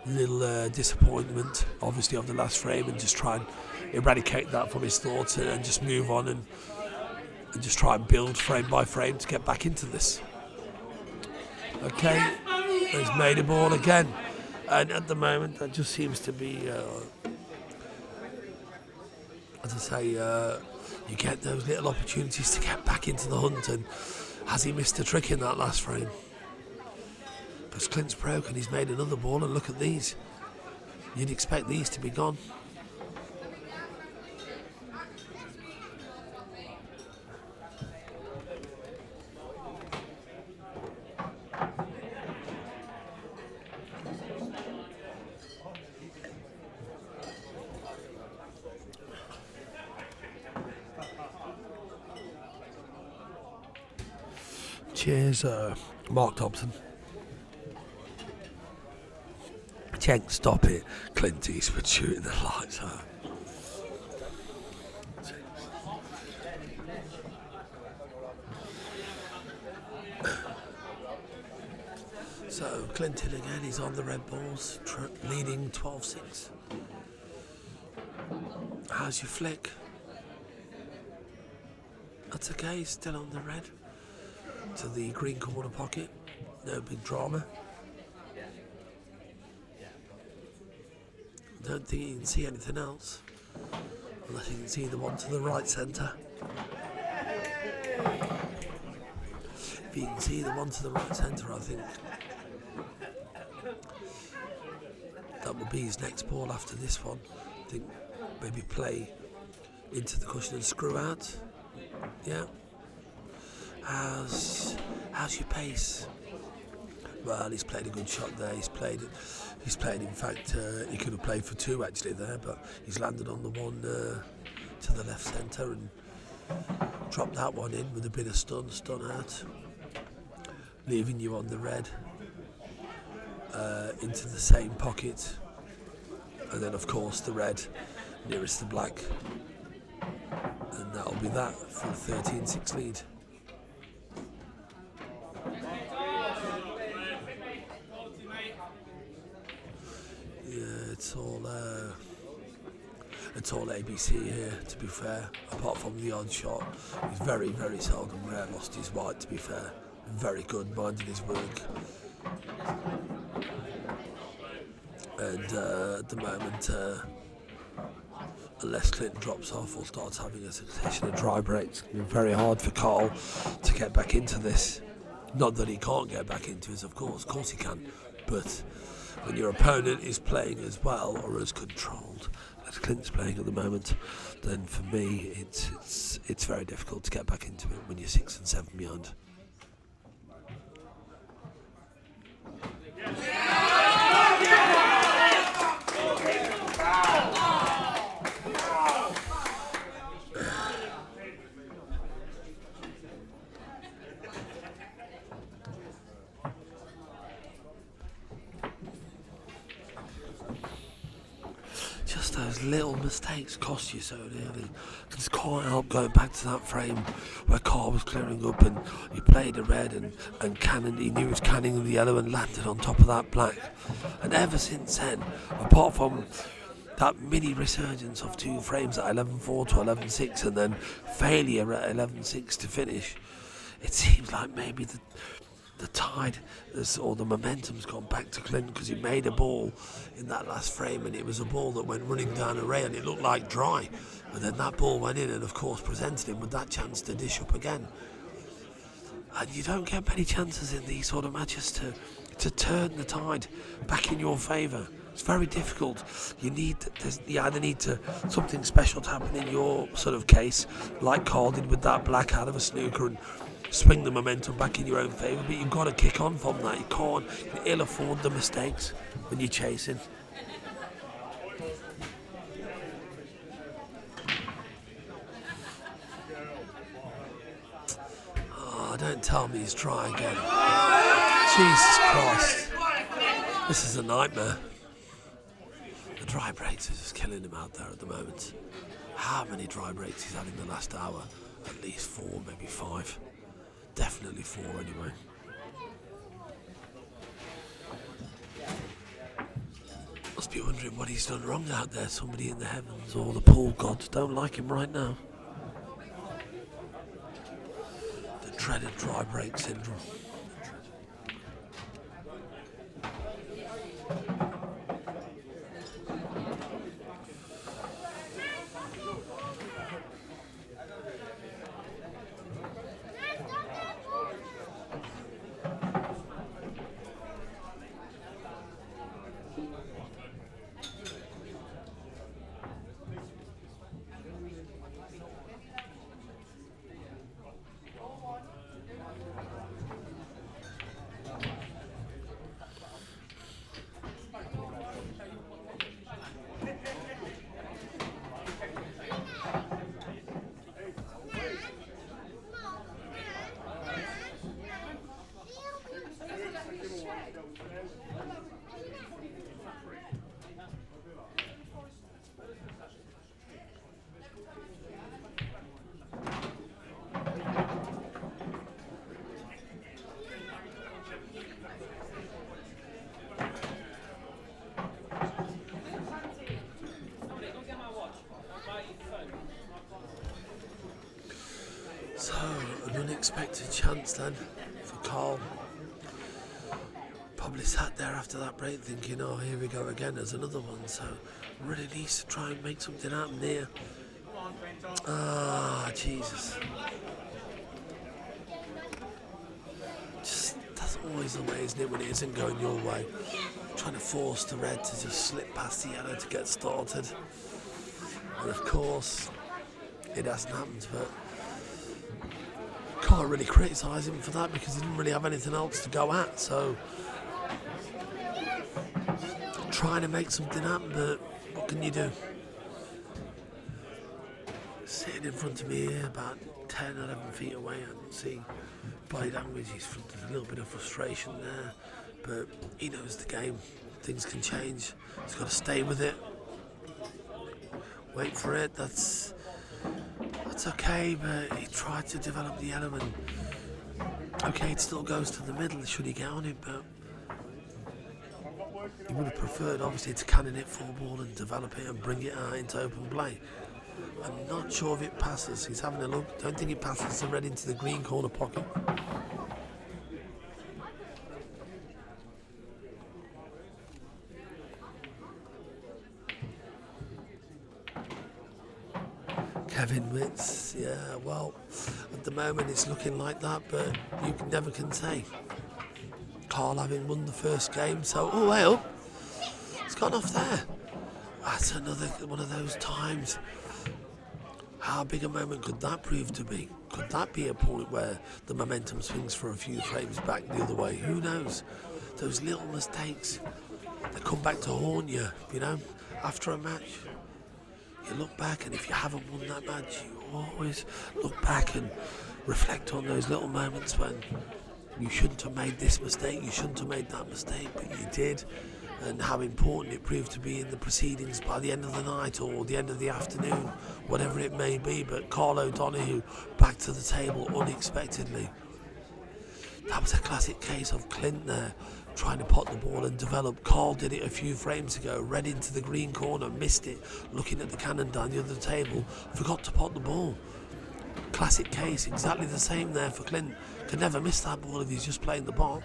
little disappointment obviously of the last frame, and just try and eradicate that from his thoughts and just move on and just try and build frame by frame to get back into this. Okay, he's made a ball again, and at the moment that just seems to be as I say, you get those little opportunities to get back into the hunt, and has he missed a trick in that last frame? Because Clint's broken, he's made another ball, and look at these. You'd expect these to be gone. Cheers, Mark Thompson. Cenk, stop it. Clint Eastwood shooting the lights out. So Clinton again, he's on the red balls, leading 12-6. How's your flick? That's okay, he's still on the red. To the green corner pocket, no big drama. Don't think you can see anything else, unless you can see the one to the right centre. If you can see the one to the right centre, I think that will be his next ball after this one. I think maybe play into the cushion and screw out. Yeah. How's your pace? Well, he's played a good shot there. He's played. In fact, he could have played for 2 actually there, but he's landed on the one to the left centre and dropped that one in with a bit of stun out, leaving you on the red into the same pocket, and then of course the red nearest the black, and that'll be that for a 13-6 lead. It's all ABC here, to be fair, apart from the odd shot. He's very, very seldom rare lost his white, to be fair. Very good, minding his work. And at the moment, unless Clint drops off or starts having a succession of dry breaks, it's going to be very hard for Karl to get back into this. Not that he can't get back into it, of course he can, but when your opponent is playing as well or as controlled as Clint's playing at the moment, then for me it's very difficult to get back into it when you're 6 and 7 behind. those little mistakes cost you so dearly. I just can't help going back to that frame where Karl was clearing up and he played a red and cannon. He knew he was canning the yellow and landed on top of that black. And ever since then, apart from that mini resurgence of 2 frames at 11.4 to 11.6 and then failure at 11.6 to finish, it seems like maybe the tide or the momentum's gone back to Clint, because he made a ball in that last frame and it was a ball that went running down a rail and it looked like dry, and then that ball went in and of course presented him with that chance to dish up again. And you don't get many chances in these sort of matches to turn the tide back in your favour. It's very difficult. You either need something special to happen in your sort of case, like Karl did with that black out of a snooker, and swing the momentum back in your own favour, but you've got to kick on from that. You can't ill afford the mistakes when you're chasing. Oh, don't tell me he's dry again. Jesus Christ. This is a nightmare. The dry breaks are just killing him out there at the moment. How many dry breaks he's had in the last hour? At least 4, maybe 5. Definitely 4 anyway. Must be wondering what he's done wrong out there. Somebody in the heavens or the pool gods don't like him right now. The dreaded dry break syndrome. So, an unexpected chance then for Karl. Probably sat there after that break thinking, oh, here we go again, there's another one. So, really needs to try and make something happen here. Ah, Jesus. Just, that's always the way, isn't it, when it isn't going your way. Trying to force the red to just slip past the yellow to get started. And of course, it hasn't happened, but can't really criticise him for that because he didn't really have anything else to go at. So trying to make something happen, but what can you do? Sitting in front of me here, about 10, 11 feet away, I can see body language. There's a little bit of frustration there, but he knows the game. Things can change. He's got to stay with it. Wait for it. That's okay, but he tried to develop the element. Okay, it still goes to the middle, should he get on it, but he would have preferred, obviously, to cannon it full ball and develop it and bring it out into open play. I'm not sure if it passes. He's having a look. Don't think it passes the red into the green corner pocket. Kevin Witz, yeah, well, at the moment it's looking like that, but you never can say. Karl having won the first game, so, oh, well, it's gone off there. That's another one of those times. How big a moment could that prove to be? Could that be a point where the momentum swings for a few frames back the other way? Who knows? Those little mistakes, they come back to haunt you, you know, after a match. You look back, and if you haven't won that match, you always look back and reflect on those little moments when you shouldn't have made this mistake, you shouldn't have made that mistake, but you did, and how important it proved to be in the proceedings by the end of the night or the end of the afternoon, whatever it may be. But Karl O'Donoghue back to the table unexpectedly. That was a classic case of Clint there trying to pot the ball and develop. Karl did it a few frames ago, read into the green corner, missed it, looking at the cannon down the other table, forgot to pot the ball. Classic case, exactly the same there for Clint. Could never miss that ball if he's just playing the ball.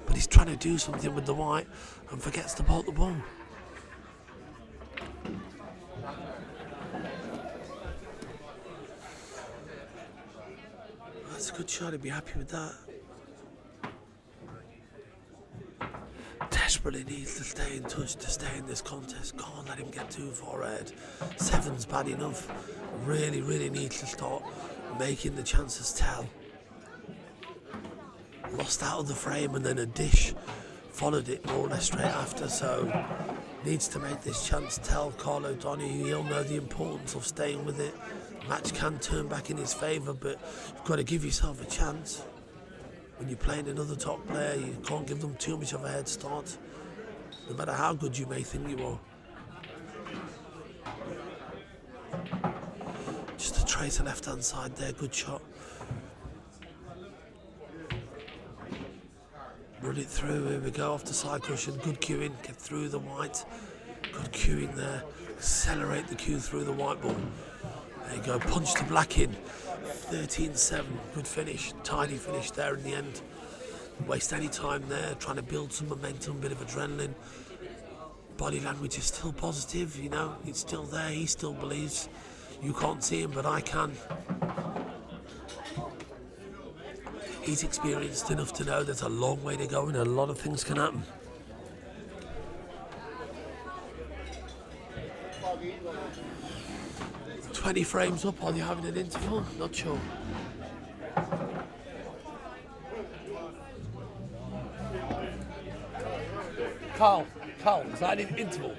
But he's trying to do something with the white and forgets to pot the ball. That's a good shot, he'd be happy with that. Desperately needs to stay in touch to stay in this contest. Can't let him get too far ahead. 7's bad enough. Really needs to start making the chances tell. Lost out of the frame and then a dish followed it more or less straight after, so needs to make this chance tell. Karl O'Donoghue, he'll know the importance of staying with it. Match can turn back in his favour, but you've got to give yourself a chance. When you're playing another top player, you can't give them too much of a head start, no matter how good you may think you are. Just a trace of left-hand side there, good shot. Run it through, here we go, off the side cushion, good cueing, get through the white. Good cueing there, accelerate the cue through the white ball. There you go, punch the black in. 13-7, good finish, tidy finish there in the end. Waste any time there, trying to build some momentum, bit of adrenaline. Body language is still positive, you know, it's still there, he still believes. You can't see him, but I can. He's experienced enough to know there's a long way to go and a lot of things can happen. "20 frames up, are you having an interval? Not sure." Karl, is that an interval?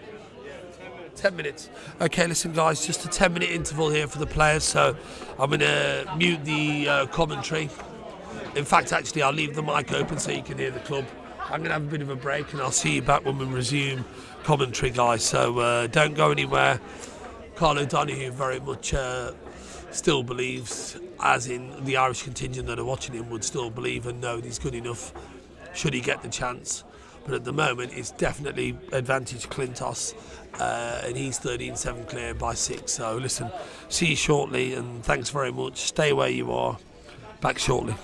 10 minutes. Okay, listen guys, just a 10-minute interval here for the players, so I'm going to mute the commentary. In fact, actually, I'll leave the mic open so you can hear the club. I'm going to have a bit of a break and I'll see you back when we resume commentary, guys, so don't go anywhere. Karl O'Donoghue very much still believes, as in the Irish contingent that are watching him would still believe and know he's good enough should he get the chance. But at the moment, it's definitely advantage Clintos, and he's 13-7 clear by 6. So listen, see you shortly, and thanks very much. Stay where you are. Back shortly.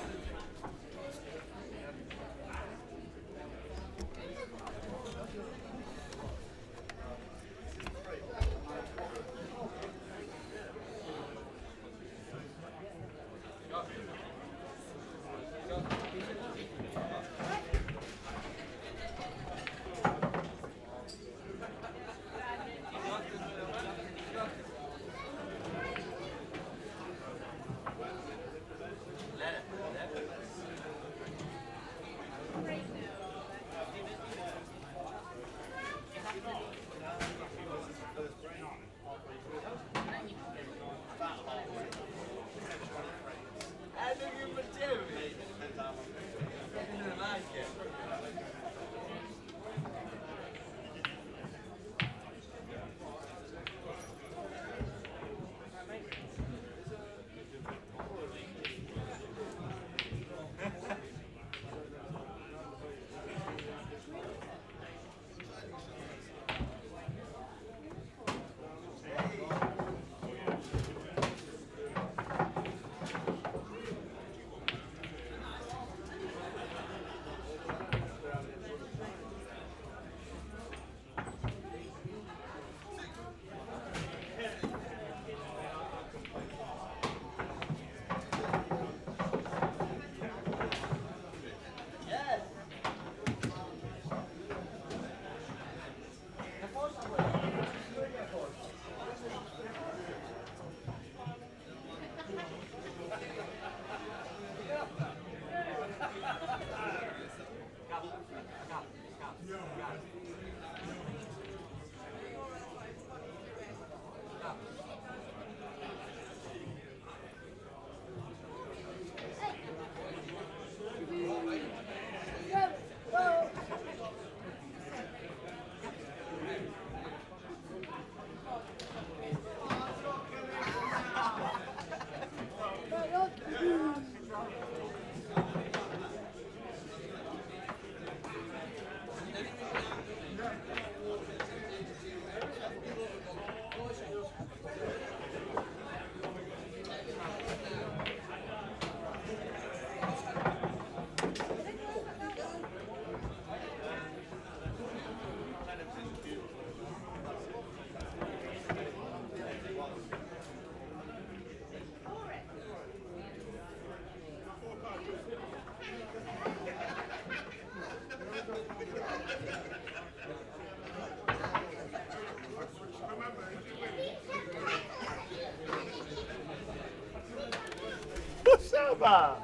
that?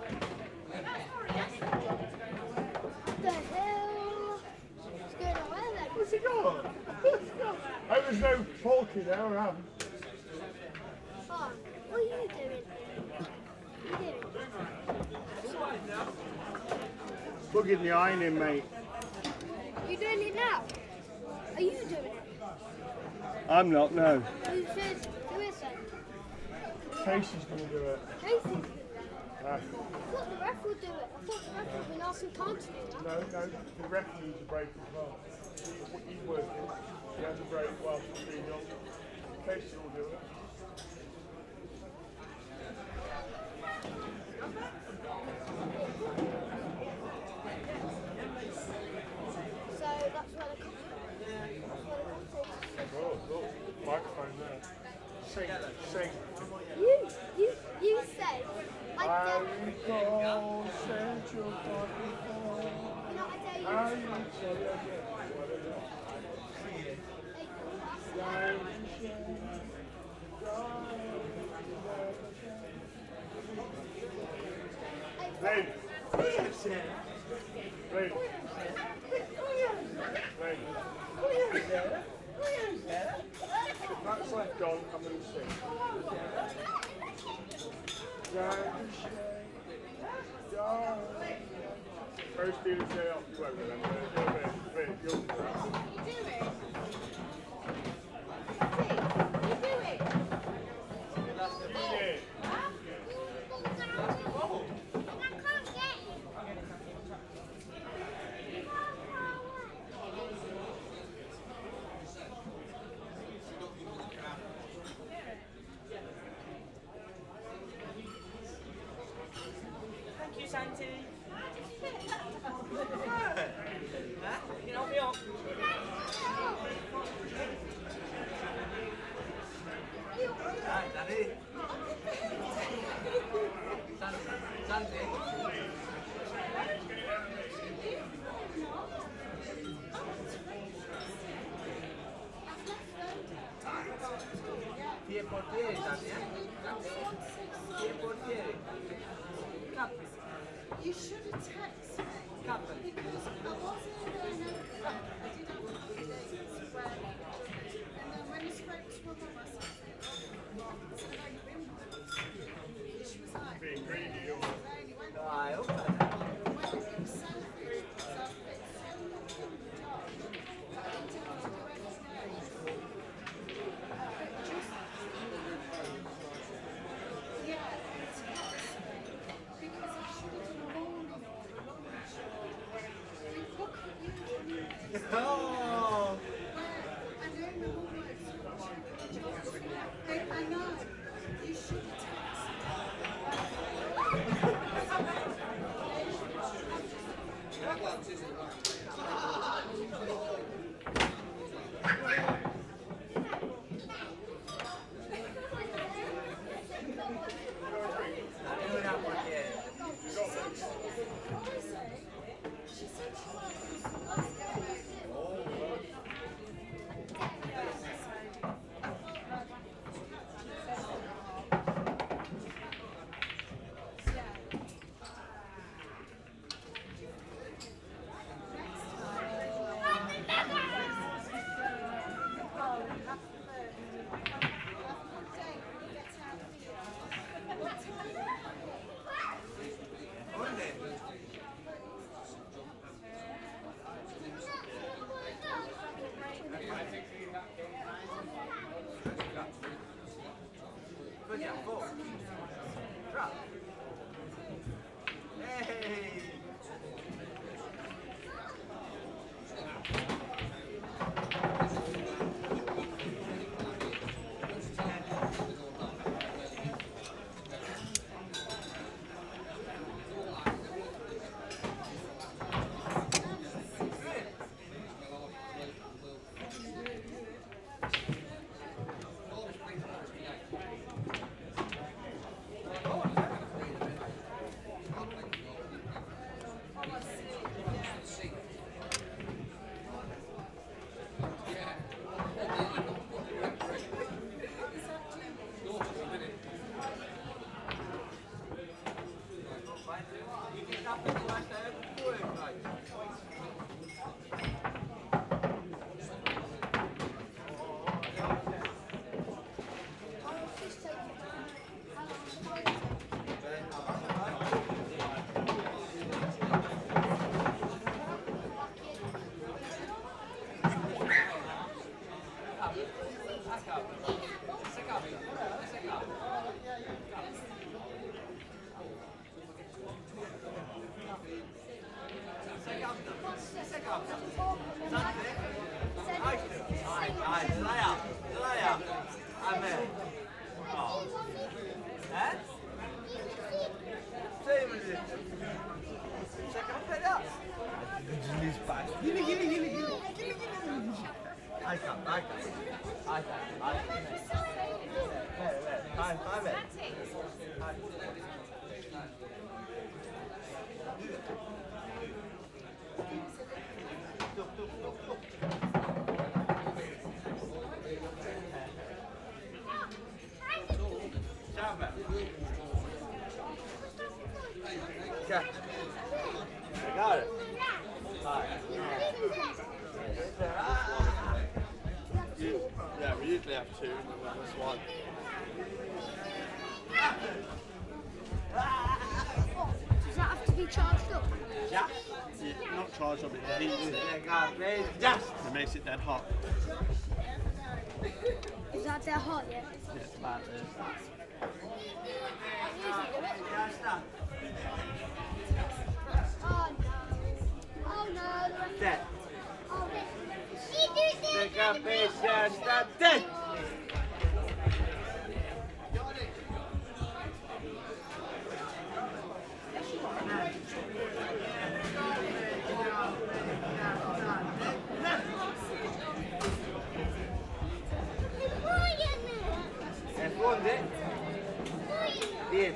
What the hell? What's going on there then? What's he got? Oh, there's no pork in there, I have. Oh, what are you doing? What are you doing? Plugging the iron in, mate. You doing it now? Are you doing it? I'm not, no. Who says do it then? Casey's going to do it. Casey? Ah. I thought the ref would do it. I thought the ref would been asking Karl to do that. No, the ref needs a break as well. He's working. He has a break while he's being young. Casey will do it. So that's where the commentators. Oh, look, microphone there. Sing. You say I I dare recall Central Park before. you know I dare I you. Rain. Rain. Rain. That's left on, I'm going to sing. First do the day off, you won't remember. Wait, you'll do that. Yeah. Thank you, Santi. Huh? You know me up. Right, Daddy. Santi. Chi è portiere, Santi, eh? Chi è portiere? Capri. You should have texted me Capri. because I wasn't going to. I did have a few days where, and then when I spoke to my mum, I said, "Oh, so how you been?" She was like, Being greedy, you're "I only went." Dai, ok. Well, it was selfish because I've been so long in the job. I didn't have to do every day. But just, yeah, text me because I should have done a morning or a lunch. Look at you. Oh. I know my mum works so much in the job. I know. You should text me. È una portiere. She said she was. Got it. Yeah, we usually have two, and then this one. Does that have to be charged up? Yeah, not charged up, it heats it. It makes it dead hot. Is that their hot yet? Yeah, it's about this. Oh no. Oh no. Dead. Oh, this. Cabeça está dead. Responde. 10,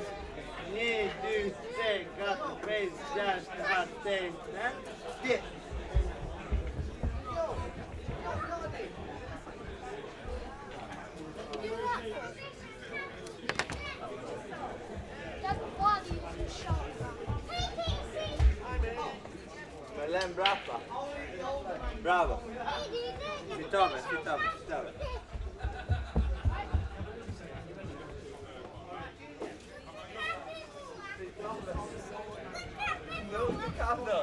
9, 2, 3, 4, 5, 6, 7, 8, 10. Belen brava. Bravo. Si tome. Calm down.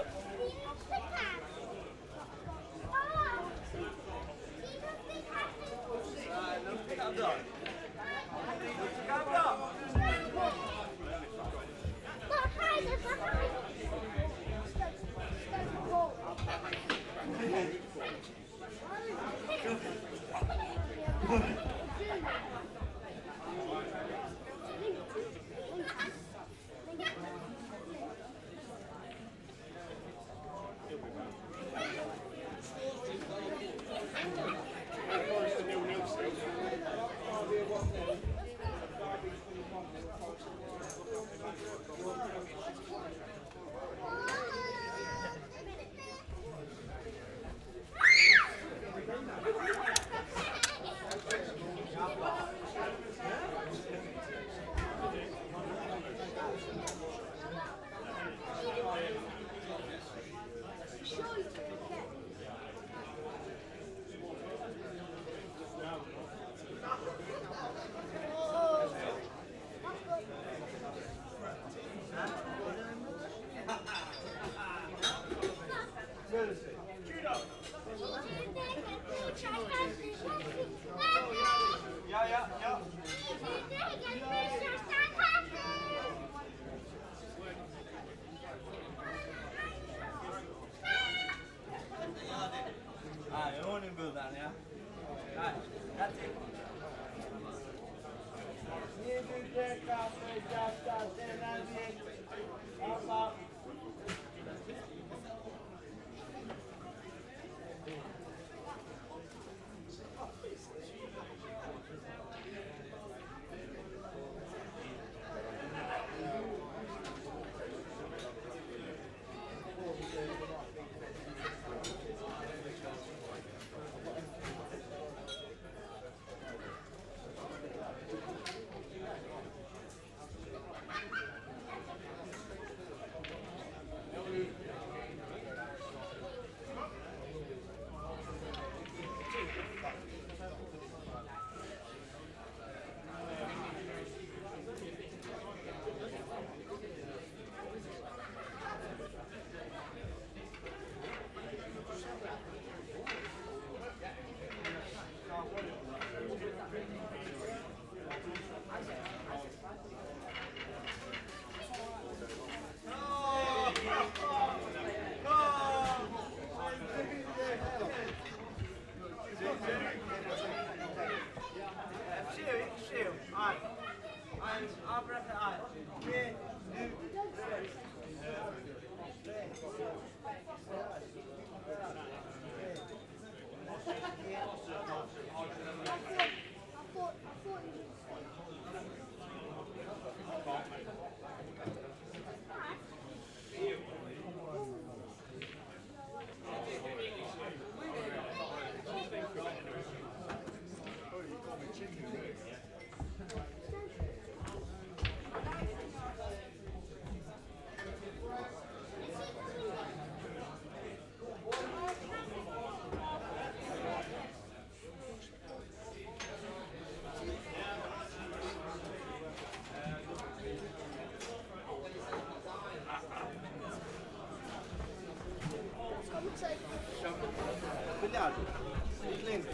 Clint.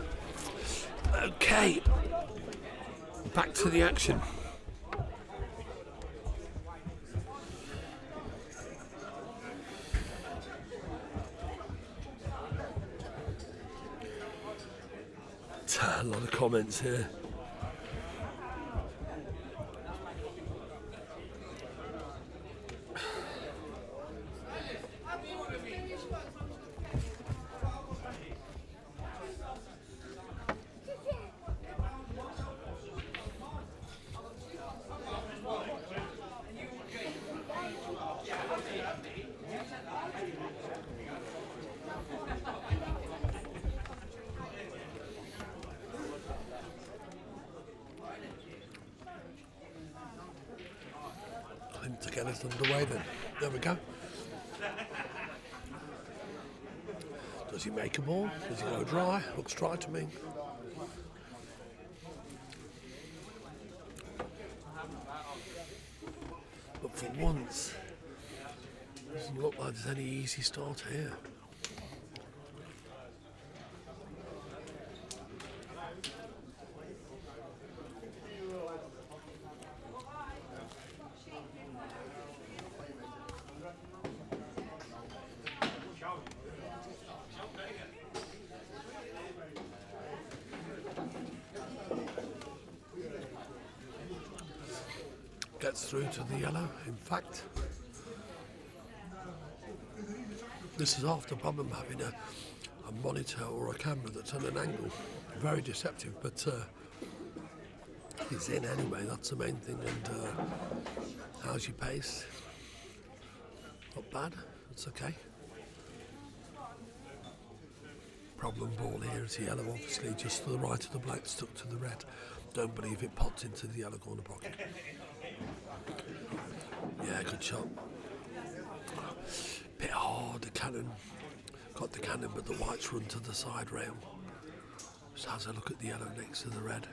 Okay, back to the action. A lot of comments here. Clint to get us underway then. There we go. Does he make a ball? Does he go dry? Looks dry to me. But for once, doesn't look like there's any easy start here. Gets through to the yellow. In fact, this is half the problem, having a monitor or a camera that's on an angle. Very deceptive, but he's in anyway, that's the main thing. And how's your pace? Not bad, it's okay. Problem ball here is the yellow, obviously just to the right of the black, stuck to the red. Don't believe it popped into the yellow corner pocket. Yeah, good shot. Bit hard, the cannon. Got the cannon, but the whites run to the side rail. Just has a look at the yellow next to the red.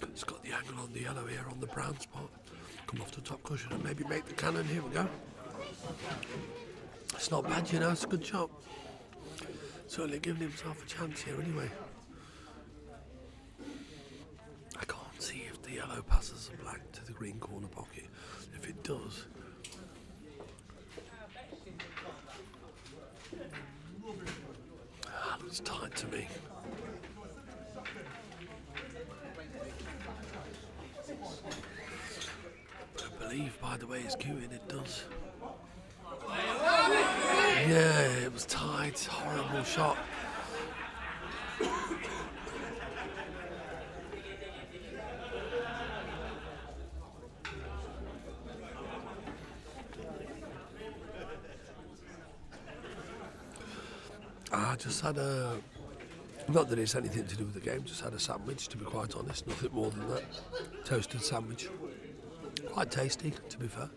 It's got the angle on the yellow here on the brown spot. Come off the top cushion and maybe make the cannon. Here we go. It's not bad, you know, it's a good shot. Certainly giving himself a chance here anyway. I can't see if the yellow passes the black to the green corner pocket. If it does, looks tight to me. I believe by the way it's queuing, it does. Yeah, it was tight, horrible shot. I just had a, not that it's anything to do with the game, just had a sandwich, to be quite honest, nothing more than that. Toasted sandwich. Quite tasty, to be fair.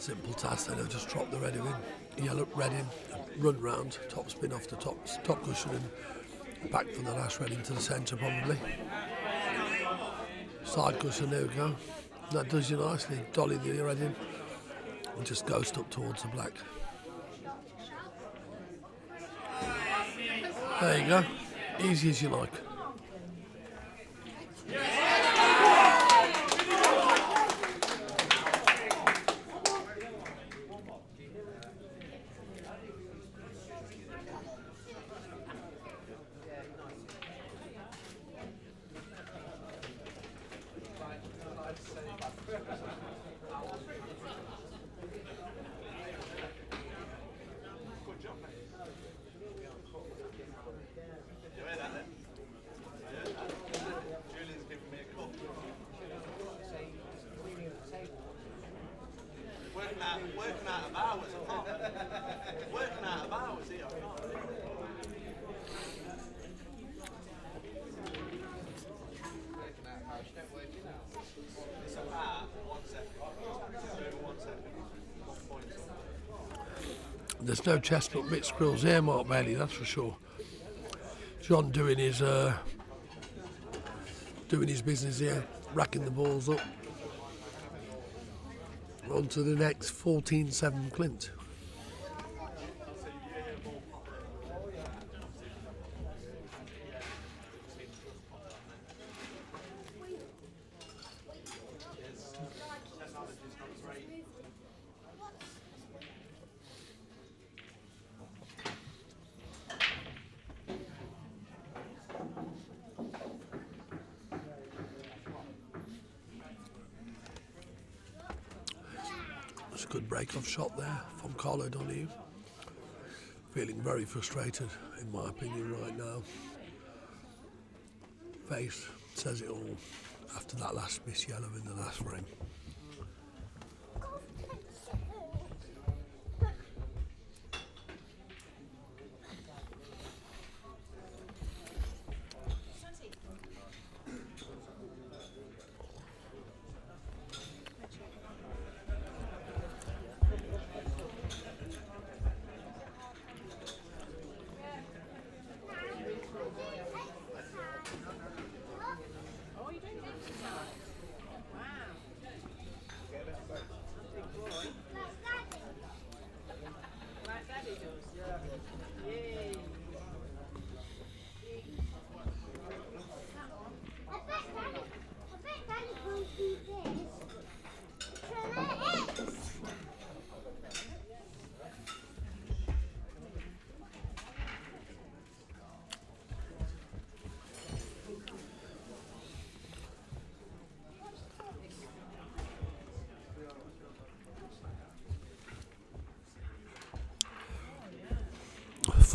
Simple task then, I'll just drop the red in, yellow red in, run round, top spin off the top cushion and back from the last red into the centre probably. Side cushion, there we go. That does you nicely, dolly the red in and just ghost up towards the black. There you go, easy as you like. Working out of hours, I can't. Working out of hours here, I can't. It's about 1 second. 1 second. 1 point. There's no chestnut bit squirrels here, Mark Bailey, that's for sure. John doing his business here, racking the balls up. On to the next 14-7 Clint. That's a good break-off shot there from Karl O'Donoghue. Feeling very frustrated, in my opinion, right now. Face says it all after that last miss yellow in the last frame.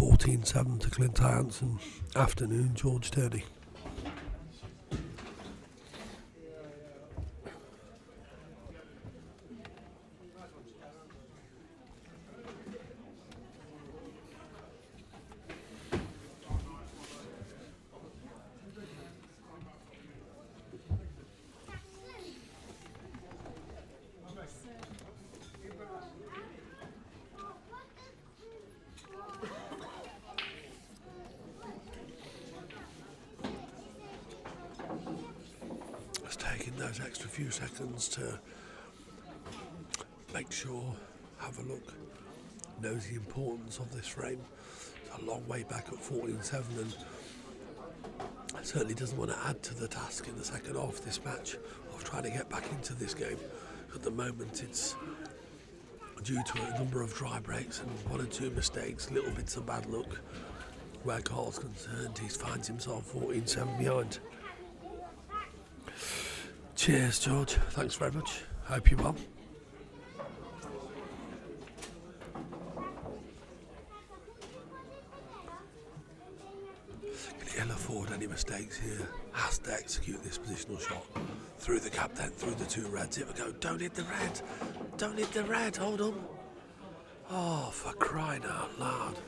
(14-7) to Clint Ianson. Afternoon, George Turney. Taking those extra few seconds to make sure, have a look, knows the importance of this frame. It's a long way back at 14-7 and certainly doesn't want to add to the task in the second half of this match of trying to get back into this game. At the moment it's due to a number of dry breaks and 1 or 2 mistakes, little bits of bad luck. Where Karl's concerned, he finds himself 14-7 behind. Cheers, George. Thanks very much. Hope you're well. Can he ill afford any mistakes here? Has to execute this positional shot. Through the gap then, through the 2 reds. Here we go. Don't hit the red. Don't hit the red. Hold on. Oh, for crying out loud.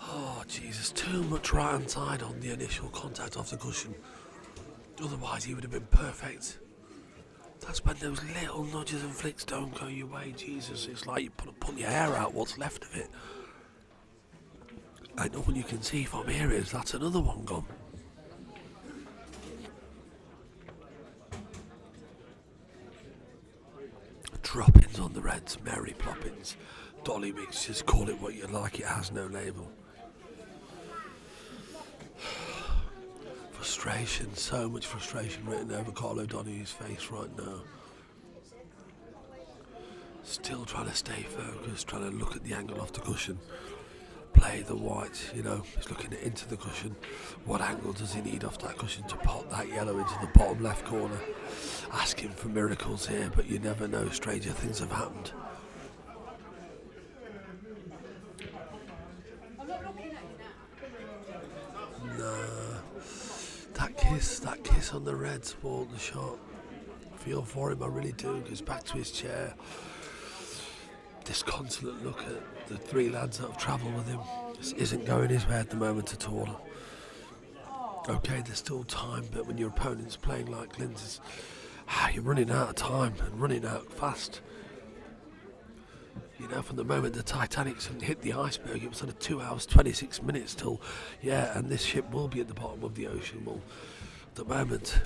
Oh, Jesus. Too much right hand side on the initial contact off the cushion. Otherwise he would have been perfect. That's when those little nudges and flicks don't go your way, Jesus. It's like you pull your hair out, what's left of it. And all you can see from here is that's another one gone. Droppings on the reds, Mary Ploppins, Dolly mixtures, call it what you like, it has no label. Frustration, so much frustration written over Karl O'Donoghue's face right now. Still trying to stay focused, trying to look at the angle off the cushion. Play the white, you know, he's looking into the cushion. What angle does he need off that cushion to pop that yellow into the bottom left corner? Asking for miracles here, but you never know, stranger things have happened. Nah, that kiss on the red spoiled the shot. I feel for him, I really do. Goes back to his chair. Disconsolate look at the three lads that have travelled with him. This isn't going his way at the moment at all. Okay, there's still time, but when your opponent's playing like Clint, you're running out of time and running out fast. You know, from the moment the Titanic's hit the iceberg, it was sort of 2 hours, 26 minutes till, and this ship will be at the bottom of the ocean. Well, at the moment,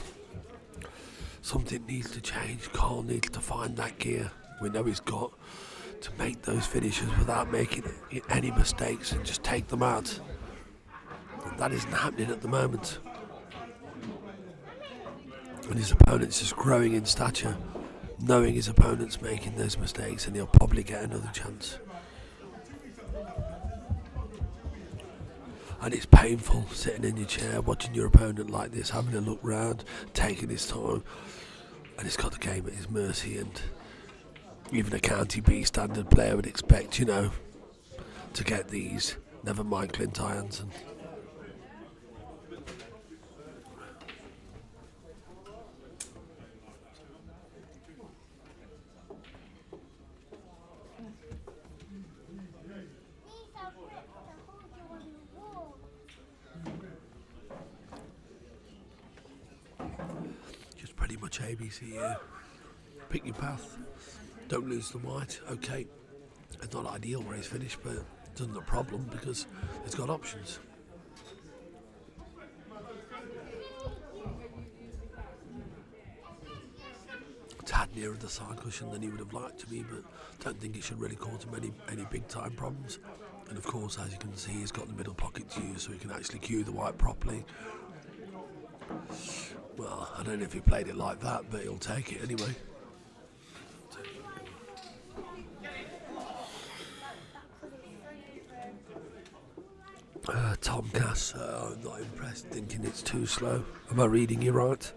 something needs to change. Karl needs to find that gear we know he's got to make those finishes without making any mistakes and just take them out. And that isn't happening at the moment. And his opponent's just growing in stature, knowing his opponent's making those mistakes, and he'll probably get another chance. And it's painful sitting in your chair, watching your opponent like this, having a look round, taking his time, and he's got the game at his mercy. And even a County B standard player would expect, to get these. Never mind Clint Ianson. Just pretty much ABC here. Pick your path. Don't lose the white. Okay, it's not ideal where he's finished, but it isn't a problem because he's got options. A tad nearer the side cushion than he would have liked to be, but don't think it should really cause him any big time problems. And of course, as you can see, he's got the middle pocket to use, so he can actually cue the white properly. Well, I don't know if he played it like that, but he'll take it anyway. Tom Cass, I'm not impressed, thinking it's too slow. Am I reading you right?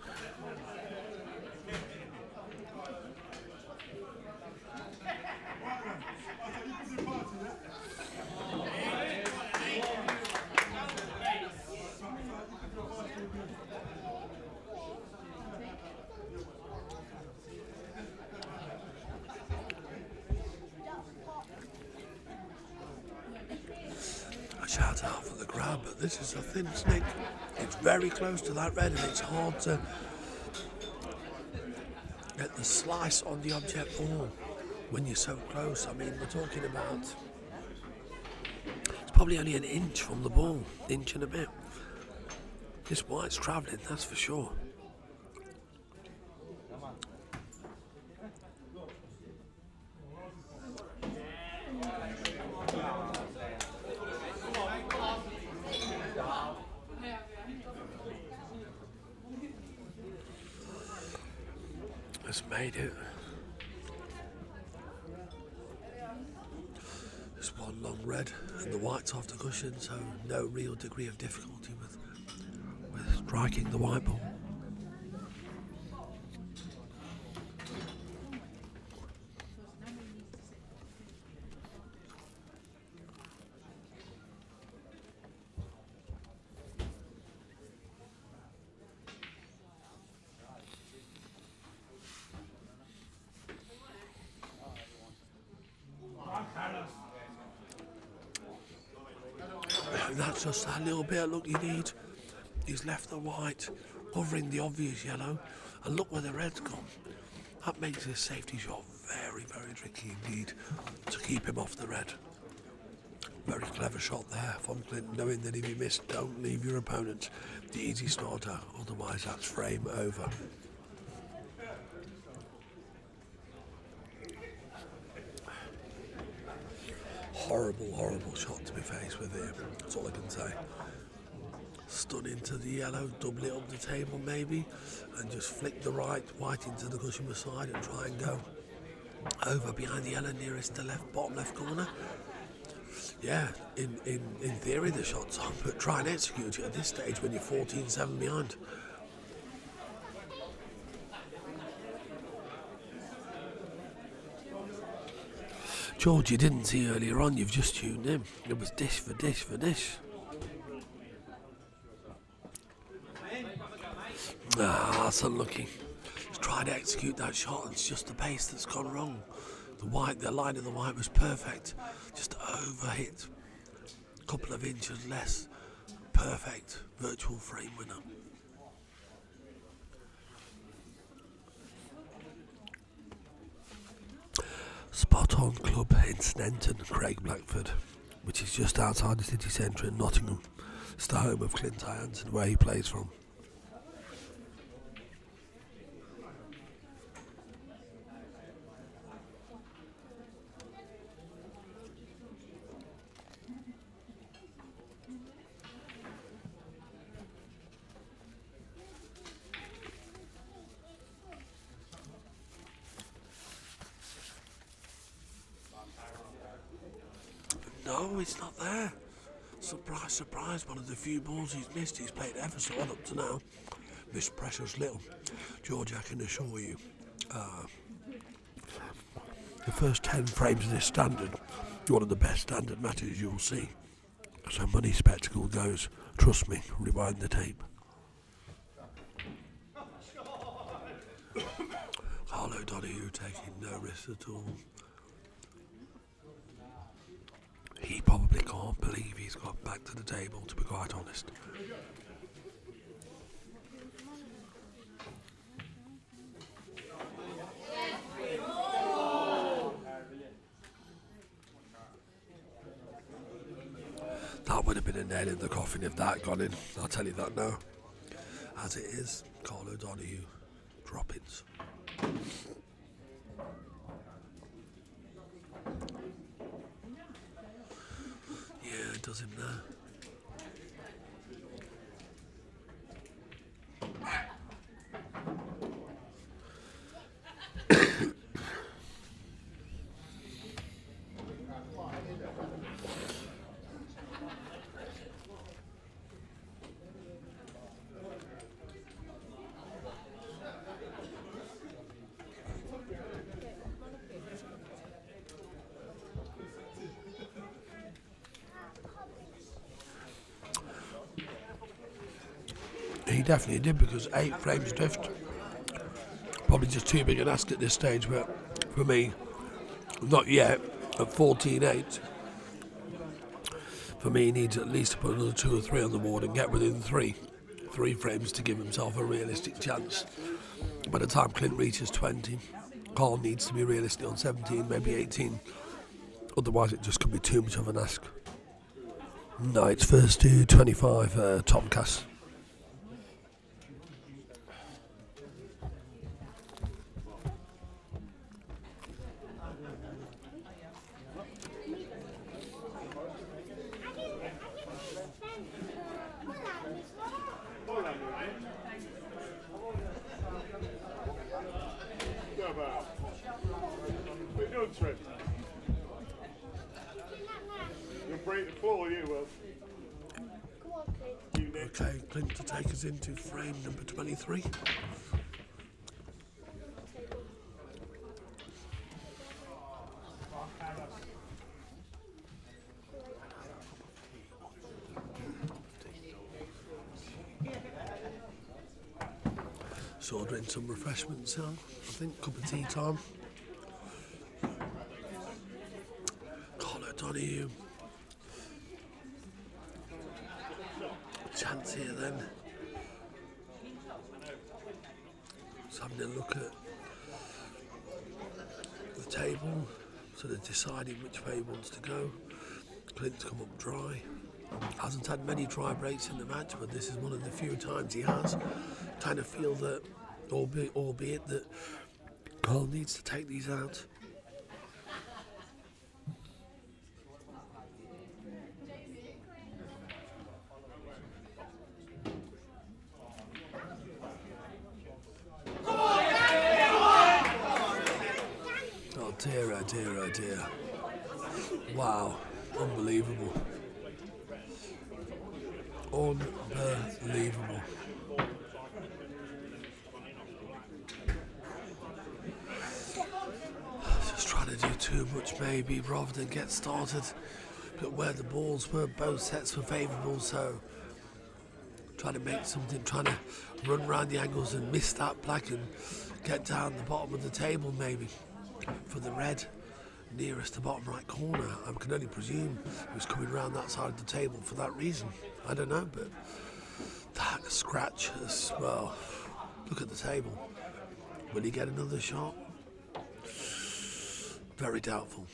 Shout out for the grab, but this is a thin stick. It's very close to that red, and it's hard to get the slice on the object ball when you're so close. I mean, we're talking about, it's probably only an inch from the ball, inch and a bit. This white's travelling, that's for sure. Made it. Just one long red and the white's off the cushion, so no real degree of difficulty with striking the white ball. And that's just that little bit of luck you need. He's left the white covering the obvious yellow, and look where the red's gone. That makes this safety shot very, very tricky indeed to keep him off the red. Very clever shot there from Clint, knowing that if you miss, don't leave your opponent the easy starter, otherwise that's frame over. Horrible, horrible shot to be faced with here, that's all I can say. Stun into the yellow, double it up the table maybe, and just flick the white into the cushion side and try and go over behind the yellow nearest the bottom left corner. Yeah, in theory the shot's on, but try and execute it at this stage when you're 14-7 behind. George, you didn't see earlier on, you've just tuned in. It was dish for dish for dish. Ah, that's unlucky. He's trying to execute that shot, and it's just the base that's gone wrong. The line of the white was perfect, just over hit. A couple of inches less. Perfect virtual frame winner. Spot on club in Snenton, Craig Blackford, which is just outside the city centre in Nottingham. It's the home of Clint Ianson, where he plays from. No, it's not there. Surprise, surprise, one of the few balls he's missed. He's played ever so well up to now. Missed precious little. George, I can assure you, the first 10 frames of this standard, one of the best standard matches you'll see. So Money Spectacle goes, trust me, rewind the tape. Karl O'Donoghue taking no risks at all. He probably can't believe he's got back to the table, to be quite honest. That would have been a nail in the coffin if that got in, I'll tell you that now. As it is, Karl O'Donoghue, drop-ins. Yeah, it does him there. He definitely did, because 8 frames drift, probably just too big an ask at this stage, but for me, not yet, at 14-8, for me he needs at least to put another 2 or 3 on the board and get within 3 frames to give himself a realistic chance. By the time Clint reaches 20, Karl needs to be realistic on 17, maybe 18, otherwise it just could be too much of an ask. No, it's first to 25, Tom Cass. You'll break the floor, you will. Okay, Clint to take us into frame number 23. So ordering some refreshments now, I think, cup of tea time. Karl O'Donoghue. Chance here then. Just having a look at So they're deciding which way he wants to go. Clint's come up dry. Hasn't had many dry breaks in the match, but this is one of the few times he has. Kind of feel that, albeit that Karl needs to take these out. Oh dear, oh dear, oh dear. Wow, unbelievable. Unbelievable. Just trying to do too much maybe rather than get started. But where the balls were, both sets were favourable, so trying to make something, trying to run around the angles and miss that black and get down the bottom of the table maybe for the red nearest the bottom right corner. I can only presume he was coming around that side of the table for that reason. I don't know, but that scratch as well. Look at the table. Will he get another shot? Very doubtful.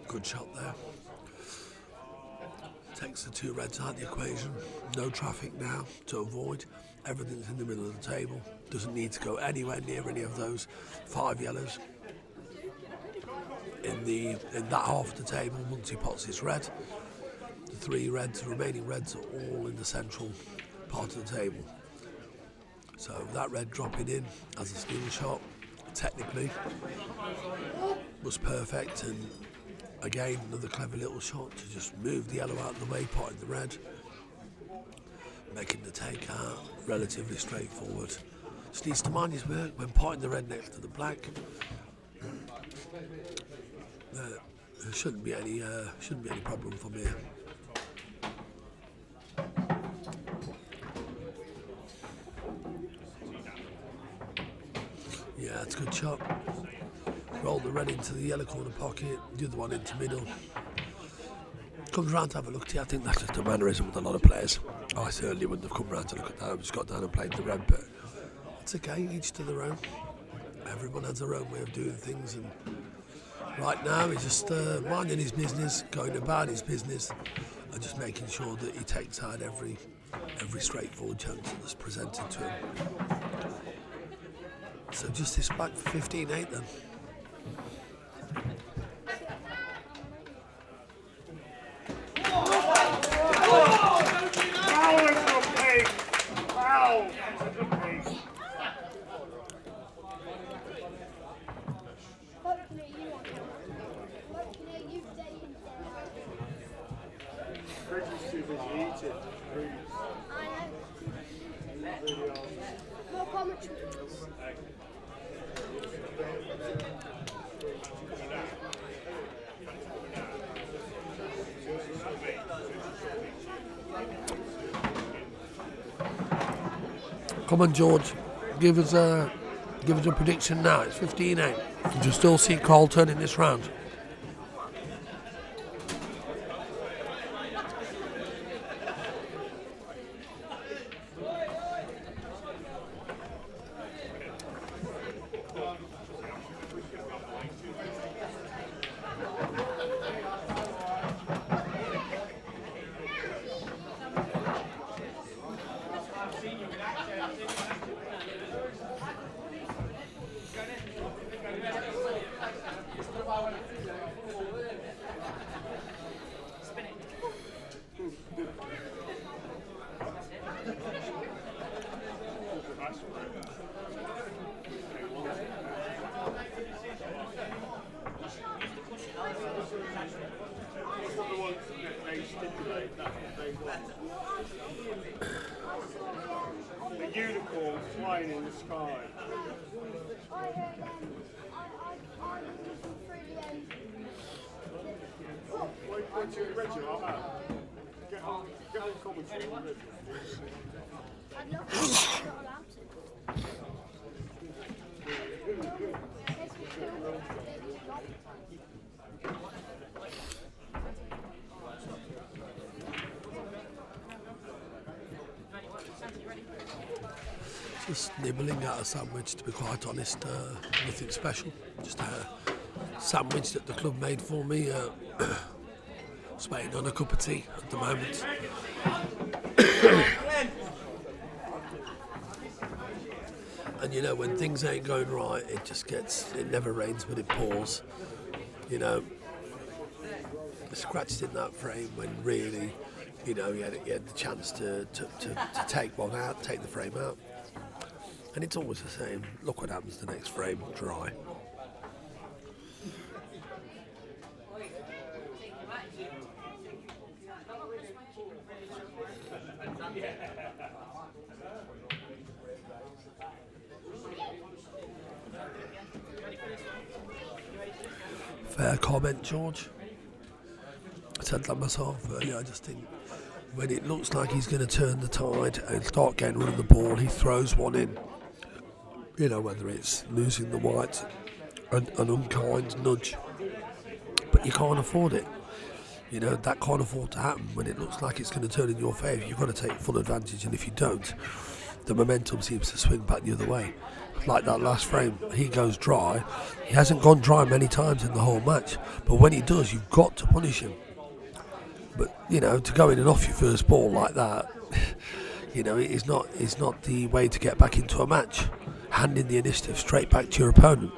Good shot there. Takes the two reds out of the equation. No traffic now to avoid. Everything's in the middle of the table. Doesn't need to go anywhere near any of those 5 yellows. In that half of the table, once he pots his red, the 3 reds, the remaining reds are all in the central part of the table. So that red dropping in as a steal shot, technically, was perfect, and again another clever little shot to just move the yellow out of the way, potting the red, making the take out relatively straightforward. Just needs to mind his work when potting the red next to the black. There shouldn't be any problem from here. Yeah, it's a good shot. Roll the red into the yellow corner pocket, the other one into middle. Comes round to have a look at it. I think that's just a mannerism with a lot of players. I certainly wouldn't have come round to look at that. I just got down and played the red, but it's okay, each to their own. Everyone has their own way of doing things, and right now he's just minding his business, going about his business, and just making sure that he takes out every straightforward chance that's presented to him. So just this back for 15-8 then. Come on, George, give us a prediction now. It's 15-8. Do you still see Karl turning this round? The unicorn flying in the sky. I heard Reggie like that. Get on commentary with Reggie. I'd love to, but I'm not allowed to. There's a film with a job. Just nibbling at a sandwich, to be quite honest. Nothing special. Just a sandwich that the club made for me. Just waiting on a cup of tea at the moment. And you know, when things ain't going right, it never rains but it pours. You know, scratched in that frame when really, you know, he had the chance to take one out, take the frame out. And it's always the same. Look what happens the next frame, dry. Fair comment, George. I said that myself earlier. I just think when it looks like he's going to turn the tide and start getting rid of the ball, he throws one in. You know, whether it's losing the white, an unkind nudge. But you can't afford it. You know, that can't afford to happen. When it looks like it's going to turn in your favour, you've got to take full advantage. And if you don't, the momentum seems to swing back the other way. Like that last frame, he goes dry. He hasn't gone dry many times in the whole match. But when he does, you've got to punish him. But, you know, to go in and off your first ball like that, you know, it's not the way to get back into a match. Handing the initiative straight back to your opponent.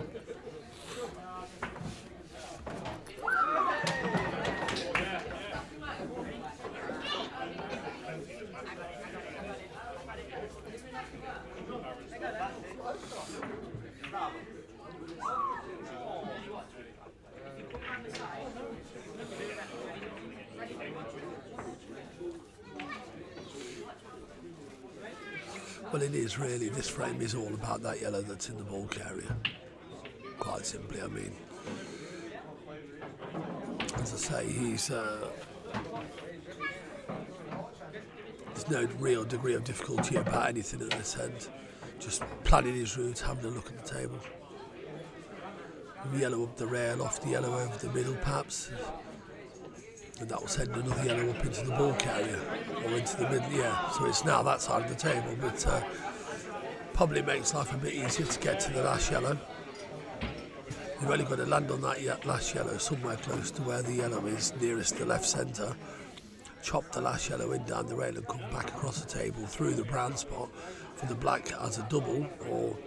Well, it is really. This frame is all about that yellow that's in the ball carrier. Quite simply, I mean. As I say, there's no real degree of difficulty about anything at this end. Just planning his route, having a look at the table. Yellow up the rail, off the yellow over the middle, perhaps. And that will send another yellow up into the ball carrier or into the middle, yeah. So it's now that side of the table, but probably makes life a bit easier to get to the last yellow. You've only got to land on that last yellow somewhere close to where the yellow is, nearest the left centre. Chop the last yellow in down the rail and come back across the table through the brown spot for the black as a double, or,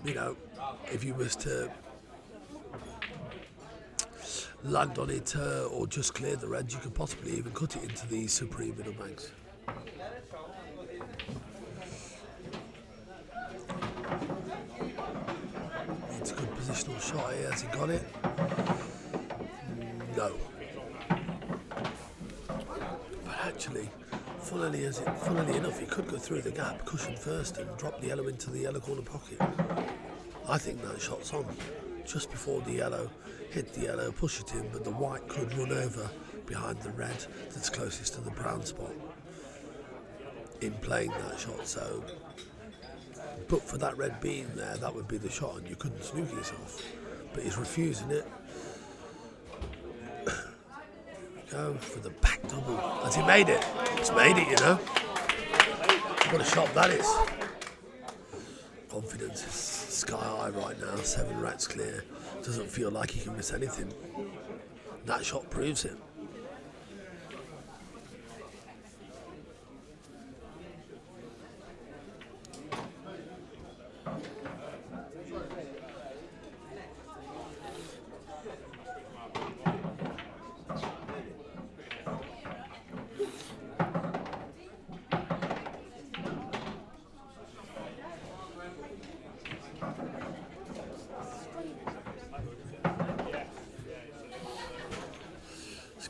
you know, if you was to land on it or just clear the red, you could possibly even cut it into the supreme middle banks. It's a good positional shot here. Has he got it? No. But actually, funnily enough, he could go through the gap, cushion first, and drop the yellow into the yellow corner pocket. I think that shot's on. Just before the yellow hit the yellow, push it in, but the white could run over behind the red that's closest to the brown spot in playing that shot. So, but for that red being there, that would be the shot and you couldn't snook yourself. But he's refusing it. Go for the back double. Has he made it? He's made it, you know. What a shot that is. Confidence is sky high right now, 7 racks clear. Doesn't feel like he can miss anything. That shot proves it.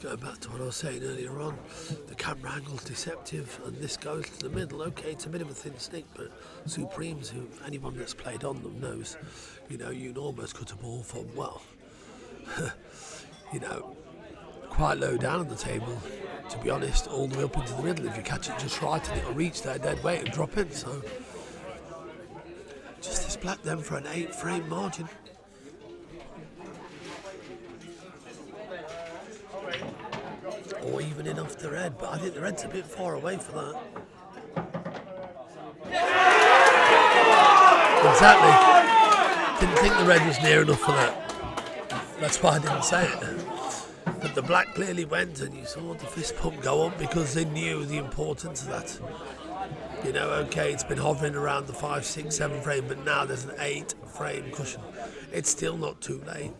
Going back to what I was saying earlier on, the camera angle's deceptive and this goes to the middle. Okay, it's a bit of a thin stick, but Supremes, who anyone that's played on them knows, you know, you can almost cut a ball from, well, you know, quite low down on the table, to be honest, all the way up into the middle. If you catch it just right, and it'll reach their dead weight and drop in. So just this black then for an 8-frame margin. Or even in off the red, but I think the red's a bit far away for that. Exactly. Didn't think the red was near enough for that. That's why I didn't say it. But the black clearly went, and you saw the fist pump go on because they knew the importance of that. You know, okay, it's been hovering around the 5, 6, 7 frame, but now there's an 8-frame cushion. It's still not too late.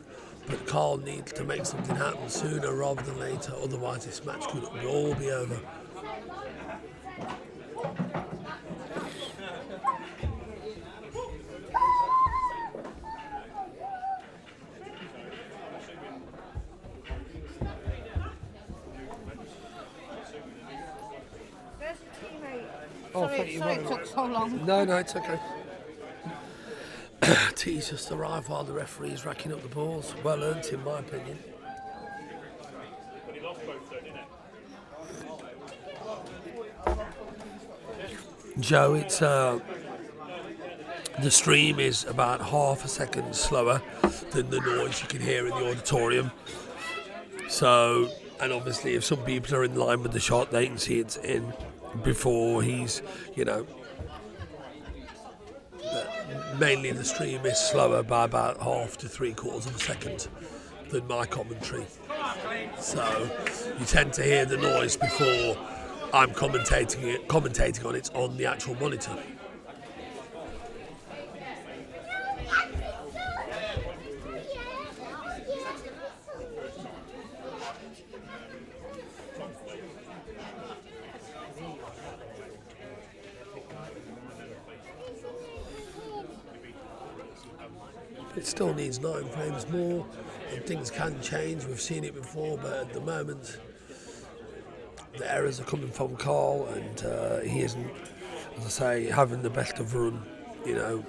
But Karl needs to make something happen sooner rather than later, otherwise this match could all be over. Where's the teammate? Oh, Sorry it took so long. No, it's okay. Tea's just arrived while the referee's racking up the balls. Well earned, in my opinion. Joe, it's the stream is about half a second slower than the noise you can hear in the auditorium. So, and obviously if some people are in line with the shot, they can see it's in before he's, you know, mainly the stream is slower by about half to 3/4 of a second than my commentary. So you tend to hear the noise before I'm commentating on it on the actual monitor. It still needs 9 frames more, and things can change. We've seen it before, but at the moment the errors are coming from Karl, and he isn't, as I say, having the best of run, you know,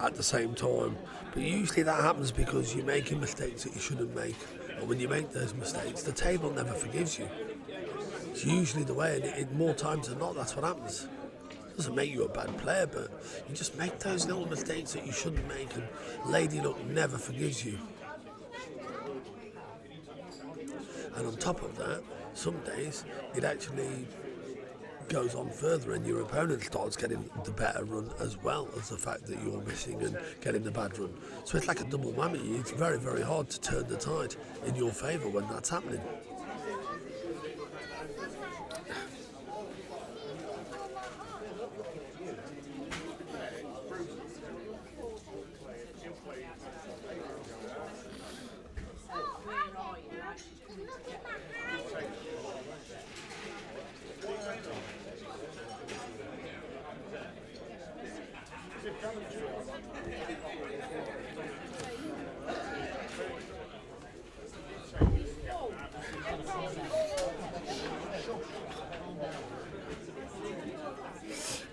at the same time. But usually that happens because you're making mistakes that you shouldn't make, and when you make those mistakes, the table never forgives you. It's usually the way, and more times than not, that's what happens. Doesn't make you a bad player, but you just make those little mistakes that you shouldn't make, and Lady Luck never forgives you. And on top of that, some days it actually goes on further, and your opponent starts getting the better run as well as the fact that you're missing and getting the bad run. So it's like a double whammy. It's very, very hard to turn the tide in your favour when that's happening.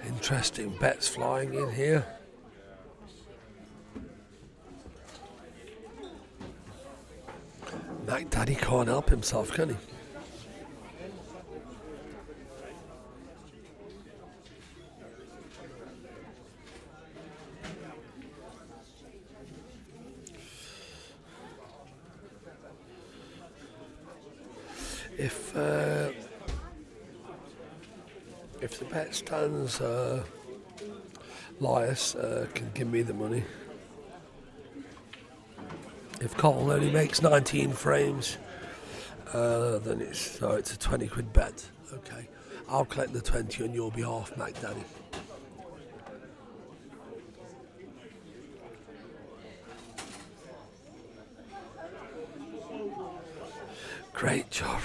Interesting bets flying in here. Mac Daddy can't help himself, can he? If the bet stands, Lias can give me the money. If Karl only makes 19 frames, then it's a 20 quid bet. Okay, I'll collect the 20 on your behalf, Mac Daddy. Great job.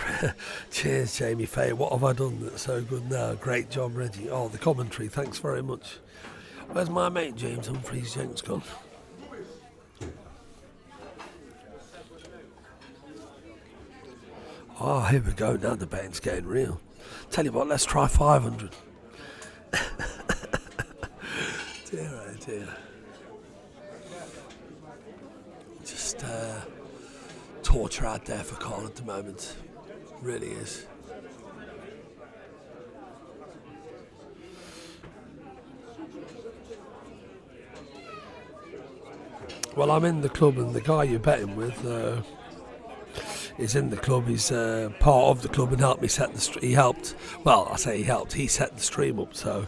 Cheers, Jamie Faye. What have I done that's so good now? Great job, Reggie. Oh, the commentary. Thanks very much. Where's my mate, James Humphreys? Jenks gone. Oh, here we go. Now the betting's getting real. Tell you what, let's try 500. Dear, oh dear. Just torture out there for Karl at the moment. Really is. Well, I'm in the club, and the guy you're betting with is in the club. He's part of the club and helped me set the. He helped. Well, I say he helped. He set the stream up, so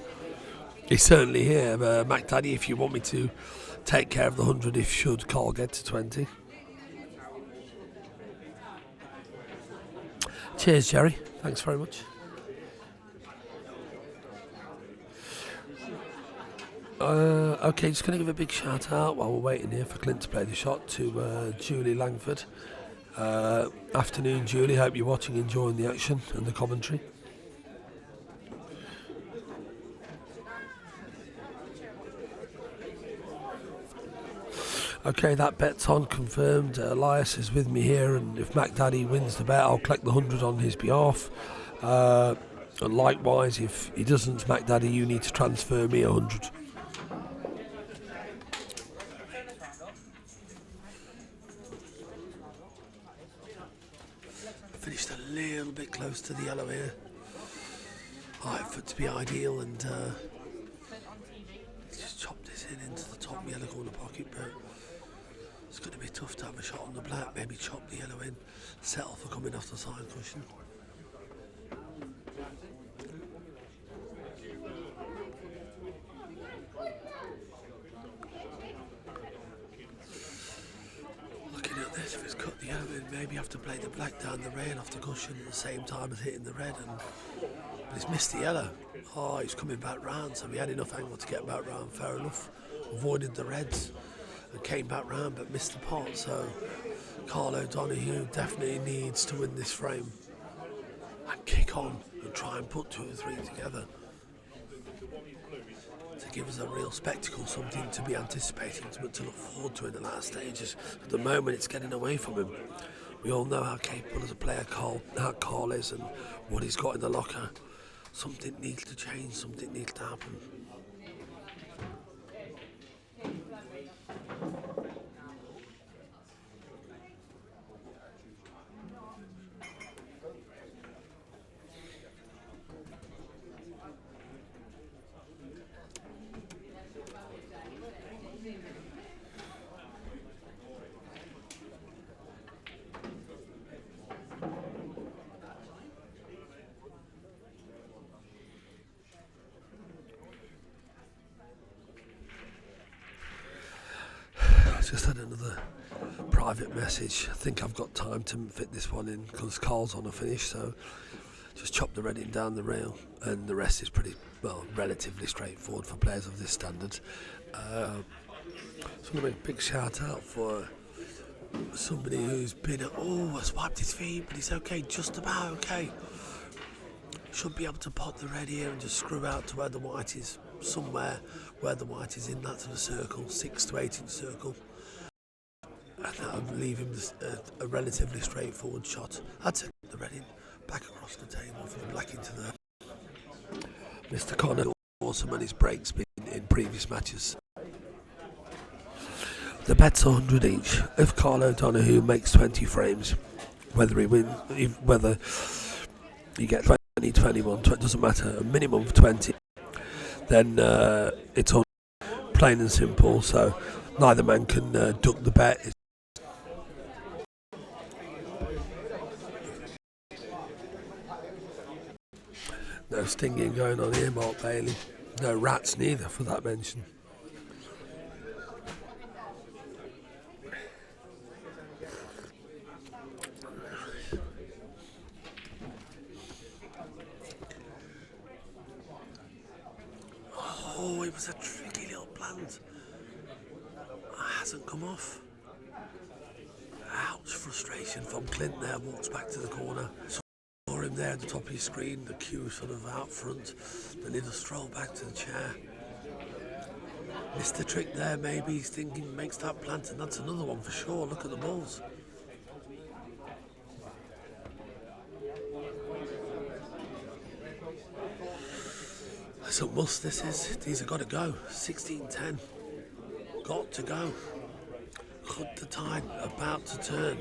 he's certainly here. Mac Daddy, if you want me to take care of the 100, if should Karl get to 20. Cheers, Jerry. Thanks very much. Okay, just going to give a big shout out while we're waiting here for Clint to play the shot to Julie Langford. Afternoon, Julie. Hope you're watching, enjoying the action and the commentary. Okay, that bet's on, confirmed. Elias is with me here, and if Mac Daddy wins the bet, I'll collect the 100 on his behalf. And likewise, if he doesn't, Mac Daddy, you need to transfer me 100. Finished a little bit close to the yellow here. Alright, for it to be ideal, and just chop this in into the top yellow corner pocket, but it's going to be tough to have a shot on the black. Maybe chop the yellow in, settle for coming off the side cushion. Looking at this, if it's cut the yellow in, maybe have to play the black down the rail off the cushion at the same time as hitting the red, but he's missed the yellow. Oh, he's coming back round, so he had enough angle to get back round, fair enough. Avoided the reds and came back round but missed the pot, so Karl O'Donoghue definitely needs to win this frame and kick on and try and put 2 or 3 together to give us a real spectacle, something to be anticipating, to look forward to in the last stages. At the moment it's getting away from him. We all know how capable as a player Karl is and what he's got in the locker. Something needs to change, something needs to happen. Just had another private message. I think I've got time to fit this one in because Karl's on a finish, so just chop the red in down the rail, and the rest is pretty, well, relatively straightforward for players of this standard. Just want to make a big shout out for somebody who's been, I swiped his feet, but he's okay, just about okay. Should be able to pot the red here and just screw out to where the white is, somewhere where the white is in that sort of circle, 6 to 8 inch circle. And that would leave him a relatively straightforward shot. I'd take the red in, back across the table for the black into there. Mr. Connor awesome on his breaks in previous matches. The bet's 100 each. If Karl O'Donoghue makes 20 frames, whether he wins, whether he gets 20, 21, it doesn't matter, a minimum of 20, then it's on, plain and simple, so neither man can duck the bet. No stinging going on here, Mark Bailey. No rats neither, for that mention. Oh, it was a tricky little plant. It hasn't come off. Ouch, frustration from Clint there, walks back to the corner. Saw him there at the top of his screen, the cue sort of out front, the little stroll back to the chair. Missed the trick there, maybe he's thinking makes that plant, and that's another one for sure. Look at the balls. That's a must, this is. These have got to go. 16-10. Got to go. Could the tide about to turn?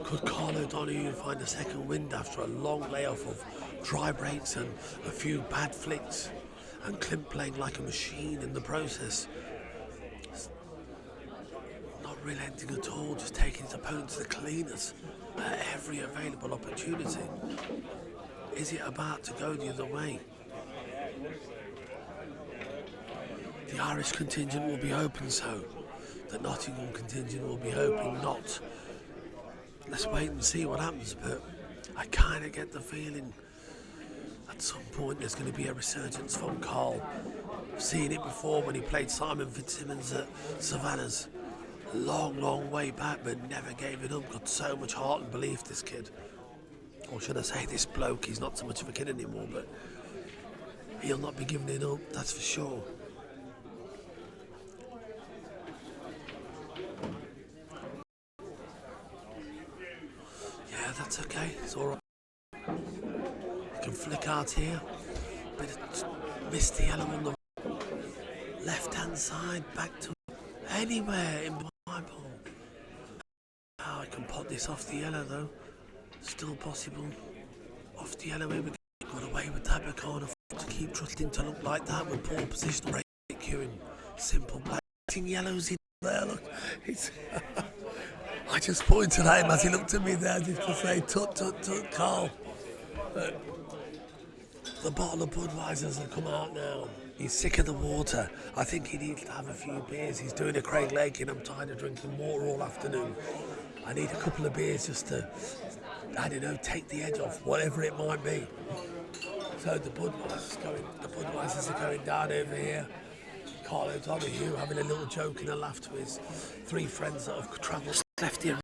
Could Karl O'Donoghue find a second wind after a long layoff of dry breaks and a few bad flicks? And Clint playing like a machine in the process. Not relenting at all, just taking his opponent to the cleaners at every available opportunity. Is it about to go the other way? The Irish contingent will be hoping so. The Nottingham contingent will be hoping not. Let's wait and see what happens, but I kind of get the feeling at some point there's going to be a resurgence from Karl. I've seen it before when he played Simon Fitzsimmons at Savannah's. A long, long way back, but never gave it up. Got so much heart and belief, this kid. Or should I say this bloke, he's not so much of a kid anymore, but he'll not be giving it up, that's for sure. Yeah, that's okay, it's alright. You can flick out here. Bit of misty yellow on the left hand side, back to anywhere in my ball. Oh, I can pot this off the yellow though. Still possible. Off the yellow here we got away with that, but can't afford to keep trusting to look like that with poor position break queuing. Simple black yellows in there, look. It's I just pointed at him as he looked at me there as if to say, tut, tut, tut, Karl. The bottle of Budweiser's have come out now. He's sick of the water. I think he needs to have a few beers. He's doing a Craig Lake and I'm tired of drinking water all afternoon. I need a couple of beers just to, I don't know, take the edge off, whatever it might be. So the Budweisers are going down over here. Karl O'Donoghue having a little joke and a laugh to his three friends that have travelled left here.